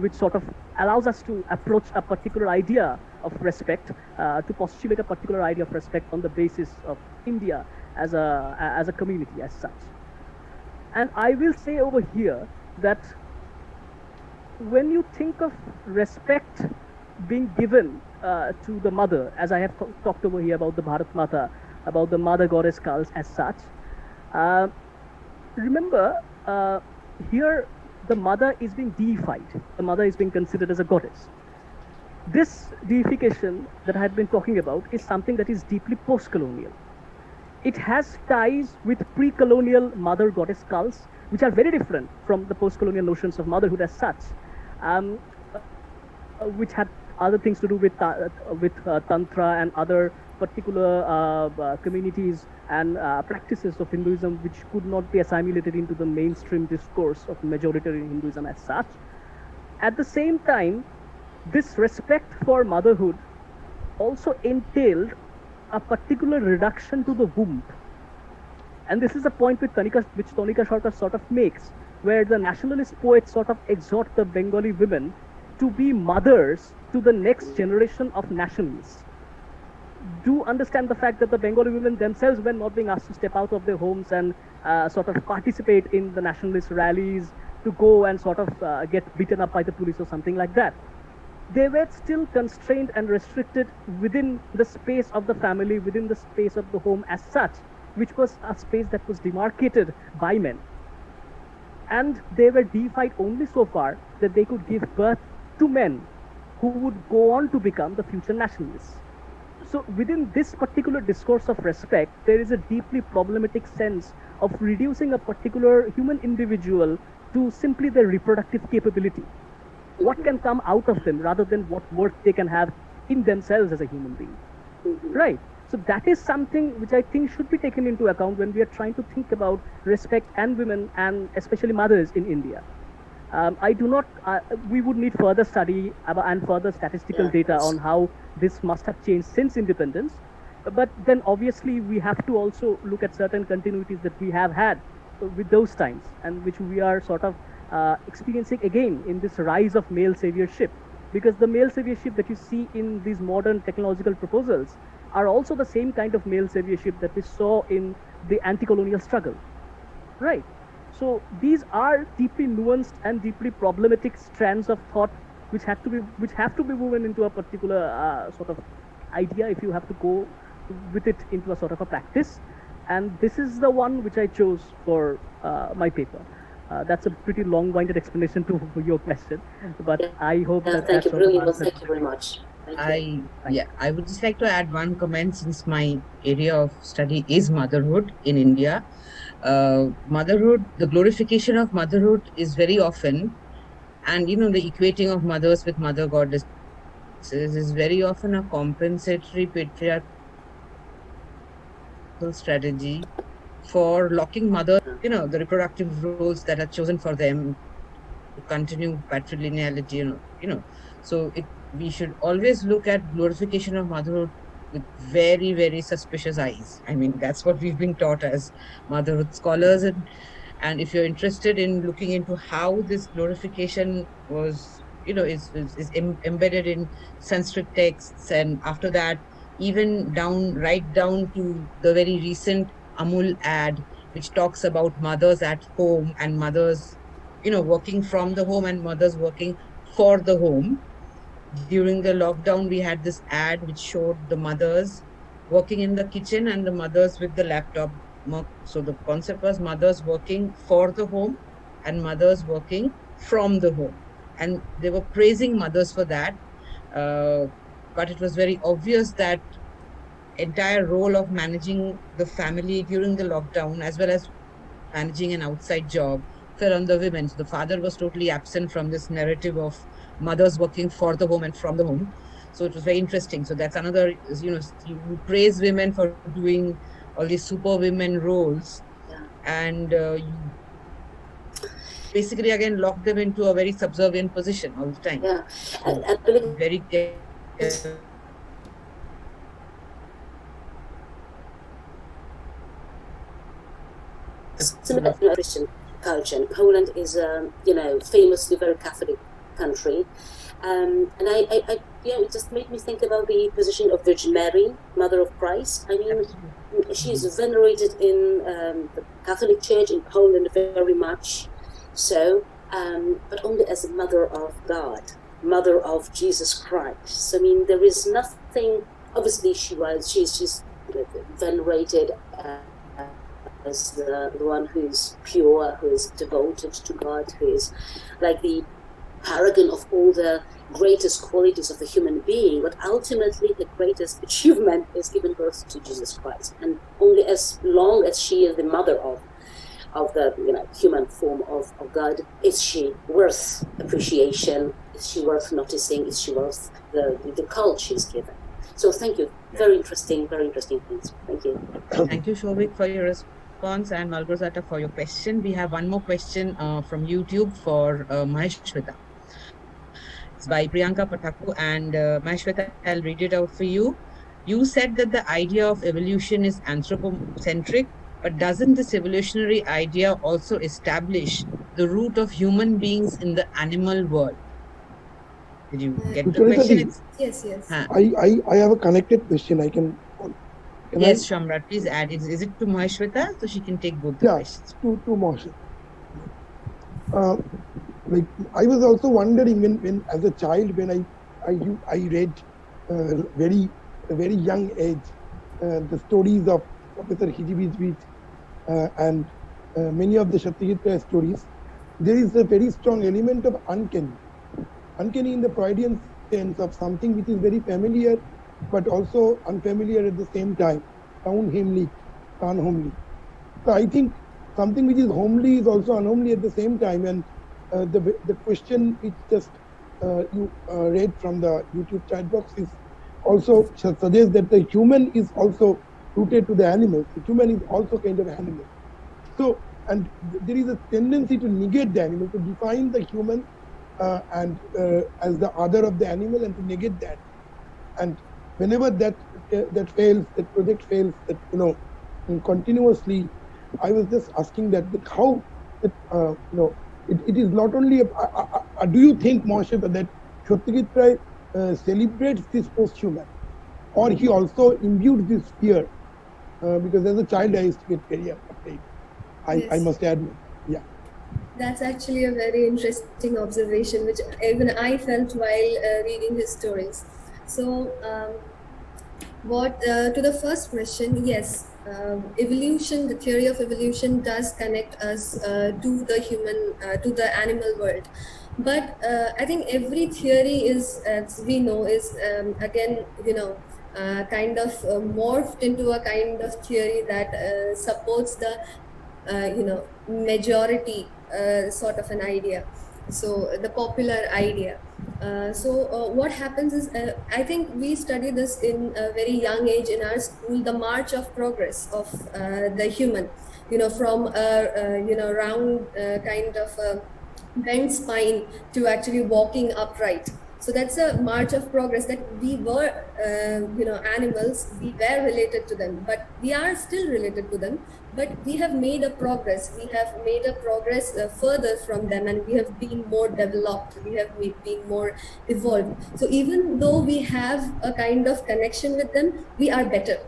which sort of allows us to approach a particular idea of respect, to postulate a particular idea of respect on the basis of India as a community as such. And I will say over here that when you think of respect being given to the mother, as I have talked over here about the Bharat Mata, about the mother goddess cults as such, remember here the mother is being deified. The mother is being considered as a goddess. This deification that I had been talking about is something that is deeply post-colonial. It has ties with pre-colonial mother goddess cults, which are very different from the post-colonial notions of motherhood as such, which had other things to do with Tantra and other particular communities and practices of Hinduism, which could not be assimilated into the mainstream discourse of majoritarian Hinduism as such. At the same time, this respect for motherhood also entailed a particular reduction to the womb. And this is a point which Tanika Sarkar sort of makes, where the nationalist poets sort of exhort the Bengali women to be mothers to the next generation of nationalists. Do understand the fact that the Bengali women themselves were not being asked to step out of their homes and sort of participate in the nationalist rallies, to go and sort of get beaten up by the police or something like that. They were still constrained and restricted within the space of the family, within the space of the home as such, which was a space that was demarcated by men. And they were deified only so far that they could give birth to men who would go on to become the future nationalists. So within this particular discourse of respect, there is a deeply problematic sense of reducing a particular human individual to simply their reproductive capability. What can come out of them rather than what worth they can have in themselves as a human being, right? So that is something which I think should be taken into account when we are trying to think about respect and women, and especially mothers in India. I do not, we would need further study and further statistical data on how this must have changed since independence. But then obviously we have to also look at certain continuities that we have had with those times, and which we are sort of experiencing again in this rise of male saviorship. Because the male saviorship that you see in these modern technological proposals are also the same kind of male saviorship that we saw in the anti-colonial struggle, right? So these are deeply nuanced and deeply problematic strands of thought which have to be woven into a particular sort of idea if you have to go with it into a sort of a practice. And this is the one which I chose for my paper. That's a pretty long-winded explanation to your question, but I hope that thank you, brilliant. Well, thank you very much. I would just like to add one comment, since my area of study is motherhood in India. Motherhood, the glorification of motherhood is very often, and the equating of mothers with mother goddesses is very often a compensatory patriarchal strategy for locking mothers, the reproductive roles that are chosen for them to continue patrilineality, So we should always look at glorification of motherhood with very, very suspicious eyes. I mean, that's what we've been taught as motherhood scholars. And if you're interested in looking into how this glorification was, is embedded in Sanskrit texts, and after that, even right down to the very recent Amul ad, which talks about mothers at home and mothers, working from the home and mothers working for the home. During the lockdown, we had this ad which showed the mothers working in the kitchen and the mothers with the laptop. So the concept was mothers working for the home and mothers working from the home. And they were praising mothers for that. But it was very obvious that entire role of managing the family during the lockdown, as well as managing an outside job, fell on the women. So the father was totally absent from this narrative of mothers working for the home and from the home. So it was very interesting. So that's another, you praise women for doing all these super women roles, and you basically again lock them into a very subservient position all the time. Yeah, I believe very similar Christian culture, and Poland is a famously very Catholic country, and I it just made me think about the position of Virgin Mary, Mother of Christ. I mean, she is venerated in the Catholic Church in Poland very much, so but only as a Mother of God, Mother of Jesus Christ. I mean, there is nothing. Obviously, she's venerated as the one who is pure, who is devoted to God, who is like the paragon of all the greatest qualities of the human being. But ultimately, the greatest achievement is giving birth to Jesus Christ. And only as long as she is the mother of the human form of God, is she worth appreciation? Is she worth noticing? Is she worth the cult she's given? So thank you. Very interesting things. Thank you. Thank you, Shobik, for your response, and Malgorzata for your question. We have one more question from YouTube for Maheshweta. It's by Priyanka Pataku, and Maheshweta, I'll read it out for you. You said that the idea of evolution is anthropocentric, but doesn't this evolutionary idea also establish the root of human beings in the animal world? Did you get the question? Yes. I have a connected question. Yes, Shamrat, please add. Is it to Maheshweta, so she can take both the questions? to Moshin. Like, I was also wondering when as a child, when I read very young age the stories of Professor Hijibijbij and many of the Satiric stories, there is a very strong element of uncanny in the Freudian sense of something which is very familiar but also unfamiliar at the same time, unhomely. So I think something which is homely is also unhomely at the same time, and the question which just you read from the YouTube chat box is also suggests that the human is also rooted to the animals. The human is also kind of animal. So and there is a tendency to negate the animal, to define the human and as the other of the animal, and to negate that. And whenever that fails, that project fails, that continuously, I was just asking that how it is not only do you think, Moshe, that Satyajit Ray celebrates this post-human, or he also imbued this fear? Because as a child, I used to get very afraid. I must admit, yeah. That's actually a very interesting observation, which even I felt while reading his stories. So, to the first question, yes, evolution, the theory of evolution does connect us to the human, to the animal world. But I think every theory is, as we know, is again, kind of morphed into a kind of theory that supports the, majority sort of an idea. So the popular idea. What happens is, I think we study this in a very young age in our school, the march of progress of the human, from a round kind of bent spine to actually walking upright. So that's a march of progress, that we were, animals, we were related to them, but we are still related to them, but we have made a progress. We have made a progress further from them, and we have been more developed. We have been more evolved. So even though we have a kind of connection with them, we are better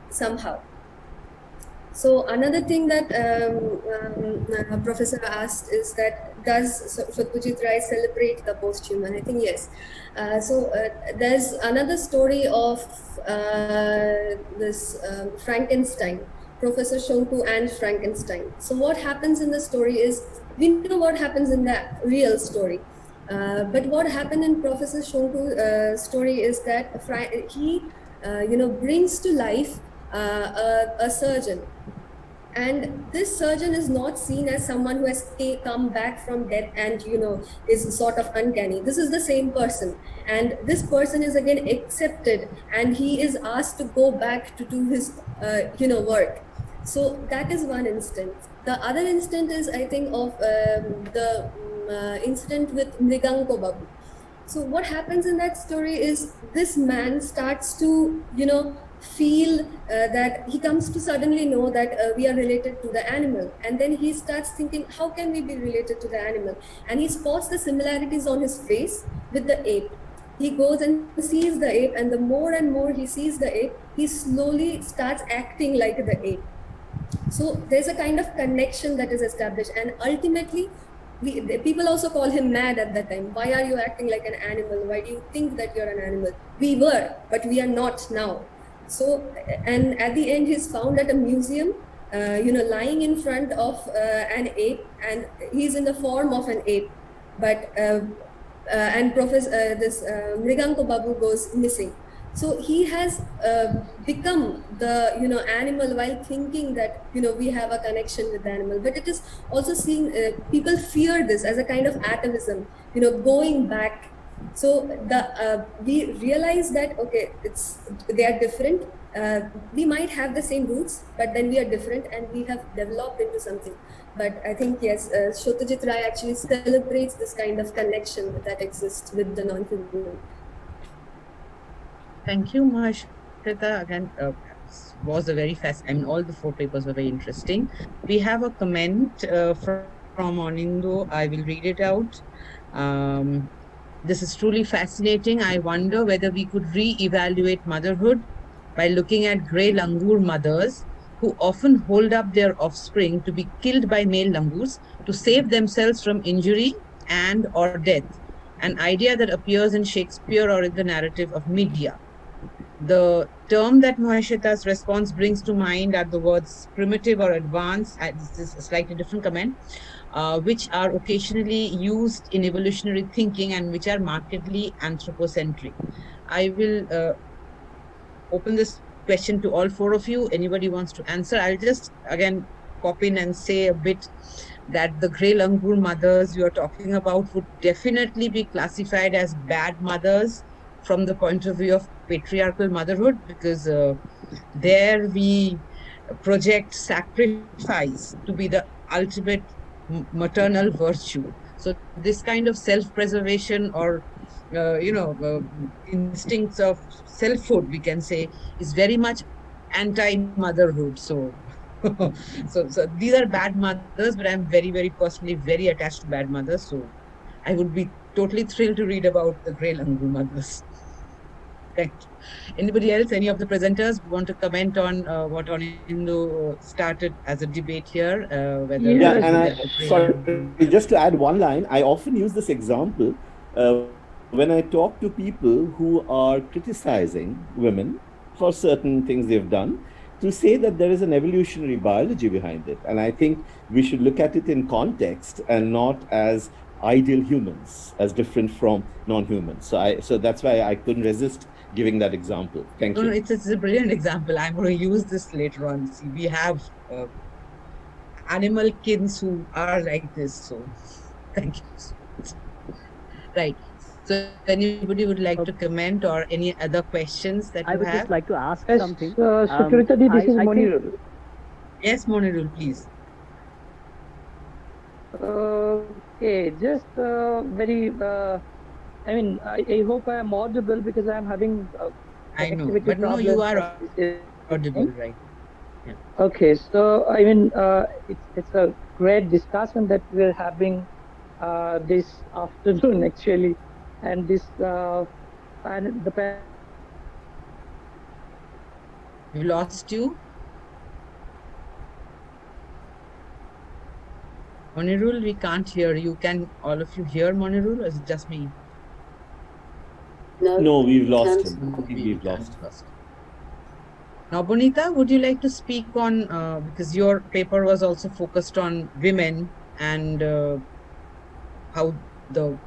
somehow. So another thing that Professor asked is that, does Satyajit Ray celebrate the post-human? I think yes. There's another story of this Frankenstein, Professor Shonku and Frankenstein. So what happens in the story is, we know what happens in the real story. But what happened in Professor Shonku's story is that he, brings to life a surgeon. And this surgeon is not seen as someone who has come back from death and, is sort of uncanny. This is the same person. And this person is again accepted, and he is asked to go back to do his, work. So that is one instance. The other instance is, I think, of the incident with Mriganko Babu. So what happens in that story is, this man starts to, feel that he comes to suddenly know that we are related to the animal, and then he starts thinking, how can we be related to the animal? And he spots the similarities on his face with the ape. He goes and sees the ape, and the more and more he sees the ape, he slowly starts acting like the ape. So there's a kind of connection that is established, and ultimately people also call him mad at that time. Why are you acting like an animal? Why do you think that you're an animal? We were, but we are not now. So, and at the end, he's found at a museum, lying in front of an ape, and he's in the form of an ape. But and Professor Mriganko Babu goes missing. So he has become the animal while thinking that we have a connection with the animal. But it is also seen, people fear this as a kind of atavism, going back. So we realize that, okay, they are different. We might have the same roots, but then we are different, and we have developed into something. But I think, yes, Satyajit Ray actually celebrates this kind of connection that exists with the non-human. Thank you, Sucharita. Again, was a very fascinating. All the 4 papers were very interesting. We have a comment from Onindo. I will read it out. This is truly fascinating. I wonder whether we could re-evaluate motherhood by looking at grey langur mothers who often hold up their offspring to be killed by male langurs to save themselves from injury and or death, an idea that appears in Shakespeare or in the narrative of Medea. The term that Moheshita's response brings to mind are the words primitive or advanced, this is a slightly different comment, which are occasionally used in evolutionary thinking and which are markedly anthropocentric. I will open this question to all 4 of you. Anybody wants to answer? I'll just again pop in and say a bit that the grey langur mothers you are talking about would definitely be classified as bad mothers from the point of view of patriarchal motherhood, because there we project sacrifice to be the ultimate maternal virtue. So this kind of self-preservation or instincts of selfhood, we can say, is very much anti-motherhood. So, so these are bad mothers, but I'm very, very personally very attached to bad mothers. So I would be totally thrilled to read about the Grey Langur mothers. Thank you. Anybody else, any of the presenters want to comment on what Anindo started as a debate here? Just to add one line, I often use this example when I talk to people who are criticizing women for certain things they've done, to say that there is an evolutionary biology behind it. And I think we should look at it in context and not as ideal humans, as different from non-humans. So that's why I couldn't resist giving that example. Thank you. No, it's a brilliant example. I'm going to use this later on. See, we have animal kins who are like this. So thank you. Right. So anybody would like to comment or any other questions that you have? I would just like to ask something. Sucharita, this is Monirul. Yes, Monirul, please. Okay, just very, I mean, I hope I am audible because I am having I know, but no, you are audible, right? Yeah. Okay, so I mean, it's a great discussion that we're having this afternoon actually, and this and the. We lost you. Monirul, we can't hear you. Can all of you hear Monirul, or is it just me? No, we've lost him. We've lost. Now, Bonita, would you like to speak on, because your paper was also focused on women and how the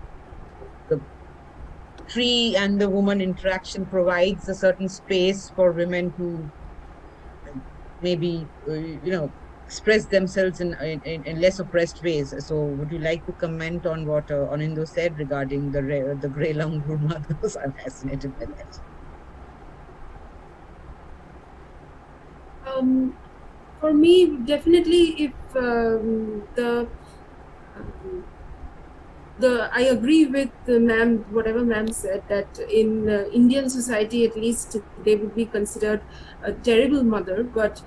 tree and the woman interaction provides a certain space for women who maybe, express themselves in less oppressed ways. So would you like to comment on what Anindo said regarding the Grey Langur mothers? I'm fascinated by that. For me, definitely, if I agree with ma'am, whatever ma'am said, that in Indian society, at least, they would be considered a terrible mother, but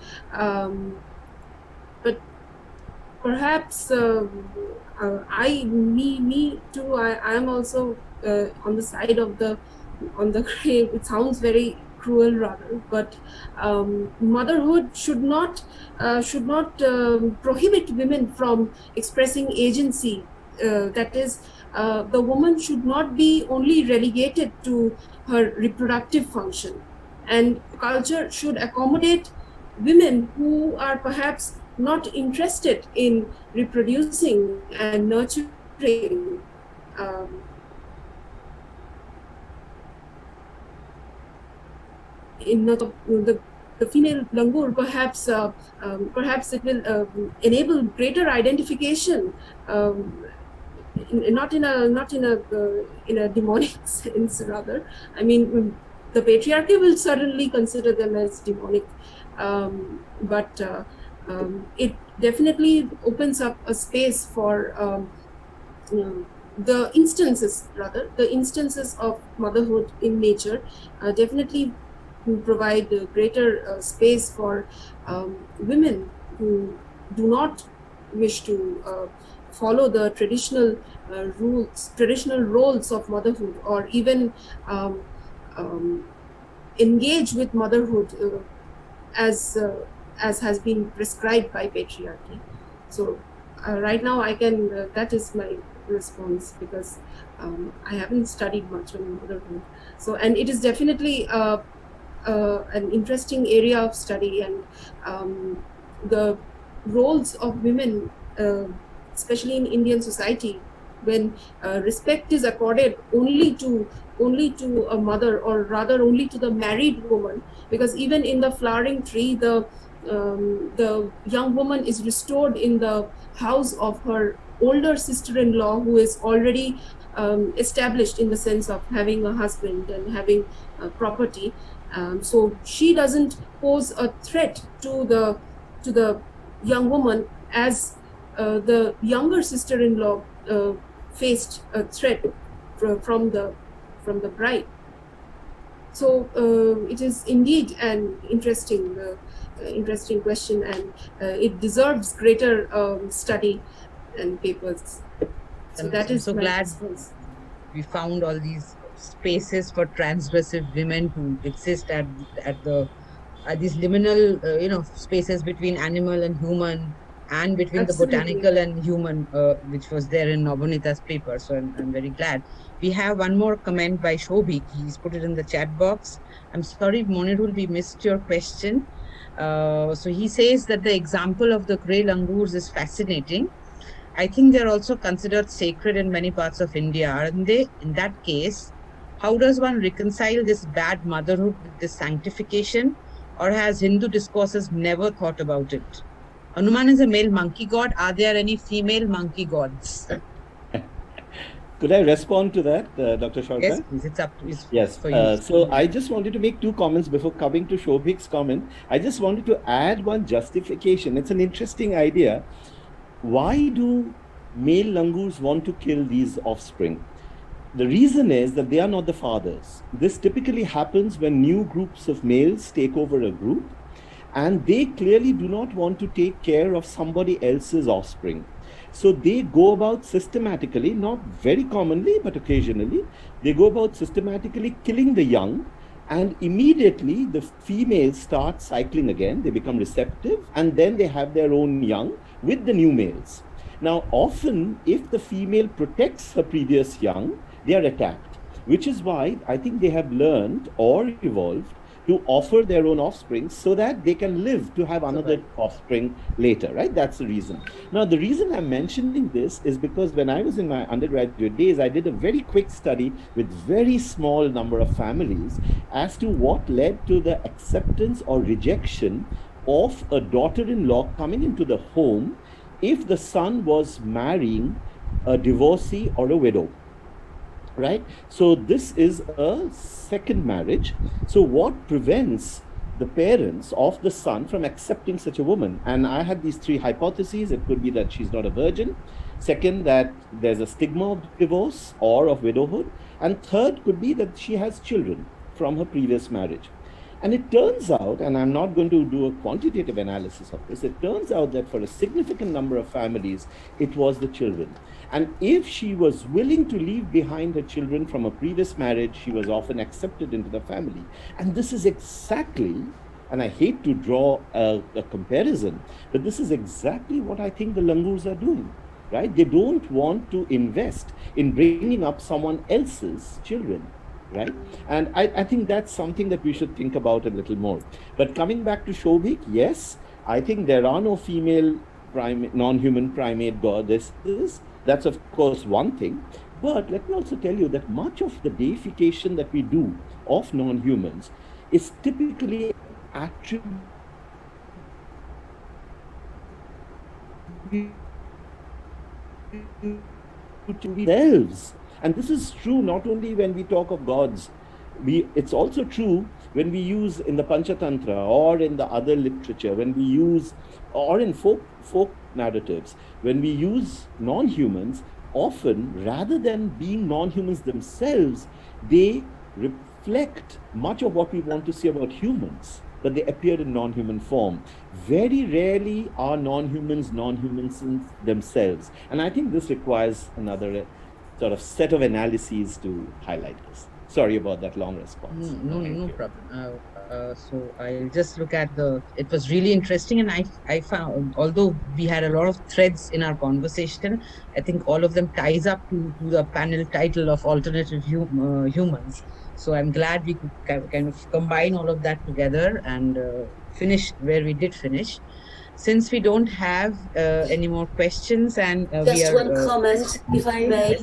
perhaps me too, I am also on the side of on the grave. It sounds very cruel rather, but motherhood should not prohibit women from expressing agency. That is, the woman should not be only relegated to her reproductive function, and culture should accommodate women who are perhaps not interested in reproducing and nurturing. In the female langur, perhaps it will enable greater identification, not in a demonic sense rather. I mean, the patriarchy will certainly consider them as demonic, but it definitely opens up a space for the instances of motherhood in nature definitely provide a greater space for women who do not wish to follow the traditional roles of motherhood, or even engage with motherhood as has been prescribed by patriarchy. So right now I can, that is my response, because I haven't studied much on motherhood. So, and it is definitely an interesting area of study, and the roles of women, especially in Indian society, when respect is accorded only to a mother, or rather only to the married woman, because even in the flowering tree, the young woman is restored in the house of her older sister-in-law, who is already established in the sense of having a husband and having property. So she doesn't pose a threat to the young woman as the younger sister-in-law faced a threat from the bride. So it is indeed an interesting question, and it deserves greater study and papers. So I'm so glad we found all these spaces for transgressive women to exist at these liminal, spaces between animal and human, and between Absolutely. the botanical and human, which was there in Nobunita's paper. So I'm very glad. We have one more comment by Shobhik. He's put it in the chat box. I'm sorry, Monirul, we missed your question. So he says that the example of the grey langurs is fascinating. I think they're also considered sacred in many parts of India, aren't they? In that case, how does one reconcile this bad motherhood with this sanctification? Or has Hindu discourses never thought about it? Hanuman is a male monkey god. Are there any female monkey gods? Could I respond to that, Dr. Sarkar? Yes, please. It's up to you. Yes. So I just wanted to make two comments before coming to Shobhik's comment. I just wanted to add one justification. It's an interesting idea. Why do male langurs want to kill these offspring? The reason is that they are not the fathers. This typically happens when new groups of males take over a group, and they clearly do not want to take care of somebody else's offspring. So they go about systematically, not very commonly, but occasionally, they go about systematically killing the young, and immediately the females start cycling again. They become receptive, and then they have their own young with the new males. Now, often, if the female protects her previous young, they are attacked, which is why I think they have learned or evolved to offer their own offspring so that they can live to have another offspring later, right? That's the reason. Now, the reason I'm mentioning this is because when I was in my undergraduate days, I did a very quick study with very small number of families as to what led to the acceptance or rejection of a daughter-in-law coming into the home if the son was marrying a divorcee or a widow. Right? So this is a second marriage. So what prevents the parents of the son from accepting such a woman? And I had these three hypotheses. It could be that she's not a virgin. Second, that there's a stigma of divorce or of widowhood. And third could be that she has children from her previous marriage. And it turns out, and I'm not going to do a quantitative analysis of this, it turns out that for a significant number of families, it was the children. And if she was willing to leave behind her children from a previous marriage, she was often accepted into the family. And this is exactly, and I hate to draw a comparison, but this is exactly what I think the langurs are doing, right? They don't want to invest in bringing up someone else's children. Right? And I think that's something that we should think about a little more. But coming back to Shobhik, yes, I think there are no female non-human primate goddesses. That's of course one thing. But let me also tell you that much of the deification that we do of non-humans is typically attributed to themselves. And this is true not only when we talk of gods, it's also true when we use in the Panchatantra or in the other literature, when we use, or in folk narratives, when we use non-humans, often rather than being non-humans themselves, they reflect much of what we want to say about humans, that they appear in non-human form. Very rarely are non-humans themselves. And I think this requires another sort of set of analyses to highlight this. Sorry about that long response. No problem. So I'll just look at it was really interesting, and I found, although we had a lot of threads in our conversation, I think all of them ties up to the panel title of Alternative Humans. So I'm glad we could kind of combine all of that together and finish where we did finish. Since we don't have any more questions, and just one comment, if I may,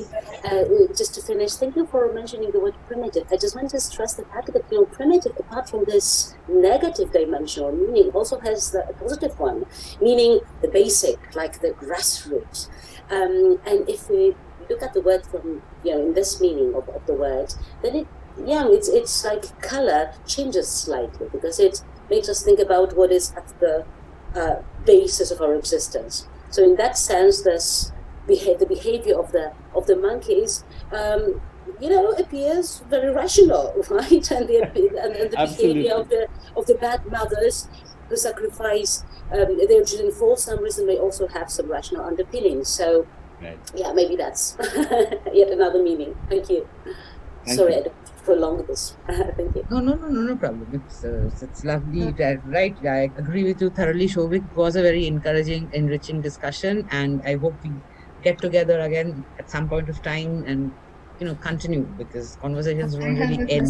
just to finish. Thank you for mentioning the word primitive. I just want to stress the fact that primitive, apart from this negative dimensional meaning, also has a positive one, meaning the basic, like the grassroots. And if we look at the word from in this meaning of the word, then it's like color changes slightly, because it makes us think about what is at the basis of our existence. So in that sense, this the behavior of the monkeys, appears very rational, right? And the behavior of the bad mothers who sacrifice their children for some reason may also have some rational underpinnings. So, yeah, maybe that's yet another meaning. Thank you. Sorry, I don't prolong this. Thank you. No problem. It's lovely. Right, I agree with you thoroughly, Shobik. It was a very encouraging, enriching discussion, and I hope we get together again at some point of time and continue, because conversations don't really end.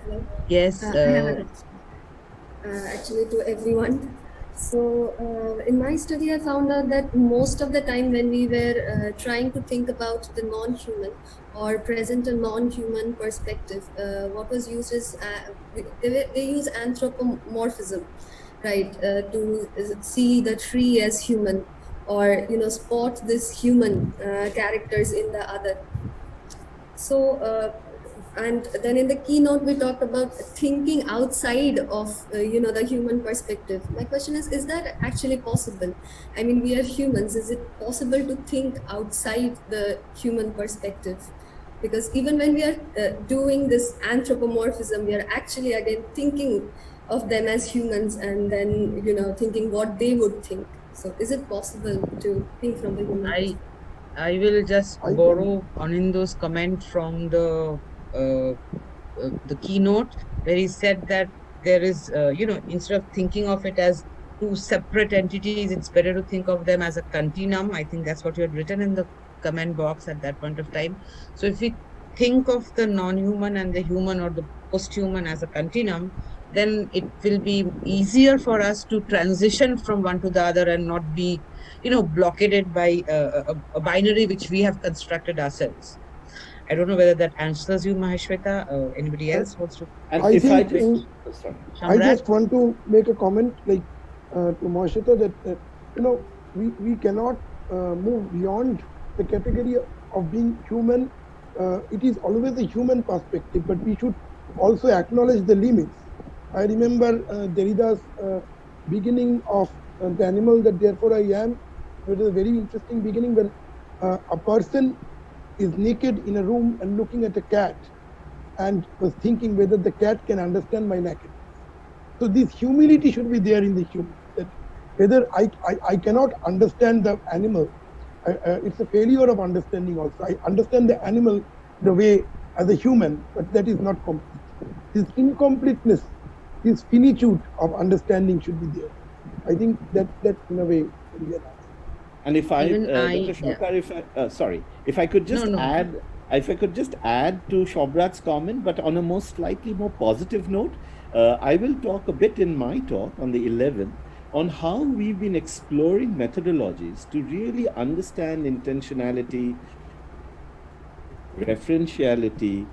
Hello? Yes. Actually, to everyone. So in my study, I found out that most of the time when we were trying to think about the non-human or present a non-human perspective, what was used is, they use anthropomorphism, right, to see the tree as human, or spot this human characters in the other. So and then in the keynote we talked about thinking outside of the human perspective. My question is that actually possible? I mean, we are humans. Is it possible to think outside the human perspective? Because even when we are doing this anthropomorphism, we are actually again thinking of them as humans, and then thinking what they would think. So is it possible to think from the human perspective? I will just borrow Anindo's comment from the keynote, where he said that there is, instead of thinking of it as two separate entities, it's better to think of them as a continuum. I think that's what you had written in the comment box at that point of time. So if we think of the non-human and the human or the post-human as a continuum, then it will be easier for us to transition from one to the other and not be, blockaded by a binary which we have constructed ourselves. I don't know whether that answers you, Maheshweta. Anybody else wants to? I just want to make a comment, like to Maheshweta, that we cannot move beyond the category of being human. It is always a human perspective, but we should also acknowledge the limits. I remember Derrida's beginning of the animal that therefore I am. It was a very interesting beginning when a person is naked in a room and looking at a cat and was thinking whether the cat can understand my nakedness. So this humility should be there in the human, that whether I cannot understand the animal, it's a failure of understanding also. I understand the animal the way as a human, but that is not complete. This incompleteness, this finitude of understanding should be there. I think that in a way will be an answer. And if Dr. Shobhrat, if I could just add, if I could just add to Shobhrat's comment, but on a slightly more positive note, I will talk a bit in my talk on the 11th on how we've been exploring methodologies to really understand intentionality, referentiality,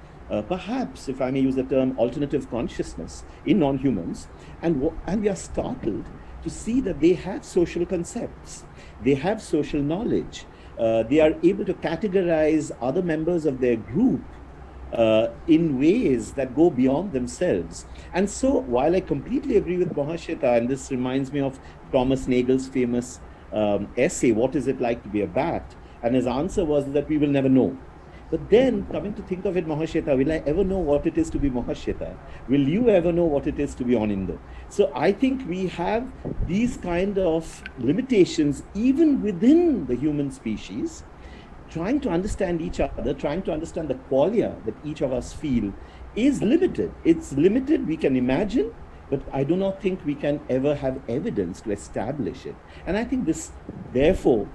perhaps, if I may use the term, alternative consciousness in non-humans, and we are startled to see that they have social concepts. They have social knowledge. They are able to categorize other members of their group in ways that go beyond themselves. And so, while I completely agree with Maheshweta, and this reminds me of Thomas Nagel's famous essay, What is it like to be a bat? And his answer was that we will never know. But then, coming to think of it, Maheshweta, will I ever know what it is to be Maheshweta? Will you ever know what it is to be Anindo? So I think we have these kind of limitations even within the human species, trying to understand each other, trying to understand the qualia that each of us feel is limited. It's limited, we can imagine, but I do not think we can ever have evidence to establish it. And I think this, therefore,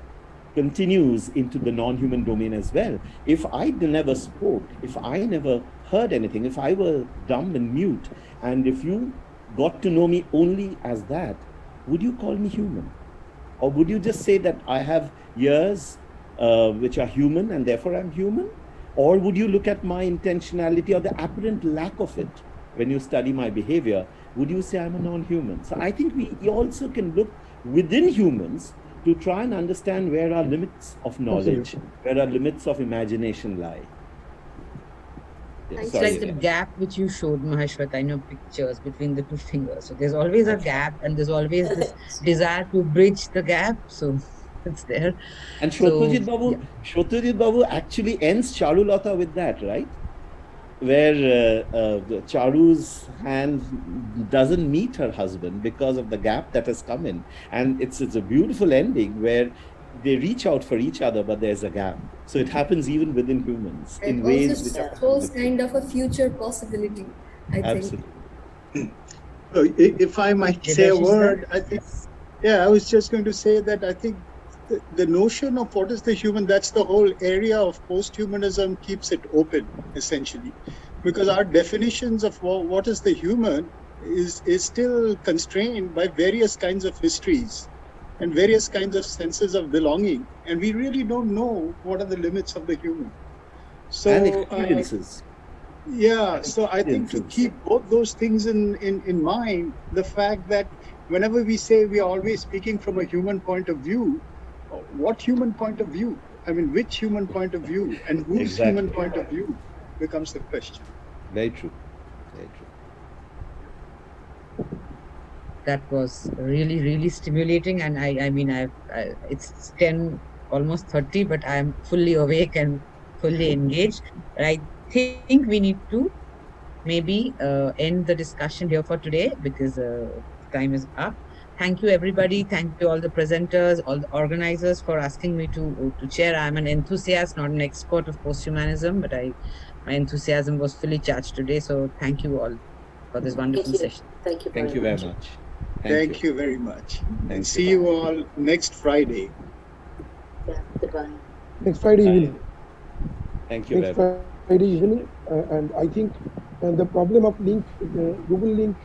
continues into the non-human domain as well. If I never spoke, if I never heard anything, if I were dumb and mute, and if you got to know me only as that, would you call me human? Or would you just say that I have ears which are human and therefore I'm human? Or would you look at my intentionality or the apparent lack of it when you study my behavior? Would you say I'm a non-human? So I think we also can look within humans to try and understand where our limits of knowledge, where our limits of imagination lie. It's Sorry, like the gap which you showed, Maheshwata, in your pictures between the two fingers. So there's always a gap, and there's always this desire to bridge the gap. So it's there. And So, Shotrajit Babu actually ends Charulata with that, right? Where Charu's hand doesn't meet her husband because of the gap that has come in. And it's a beautiful ending where they reach out for each other, but there's a gap. So it happens even within humans in ways which are shows kind of a future possibility, I think. If I might say a word, I think, I was just going to say that I think the notion of what is the human, that's the whole area of posthumanism keeps it open, essentially. Because our definitions of what is the human is still constrained by various kinds of histories and various kinds of senses of belonging. And we really don't know what are the limits of the human. So, and experiences. So I think to keep both those things in mind, the fact that whenever we say we are always speaking from a human point of view, what human point of view? I mean, which human point of view and whose human point of view becomes the question. Very true. Very true. That was really, really stimulating. And I mean, it's 10, almost 30, but I'm fully awake and fully engaged. But I think we need to maybe end the discussion here for today because time is up. Thank you, everybody. Thank you, all the presenters, all the organizers for asking me to chair. I'm an enthusiast, not an expert of posthumanism, but my enthusiasm was fully charged today. So thank you all for this wonderful session. Thank you very much. Thank you very much. And see you all next Friday. Yeah, goodbye. Next Friday evening. Thank you. Next Friday evening. And I think the problem of link, Google link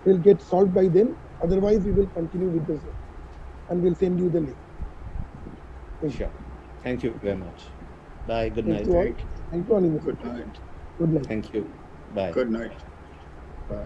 will get solved by then. Otherwise, we will continue with this and we'll send you the link. Sure. Thank you very much. Bye. Good night. Thank you all. Good night. Good night. Thank you. Bye. Good night. Bye.